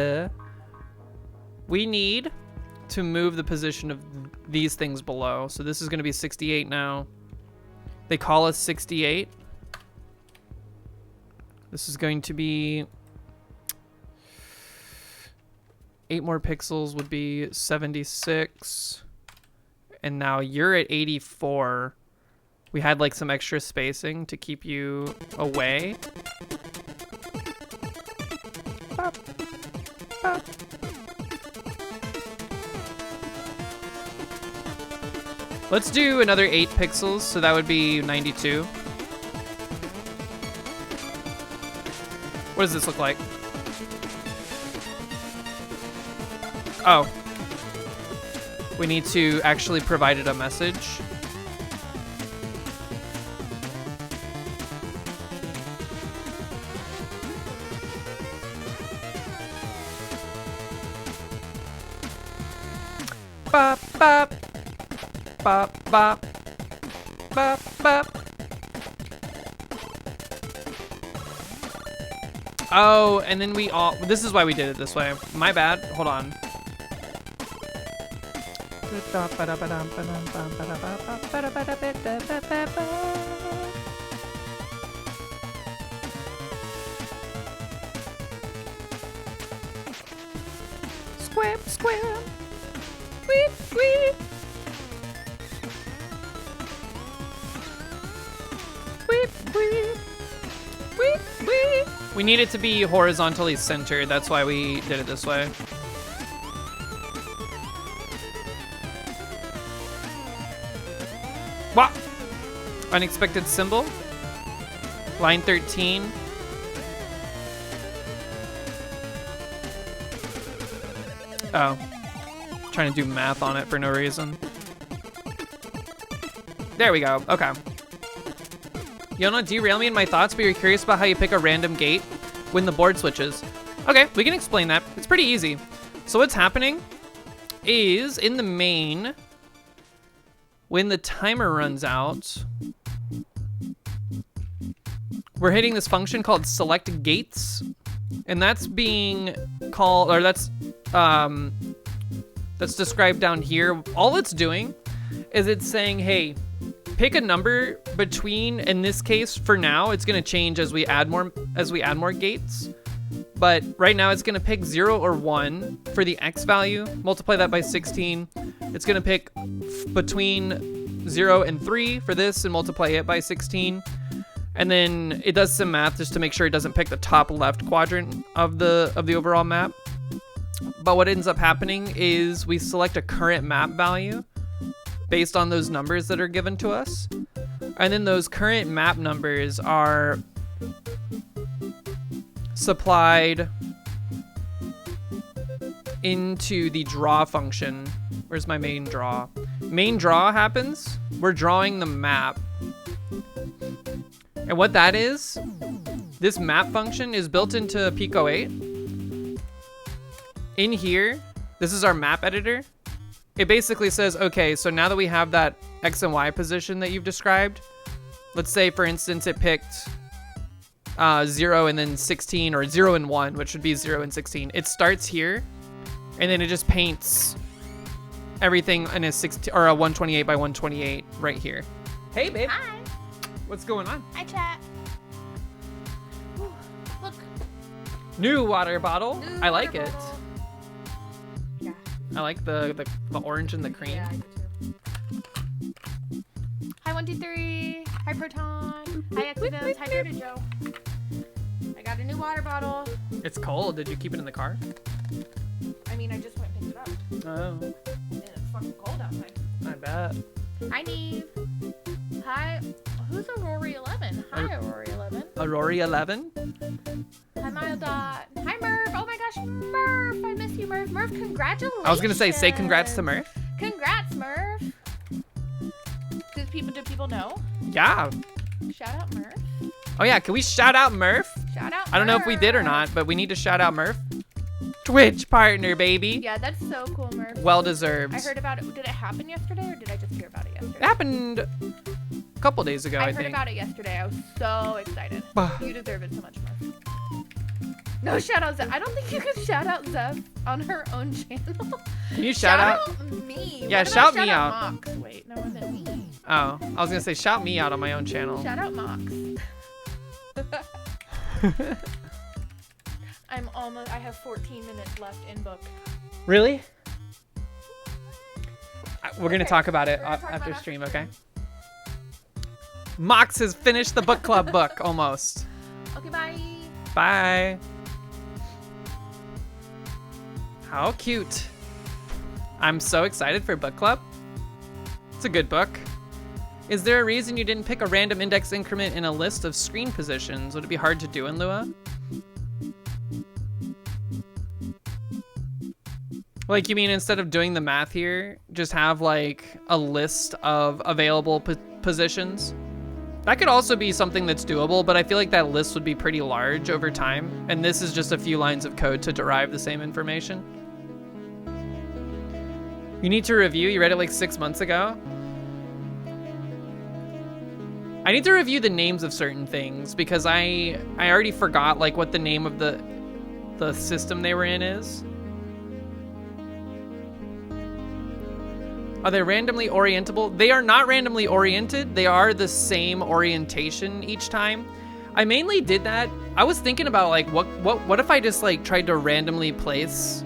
We need to move the position of these things below. So this is going to be 68 now. They call us 68. This is going to be 8 more pixels would be 76. And now you're at 84. We had like some extra spacing to keep you away. Bop, bop. Let's do another 8 pixels, so that would be 92. What does this look like? Oh. We need to actually provide it a message. Bop, bop. Bop, bop. Bop, bop. Oh, and then we all... This is why we did it this way. My bad. Hold on. Squib, squib. Squeep, squeep. Squeep, squeep. Squeep, squeep. We need it to be horizontally centered. That's why we did it this way. What? Unexpected symbol. Line 13. Oh. Trying to do math on it for no reason. There we go. Okay. You'll not derail me in my thoughts, but you're curious about how you pick a random gate when the board switches. Okay, we can explain that. It's pretty easy. So what's happening is in the main, when the timer runs out, we're hitting this function called select gates, and that's being called, or that's described down here. All it's doing is it's saying, hey, pick a number between, in this case, for now, it's gonna change as we add more gates. But right now it's gonna pick 0 or 1 for the X value, multiply that by 16. It's gonna pick between 0 and 3 for this and multiply it by 16. And then it does some math just to make sure it doesn't pick the top left quadrant of the overall map. But what ends up happening is we select a current map value based on those numbers that are given to us. And then those current map numbers are supplied into the draw function. Where's my main draw? Main draw happens, we're drawing the map. And what that is, this map function is built into pico-8. In here, this is our map editor. It basically says, okay, so now that we have that X and Y position that you've described, let's say, for instance, it picked 0 and then 16, or 0 and 1, which would be 0 and 16. It starts here, and then it just paints everything in a 16 or a 128 by 128 right here. Hey, babe. Hi. What's going on? Hi, chat. Ooh, look. New water bottle. New I like water it. bottle. Yeah. I like the orange and the cream. Yeah, I do too. Hi, 123. Hi, Proton. Hi, Exodus. Hi, Dirty Joe. I got a new water bottle. It's cold. Did you keep it in the car? I mean, I just went and picked it up. Oh, And it's fucking cold outside. I bet. Hi, Neve. Hi. Who's Aurora 11? Hi, Aurora 11. Aurora 11. Hi, Mile Dot. Hi, Murph. Oh my gosh, Murph. I miss you, Murph. Murph, congratulations. I was gonna say congrats to Murph. Congrats, Murph. Do people know? Yeah. Shout out Murph. Oh yeah, can we shout out Murph? Shout out. I don't know if we did or not, but we need to shout out Murph. Twitch partner, baby. Yeah, that's so cool, Murph. Well deserved. I heard about it. Did it happen yesterday, or did I just hear about it yesterday? It happened a couple days ago, I heard think. about it yesterday. I was so excited. You deserve it so much, Murph. No, shout out Zeph. I don't think you can shout out Zeph on her own channel. Can you shout out? Me. Yeah, What about shout me out. Mox? Wait, no, it wasn't me. Oh, I was gonna say shout me out on my own channel. Shout out Mox. I have 14 minutes left in book. Really? We're gonna talk about it We're gonna talk after about stream, after okay? Mox has finished the book club book almost. Okay, bye. Bye. How cute. I'm so excited for book club. It's a good book. Is there a reason you didn't pick a random index increment in a list of screen positions? Would it be hard to do in Lua? Like, you mean instead of doing the math here, just have like a list of available positions? That could also be something that's doable, but I feel like that list would be pretty large over time. And this is just a few lines of code to derive the same information. You need to review, you read it like 6 months ago. I need to review the names of certain things because I already forgot like what the name of the system they were in is. Are they randomly orientable? They are not randomly oriented. They are the same orientation each time. I mainly did that. I was thinking about like what if I just like tried to randomly place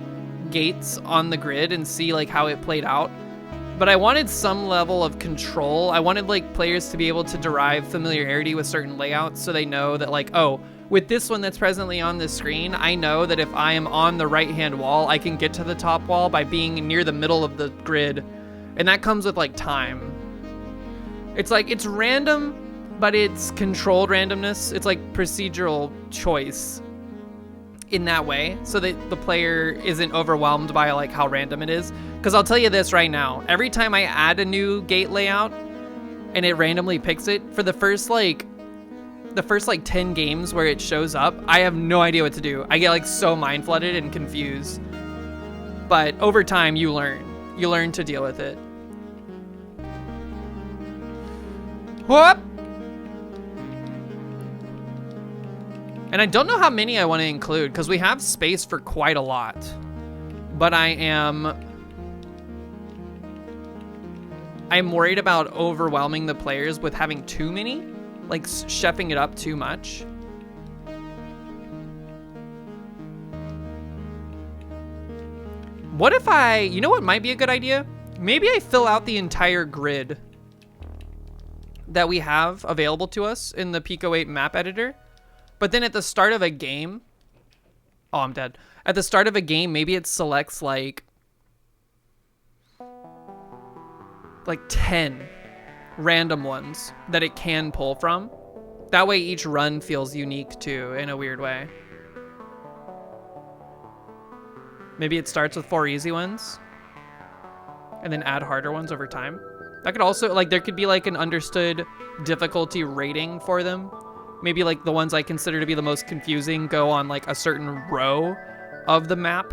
gates on the grid and see like how it played out. But I wanted some level of control. I wanted like players to be able to derive familiarity with certain layouts so they know that like, oh, with this one that's presently on this screen, I know that if I am on the right-hand wall, I can get to the top wall by being near the middle of the grid. And that comes with like time. It's like, it's random, but it's controlled randomness. It's like procedural choice in that way, so that the player isn't overwhelmed by like how random it is. Because I'll tell you this right now, every time I add a new gate layout and it randomly picks it, for the first like 10 games where it shows up, I have no idea what to do. I get like so mind flooded and confused. But over time, you learn to deal with it. Whoop! And I don't know how many I want to include because we have space for quite a lot. But I'm worried about overwhelming the players with having too many, like chefing it up too much. What if you know what might be a good idea? Maybe I fill out the entire grid that we have available to us in the pico-8 map editor. But then at the start of a game, oh, I'm dead. At the start of a game, maybe it selects like 10 random ones that it can pull from. That way each run feels unique too, in a weird way. Maybe it starts with 4 easy ones and then add harder ones over time. That could also, like, there could be like an understood difficulty rating for them. Maybe like the ones I consider to be the most confusing go on like a certain row of the map.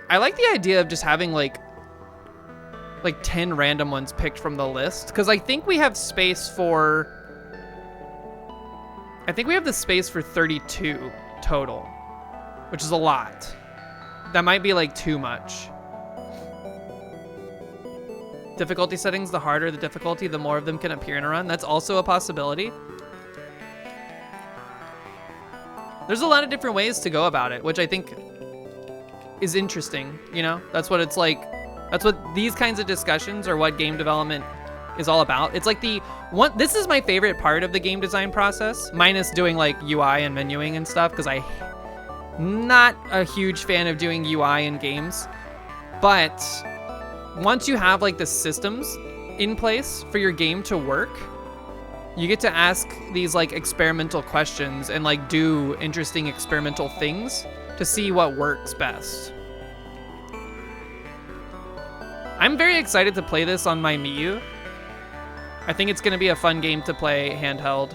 I like the idea of just having like 10 random ones picked from the list, because I think we have space for, I think we have the space for 32 total, which is a lot. That might be like too much. Difficulty settings, the harder the difficulty, the more of them can appear in a run. That's also a possibility. There's a lot of different ways to go about it, which I think is interesting, you know? That's what it's like. That's what these kinds of discussions are what game development is all about. It's like this is my favorite part of the game design process, minus doing like UI and menuing and stuff, because I'm not a huge fan of doing UI in games. But once you have like the systems in place for your game to work, you get to ask these like experimental questions and like do interesting experimental things to see what works best. I'm very excited to play this on my Miu. I think it's gonna be a fun game to play handheld.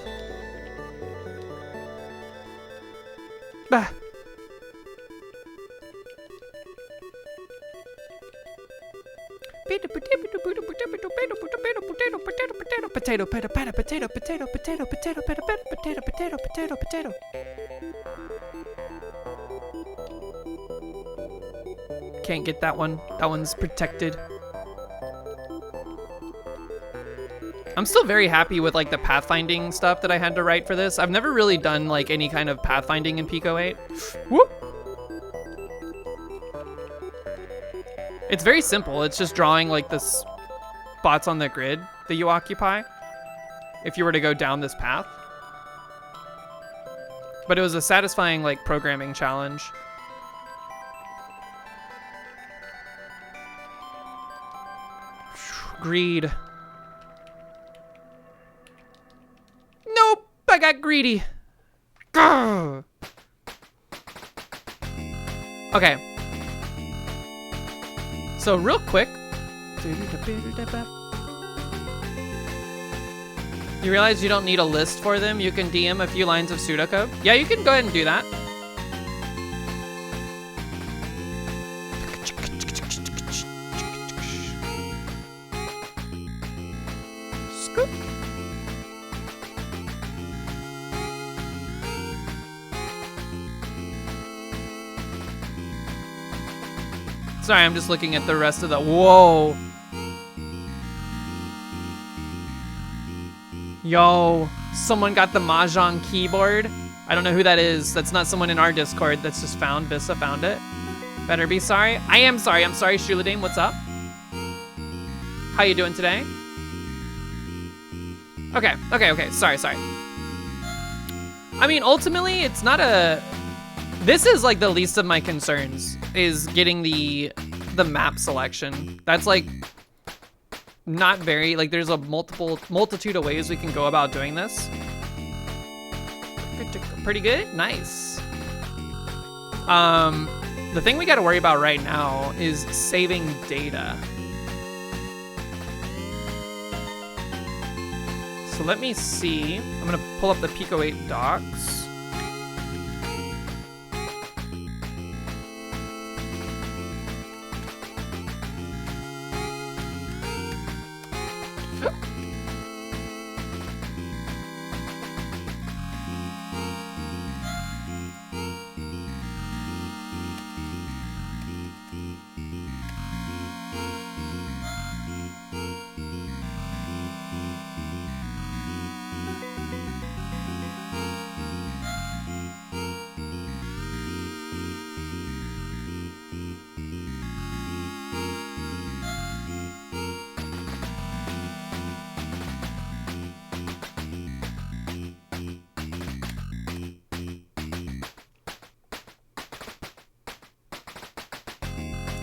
Can't get that one. That one's protected. I'm still very happy with like the pathfinding stuff that I had to write for this. I've never really done like any kind of pathfinding in pico-8. Whoop! It's very simple. It's just drawing like the spots on the grid that you occupy if you were to go down this path. But it was a satisfying like programming challenge. Greed. Nope, I got greedy. Grr. Okay. So real quick. You realize you don't need a list for them? You can DM a few lines of pseudocode? Yeah, you can go ahead and do that. Scoop. Sorry, I'm just looking at the rest of the... Whoa. Yo, someone got the Mahjong keyboard. I don't know who that is. That's not someone in our Discord. That's just found. Vissa found it. Better be sorry. I am sorry. I'm sorry, Shuladame. What's up? How you doing today? Okay. Sorry. I mean, ultimately, it's not a... This is like the least of my concerns, is getting the map selection. That's like not very, like there's a multitude of ways we can go about doing this. Pretty good, nice. The thing we gotta worry about right now is saving data. So let me see, I'm gonna pull up the pico-8 docs.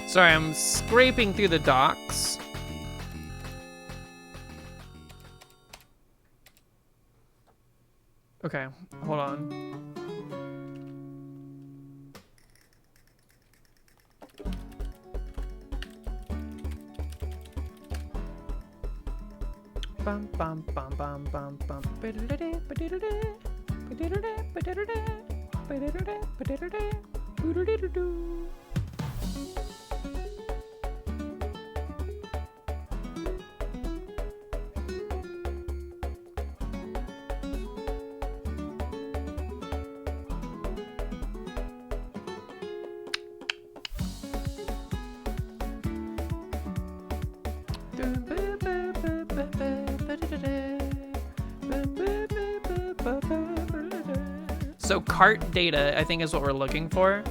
Sorry, I'm scraping through the docs. Okay, hold on. Bum bum bum bum bum bum. So cart data, I think, is what we're looking for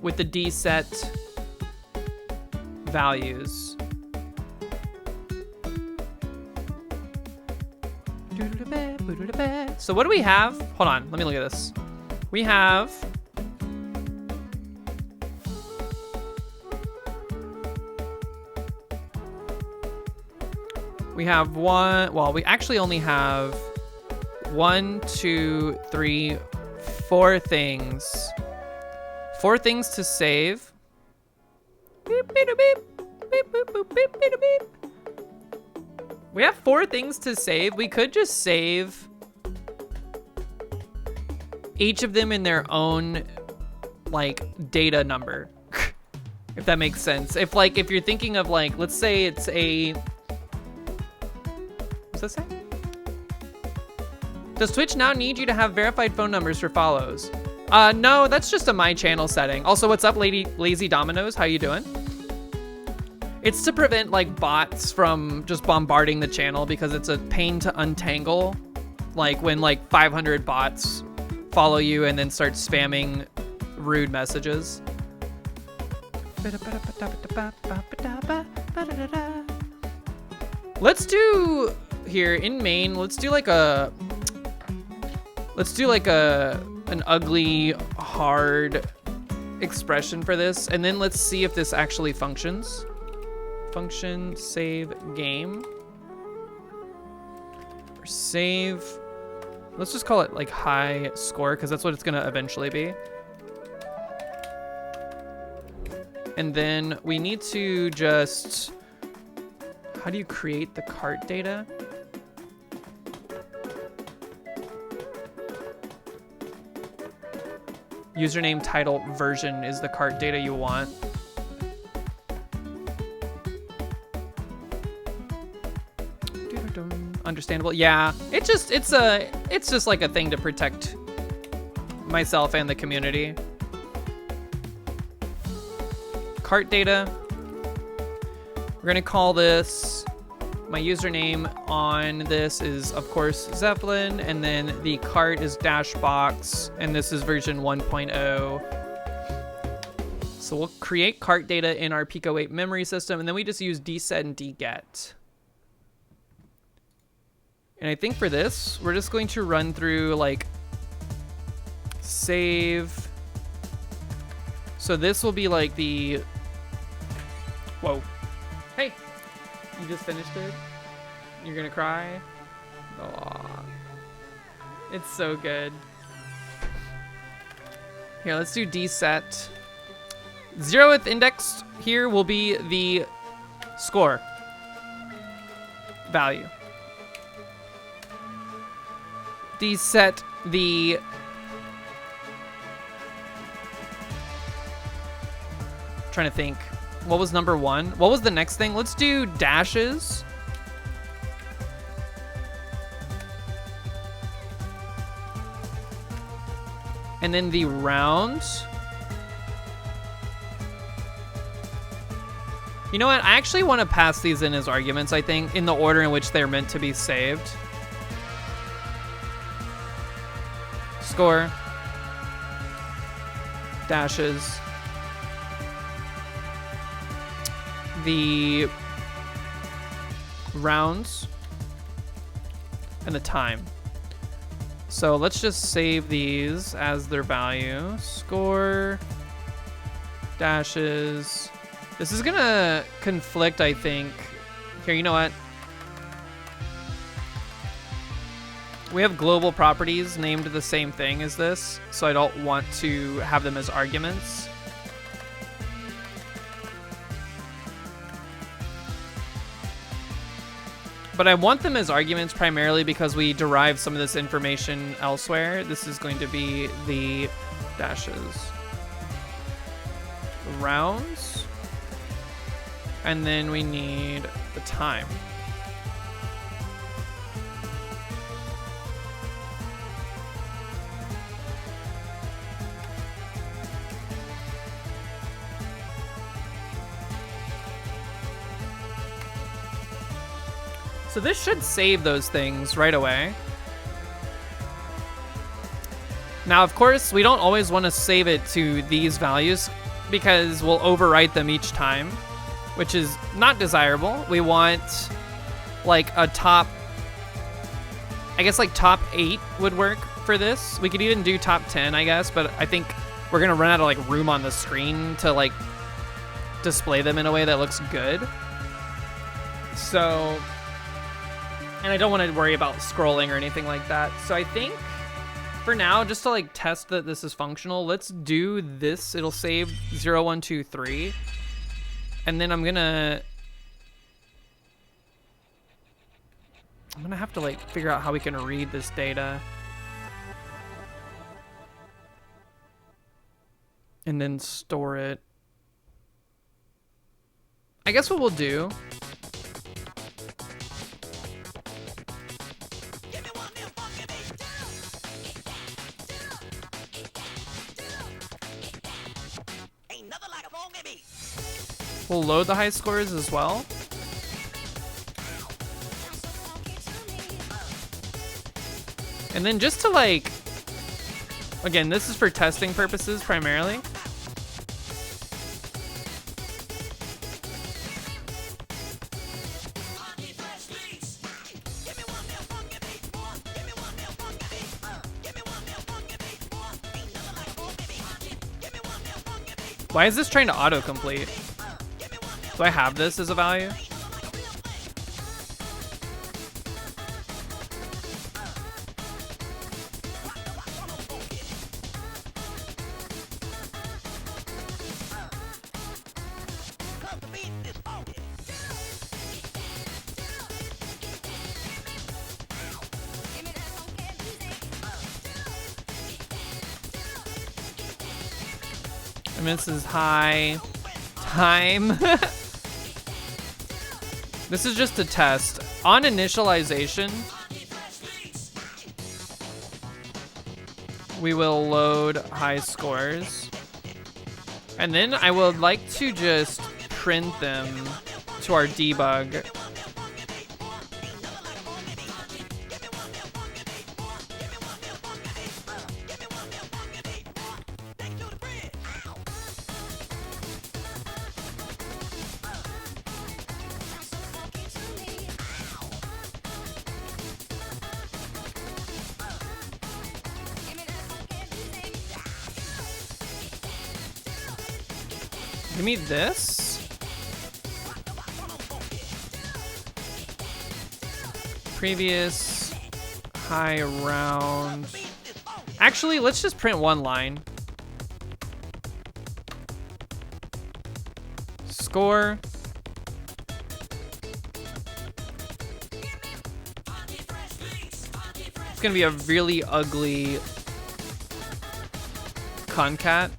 with the D set values. So what do we have? Hold on, let me look at this. We have one, well, we actually only have 1, 2, 3, 4 things. 4 things to save. Beep, beep, beep, beep, beep, beep, beep, beep, beep. We have 4 things to save. We could just save each of them in their own, like, data number. If that makes sense. If like, if you're thinking of like, let's say it's a, what's that say? Does Twitch now need you to have verified phone numbers for follows? No, that's just a my channel setting. Also, what's up, Lazy Dominoes? How you doing? It's to prevent like bots from just bombarding the channel because it's a pain to untangle. Like when like 500 bots follow you and then start spamming rude messages. Let's do here in main, let's do like an ugly, hard expression for this, and then let's see if this actually functions. Function, save, game. Or save. Let's just call it like high score, because that's what it's gonna eventually be. And then we need to just, how do you create the cart data? Username, title, version is the cart data you want. Understandable. Yeah, it's just like a thing to protect myself and the community. Cart data. We're gonna call this, my username on this is of course Zeppelin, and then the cart is Dashbox, and this is version 1.0. So we'll create cart data in our pico-8 memory system, and then we just use dset and dget. And I think for this, we're just going to run through like save. So this will be like the, whoa. Hey, you just finished it? You're gonna cry? Aww. It's so good. Here, let's do dset. 0th index here will be the score value. Dset the trying to think. What was number 1? What was the next thing? Let's do dashes. And then the rounds. You know what? I actually want to pass these in as arguments, I think, in the order in which they're meant to be saved. Score. Dashes. The rounds. And the time. So let's just save these as their value. Score. Dashes. This is gonna conflict, I think. Here, you know what? We have global properties named the same thing as this, so I don't want to have them as arguments. But I want them as arguments primarily because we derive some of this information elsewhere. This is going to be the dashes. Rounds. And then we need the time. So this should save those things right away. Now, of course, we don't always want to save it to these values because we'll overwrite them each time, which is not desirable. We want like a top, I guess like top 8 would work for this. We could even do top 10, I guess, but I think we're going to run out of like room on the screen to like display them in a way that looks good. So, and I don't want to worry about scrolling or anything like that. So I think for now, just to like test that this is functional, let's do this. It'll save 0, 1, 2, 3. And then I'm gonna have to like figure out how we can read this data. And then store it. I guess what we'll do. We'll load the high scores as well. And then just to like, again, this is for testing purposes primarily. Why is this trying to autocomplete? Do I have this as a value? And this is high time. This is just a test. On initialization, we will load high scores. And then I would like to just print them to our debug. Give me this. Previous high round. Actually, let's just print one line. Score. It's gonna be a really ugly concat.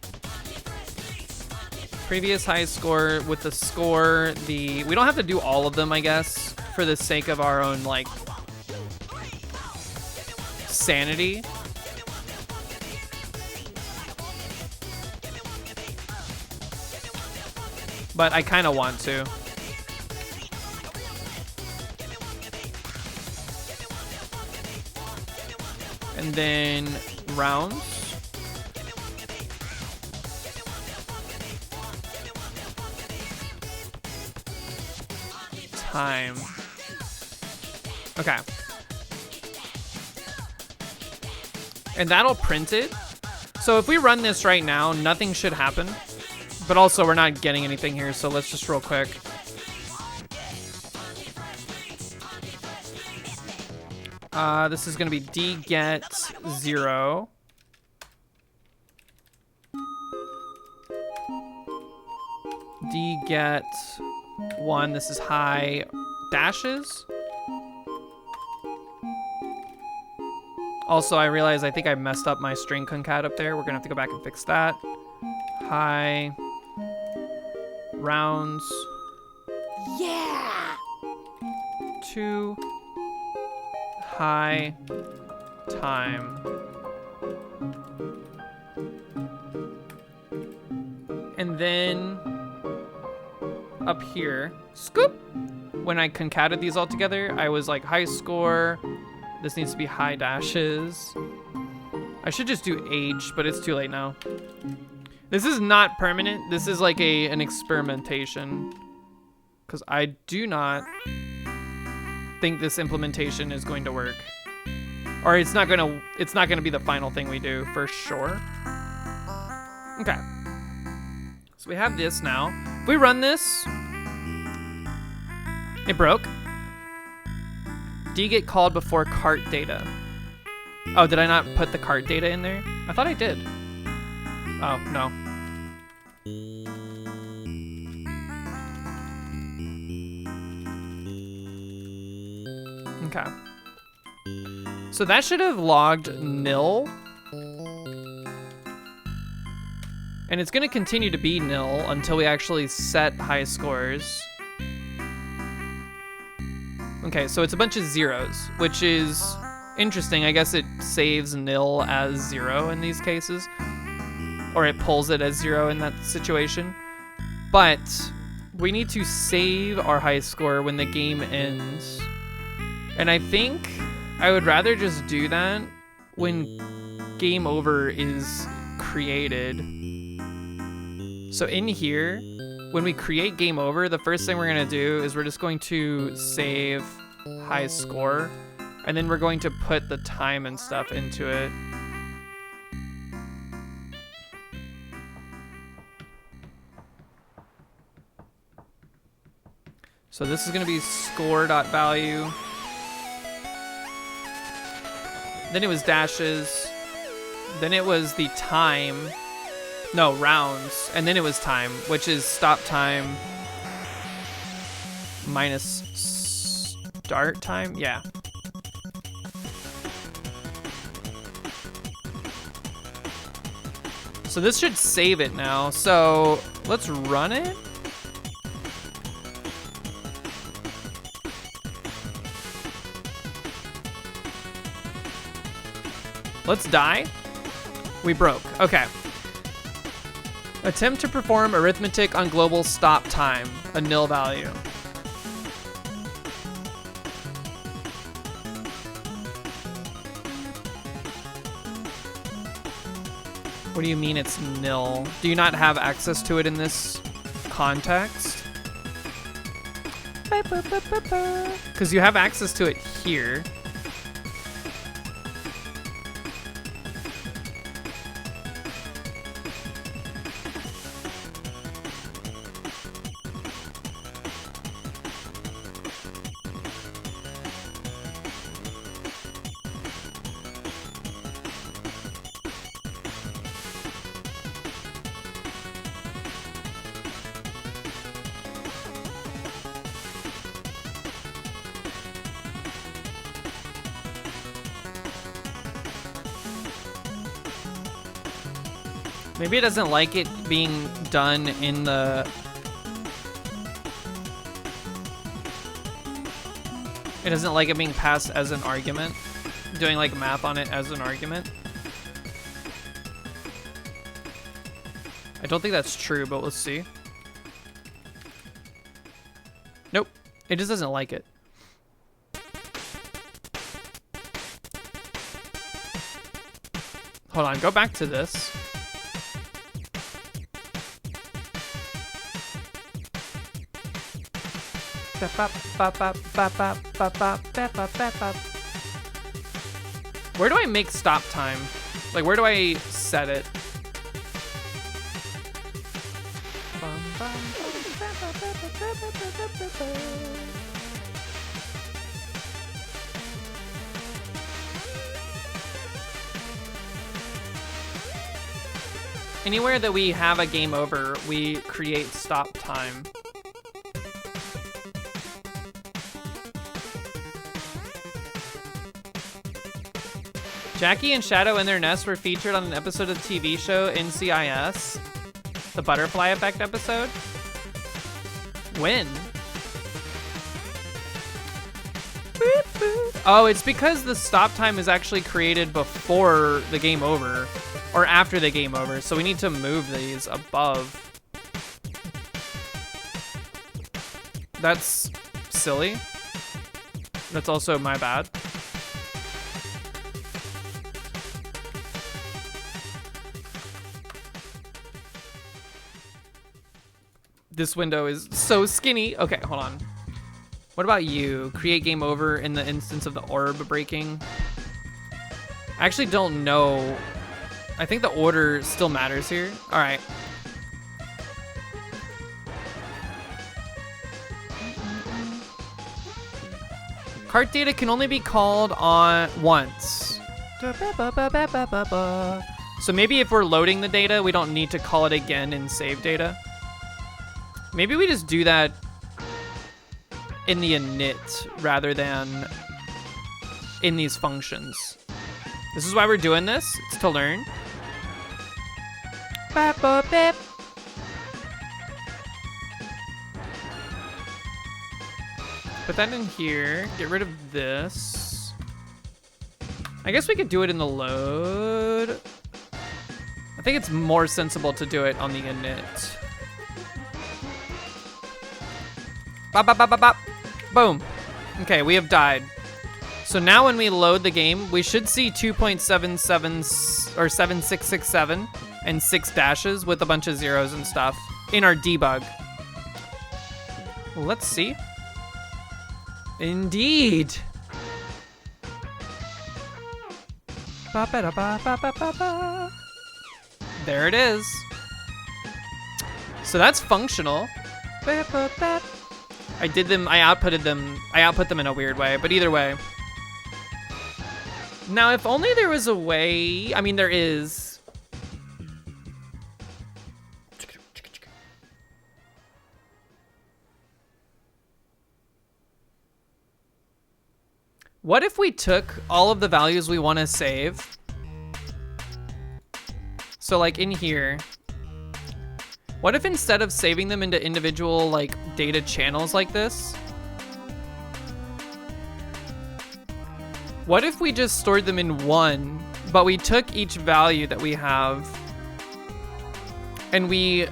Previous high score with the score, we don't have to do all of them, I guess, for the sake of our own, like, sanity. But I kind of want to. And then rounds. Time. Okay. And that'll print it. So if we run this right now, nothing should happen. But also we're not getting anything here, so let's just real quick. This is gonna be dget 0. Dget 1, this is high dashes. Also, I realize I think I messed up my string concat up there. We're gonna have to go back and fix that. High rounds. Yeah. 2 high time. And then up here, scoop. When I concated these all together, I was like high score. This needs to be high dashes. I should just do age, but it's too late now. This is not permanent. This is like an experimentation, because I do not think this implementation is going to work, or it's not gonna be the final thing we do for sure. Okay. So we have this now. If we run this, it broke. D get called before cart data. Oh, did I not put the cart data in there? I thought I did. Oh, no. Okay. So that should have logged nil. And it's gonna continue to be nil until we actually set high scores. Okay, so it's a bunch of zeros, which is interesting. I guess it saves nil as 0 in these cases. Or it pulls it as 0 in that situation. But we need to save our high score when the game ends. And I think I would rather just do that when game over is created. So in here, when we create game over, the first thing we're gonna do is we're just going to save high score, and then we're going to put the time and stuff into it. So this is gonna be score.value. Then it was dashes. Then it was the time. No, rounds. And then it was time, which is stop time minus start time. Yeah. So this should save it now. So let's run it. Let's die. We broke. Okay. Attempt to perform arithmetic on global stop time, a nil value. What do you mean it's nil? Do you not have access to it in this context? Because you have access to it here. Maybe it doesn't like it being done in the... It doesn't like it being passed as an argument. Doing like math on it as an argument. I don't think that's true, but let's see. Nope. It just doesn't like it. Hold on, go back to this. Where do I make stop time? Like, where do I set it? Anywhere that we have a game over, we create stop time. Jackie and Shadow in their nest were featured on an episode of the TV show NCIS, the Butterfly Effect episode. When? Oh, it's because the stop time is actually created before the game over, or after the game over, so we need to move these above. That's silly. That's also my bad. This window is so skinny. Okay, hold on. What about you? Create game over in the instance of the orb breaking. I actually don't know. I think the order still matters here. All right. Cart data can only be called on once. So maybe if we're loading the data, we don't need to call it again in save data. Maybe we just do that in the init rather than in these functions. This is why we're doing this. It's to learn. Put that in here. Get rid of this. I guess we could do it in the load. I think it's more sensible to do it on the init. Bop, bop, bop, bop, bop. Boom. Okay, we have died. So now when we load the game, we should see 2.77 or 7667 and 6 dashes with a bunch of zeros and stuff in our debug. Well, let's see. Indeed. Ba-ba-da-ba-ba-ba-ba. There it is. So that's functional. Ba-ba-ba. I output them in a weird way, but either way. Now, if only there was a way, I mean, there is. What if we took all of the values we want to save? So like in here, what if instead of saving them into individual like data channels like this, what if we just stored them in one, but we took each value that we have and we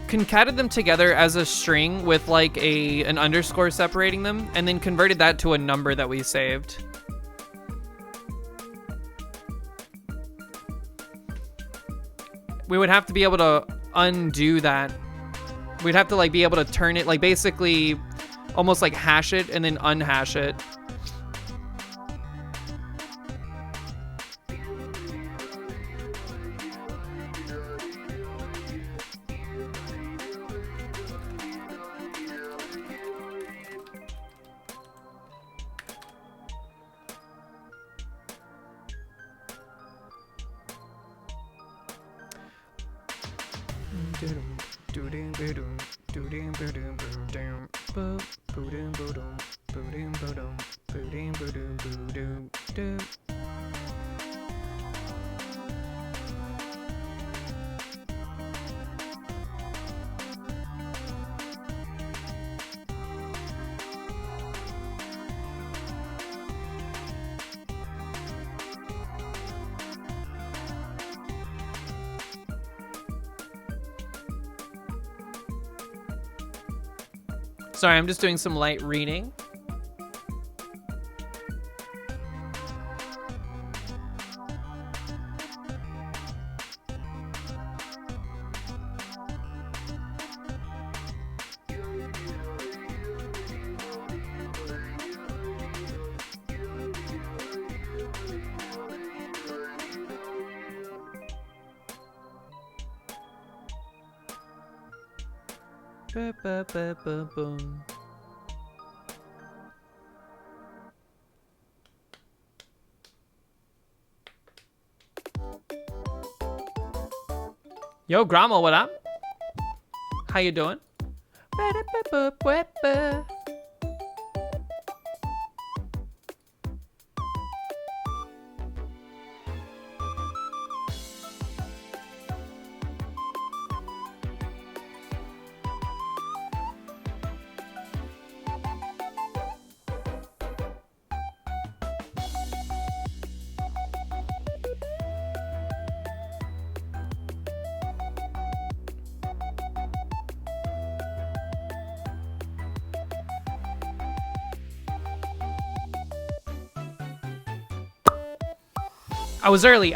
concatenated them together as a string with like an underscore separating them, and then converted that to a number that we saved? We would have to be able to undo that. We'd have to like be able to turn it, like basically almost like hash it and then unhash it. Sorry, I'm just doing some light reading. Ba-ba-ba-ba-boom. Yo, Grandma, what up? How you doing? Ba-da-ba-ba-ba-ba. I was early.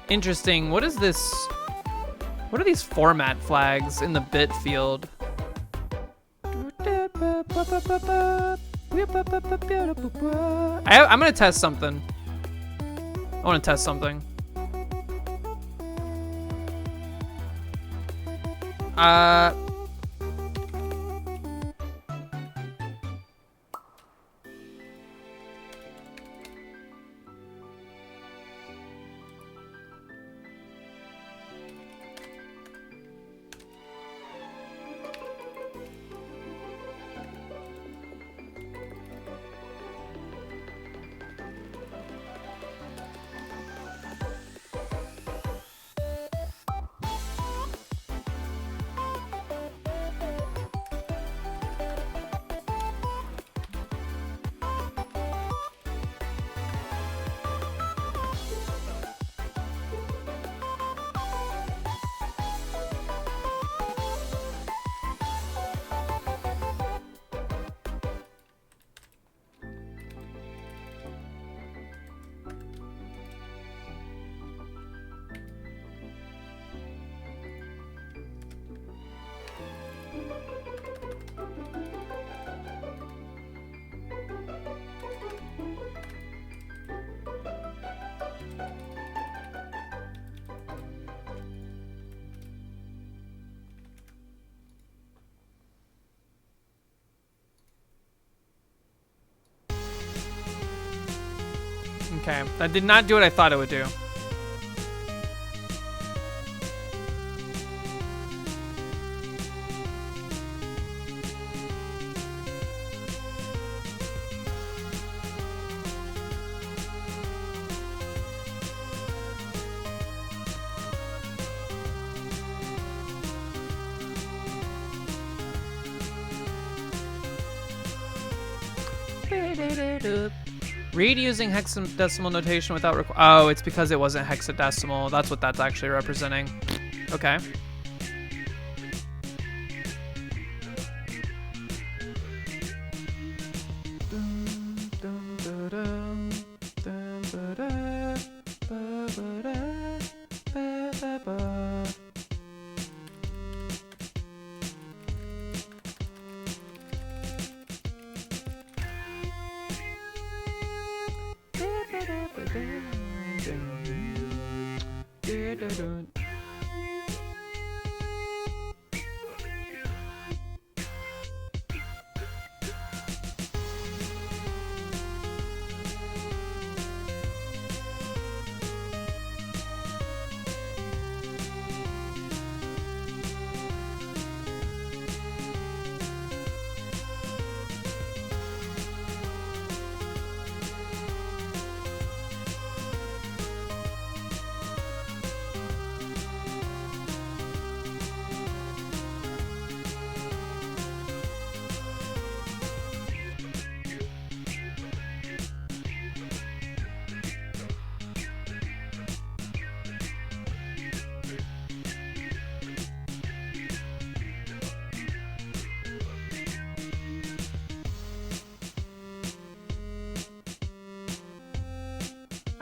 Interesting. What is this? What are these format flags in the bit field? I'm gonna test something. I want to test something. Okay, that did not do what I thought it would do. Read using hexadecimal notation without oh, it's because it wasn't hexadecimal. That's what that's actually representing. Okay.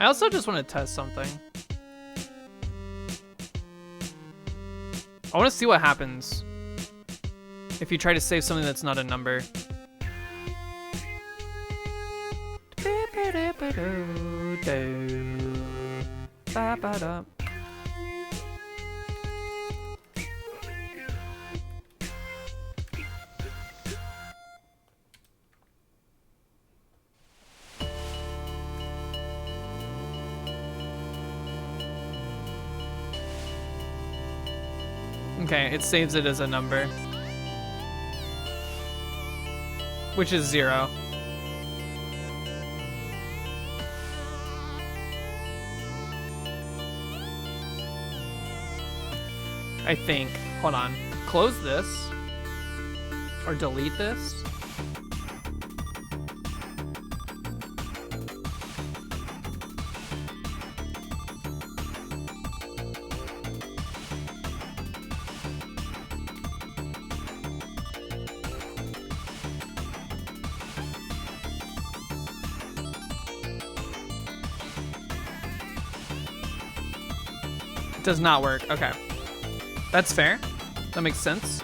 I also just want to test something. I want to see what happens if you try to save something that's not a number. Okay, it saves it as a number, which is 0. I think. Hold on. Close this. Or delete this. It does not work. Okay. That's fair. That makes sense.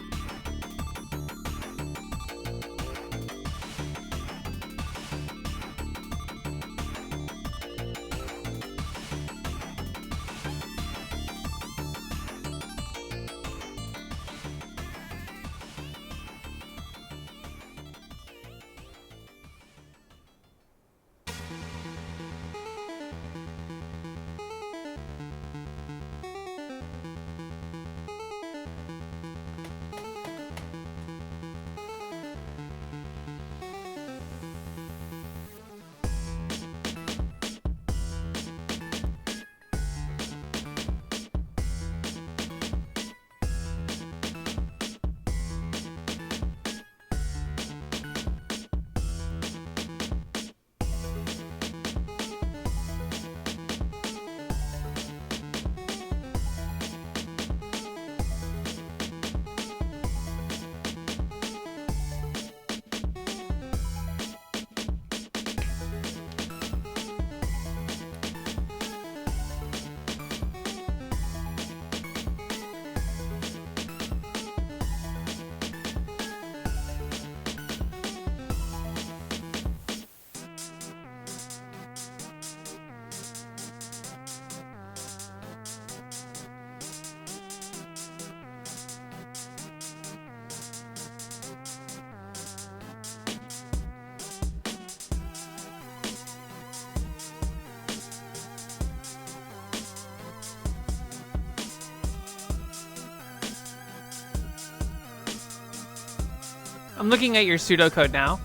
I'm looking at your pseudocode now.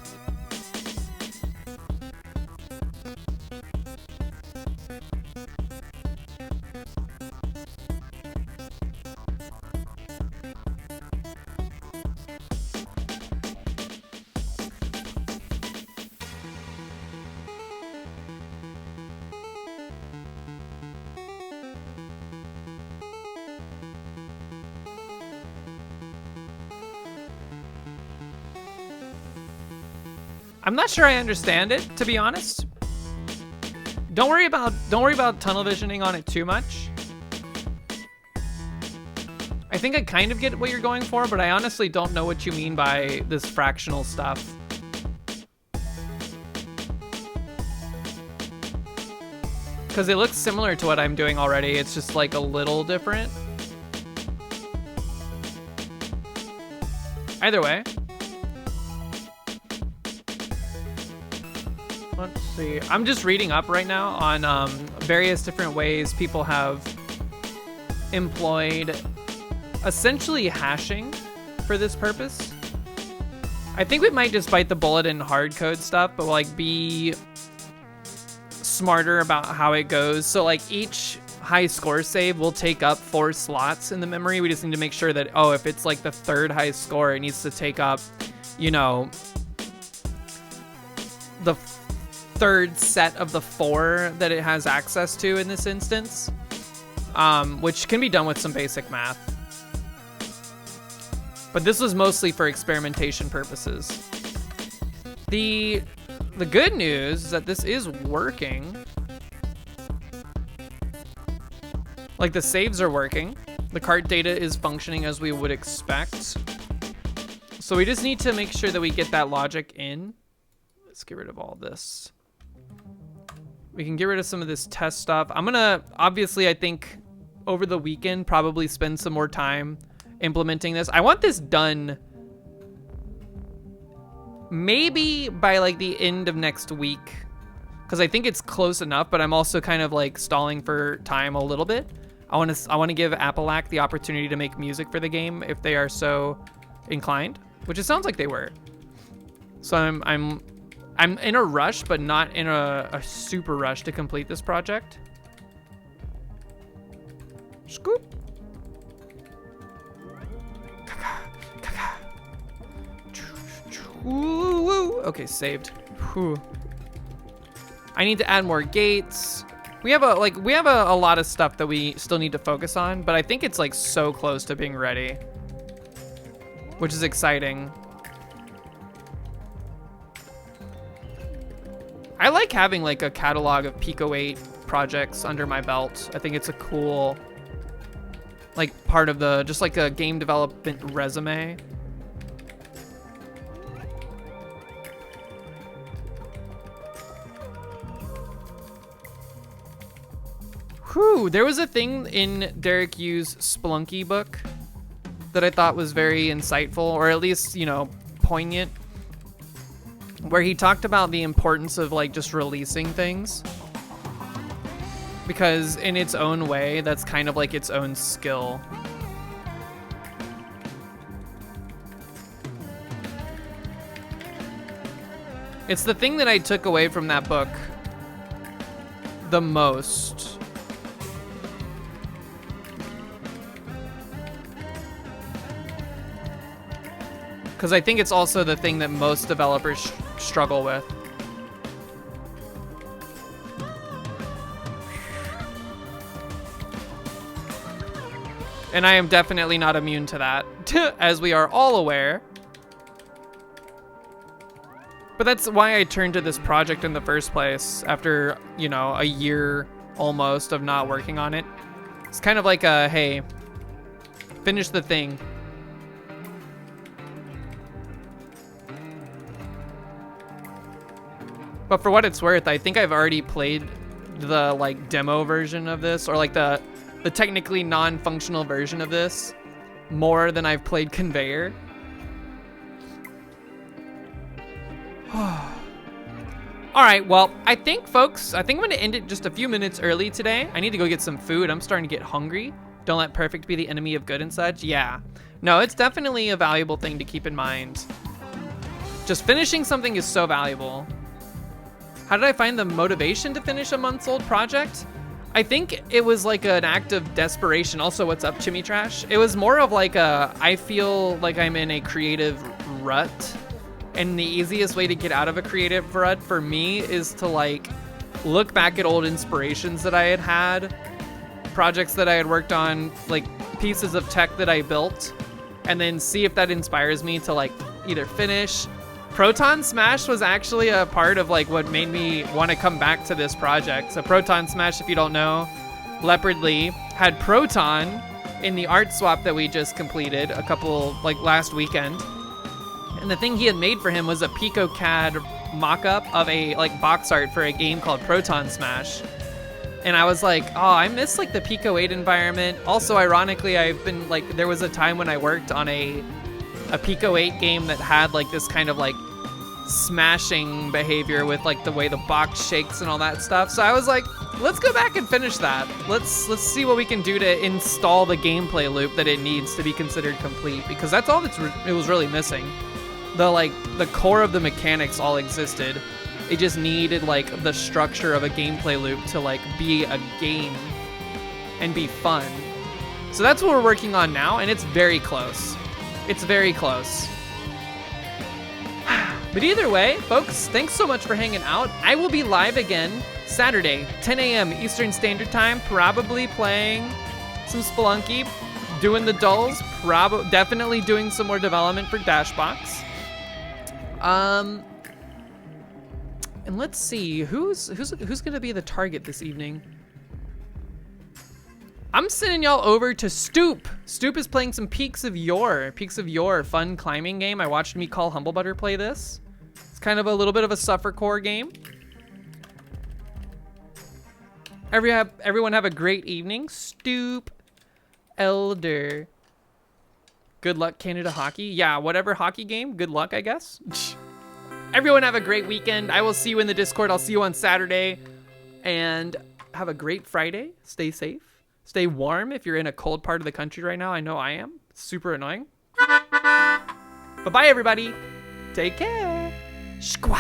I'm not sure I understand it, to be honest. Don't worry about tunnel visioning on it too much. I think I kind of get what you're going for, but I honestly don't know what you mean by this fractional stuff. Because it looks similar to what I'm doing already. It's just like a little different. Either way. Let's see. I'm just reading up right now on various different ways people have employed essentially hashing for this purpose. I think we might just bite the bullet in hard code stuff, but like be smarter about how it goes. So like each high score save will take up 4 slots in the memory. We just need to make sure that, oh, if it's like the 3rd high score, it needs to take up, you know, the 3rd set of the 4 that it has access to in this instance, which can be done with some basic math. But this was mostly for experimentation purposes. The good news is that this is working. Like, the saves are working. The cart data is functioning as we would expect. So we just need to make sure that we get that logic in. Let's get rid of all this. We can get rid of some of this test stuff. I'm gonna, obviously, I think over the weekend, probably spend some more time implementing this. I want this done maybe by like the end of next week, because I think it's close enough, but I'm also kind of like stalling for time a little bit. I want to give Apalac the opportunity to make music for the game if they are so inclined, which it sounds like they were. So I'm in a rush, but not in a super rush to complete this project. Scoop. Ooh, okay, saved. Whew. I need to add more gates. We have a lot of stuff that we still need to focus on, but I think it's like so close to being ready, which is exciting. I like having like a catalog of pico-8 projects under my belt. I think it's a cool, like, part of the, just like a game development resume. Whew, there was a thing in Derek Yu's Splunky book that I thought was very insightful, or at least, you know, poignant, where he talked about the importance of like just releasing things, because in its own way, that's kind of like its own skill. It's the thing that I took away from that book the most. Because I think it's also the thing that most developers struggle with. And I am definitely not immune to that, as we are all aware. But that's why I turned to this project in the first place after, you know, a year almost of not working on it. It's kind of like a, hey, finish the thing. But for what it's worth, I think I've already played the like demo version of this, or like the technically non-functional version of this, more than I've played Conveyor. All right, well, I think, folks, I'm going to end it just a few minutes early today. I need to go get some food. I'm starting to get hungry. Don't let perfect be the enemy of good and such. Yeah. No, it's definitely a valuable thing to keep in mind. Just finishing something is so valuable. How did I find the motivation to finish a months-old project? I think it was like an act of desperation. Also, what's up, Chimmy Trash? It was more of like I feel like I'm in a creative rut. And the easiest way to get out of a creative rut for me is to like look back at old inspirations that I had, projects that I had worked on, like pieces of tech that I built, and then see if that inspires me to like either finish. Proton Smash was actually a part of like what made me want to come back to this project. So Proton Smash, if you don't know, Leopard Lee had Proton in the art swap that we just completed a couple, like last weekend. And the thing he had made for him was a pico-8 mock-up of a like box art for a game called Proton Smash. And I was like, oh, I miss like the pico-8 environment. Also, ironically, I've been like, there was a time when I worked on a pico-8 game that had like this kind of like smashing behavior with like the way the box shakes and all that stuff. So I was like, let's go back and finish that. Let's see what we can do to install the gameplay loop that it needs to be considered complete, because that's all it was really missing. The core of the mechanics all existed. It just needed like the structure of a gameplay loop to like be a game and be fun. So that's what we're working on now, and it's very close. It's very close. But either way, folks, thanks so much for hanging out. I will be live again Saturday, 10 a.m. Eastern Standard Time, probably playing some Spelunky, doing the dulls, definitely doing some more development for Dashbox. And let's see, who's gonna be the target this evening? I'm sending y'all over to Stoop. Stoop is playing some Peaks of Yore, fun climbing game. I watched me call Humblebutter play this. It's kind of a little bit of a suffercore game. Everyone have a great evening. Stoop, Elder. Good luck, Canada Hockey. Yeah, whatever hockey game, good luck, I guess. Everyone have a great weekend. I will see you in the Discord. I'll see you on Saturday. And have a great Friday. Stay safe. Stay warm if you're in a cold part of the country right now. I know I am. It's super annoying. Bye-bye, everybody. Take care. Squaw.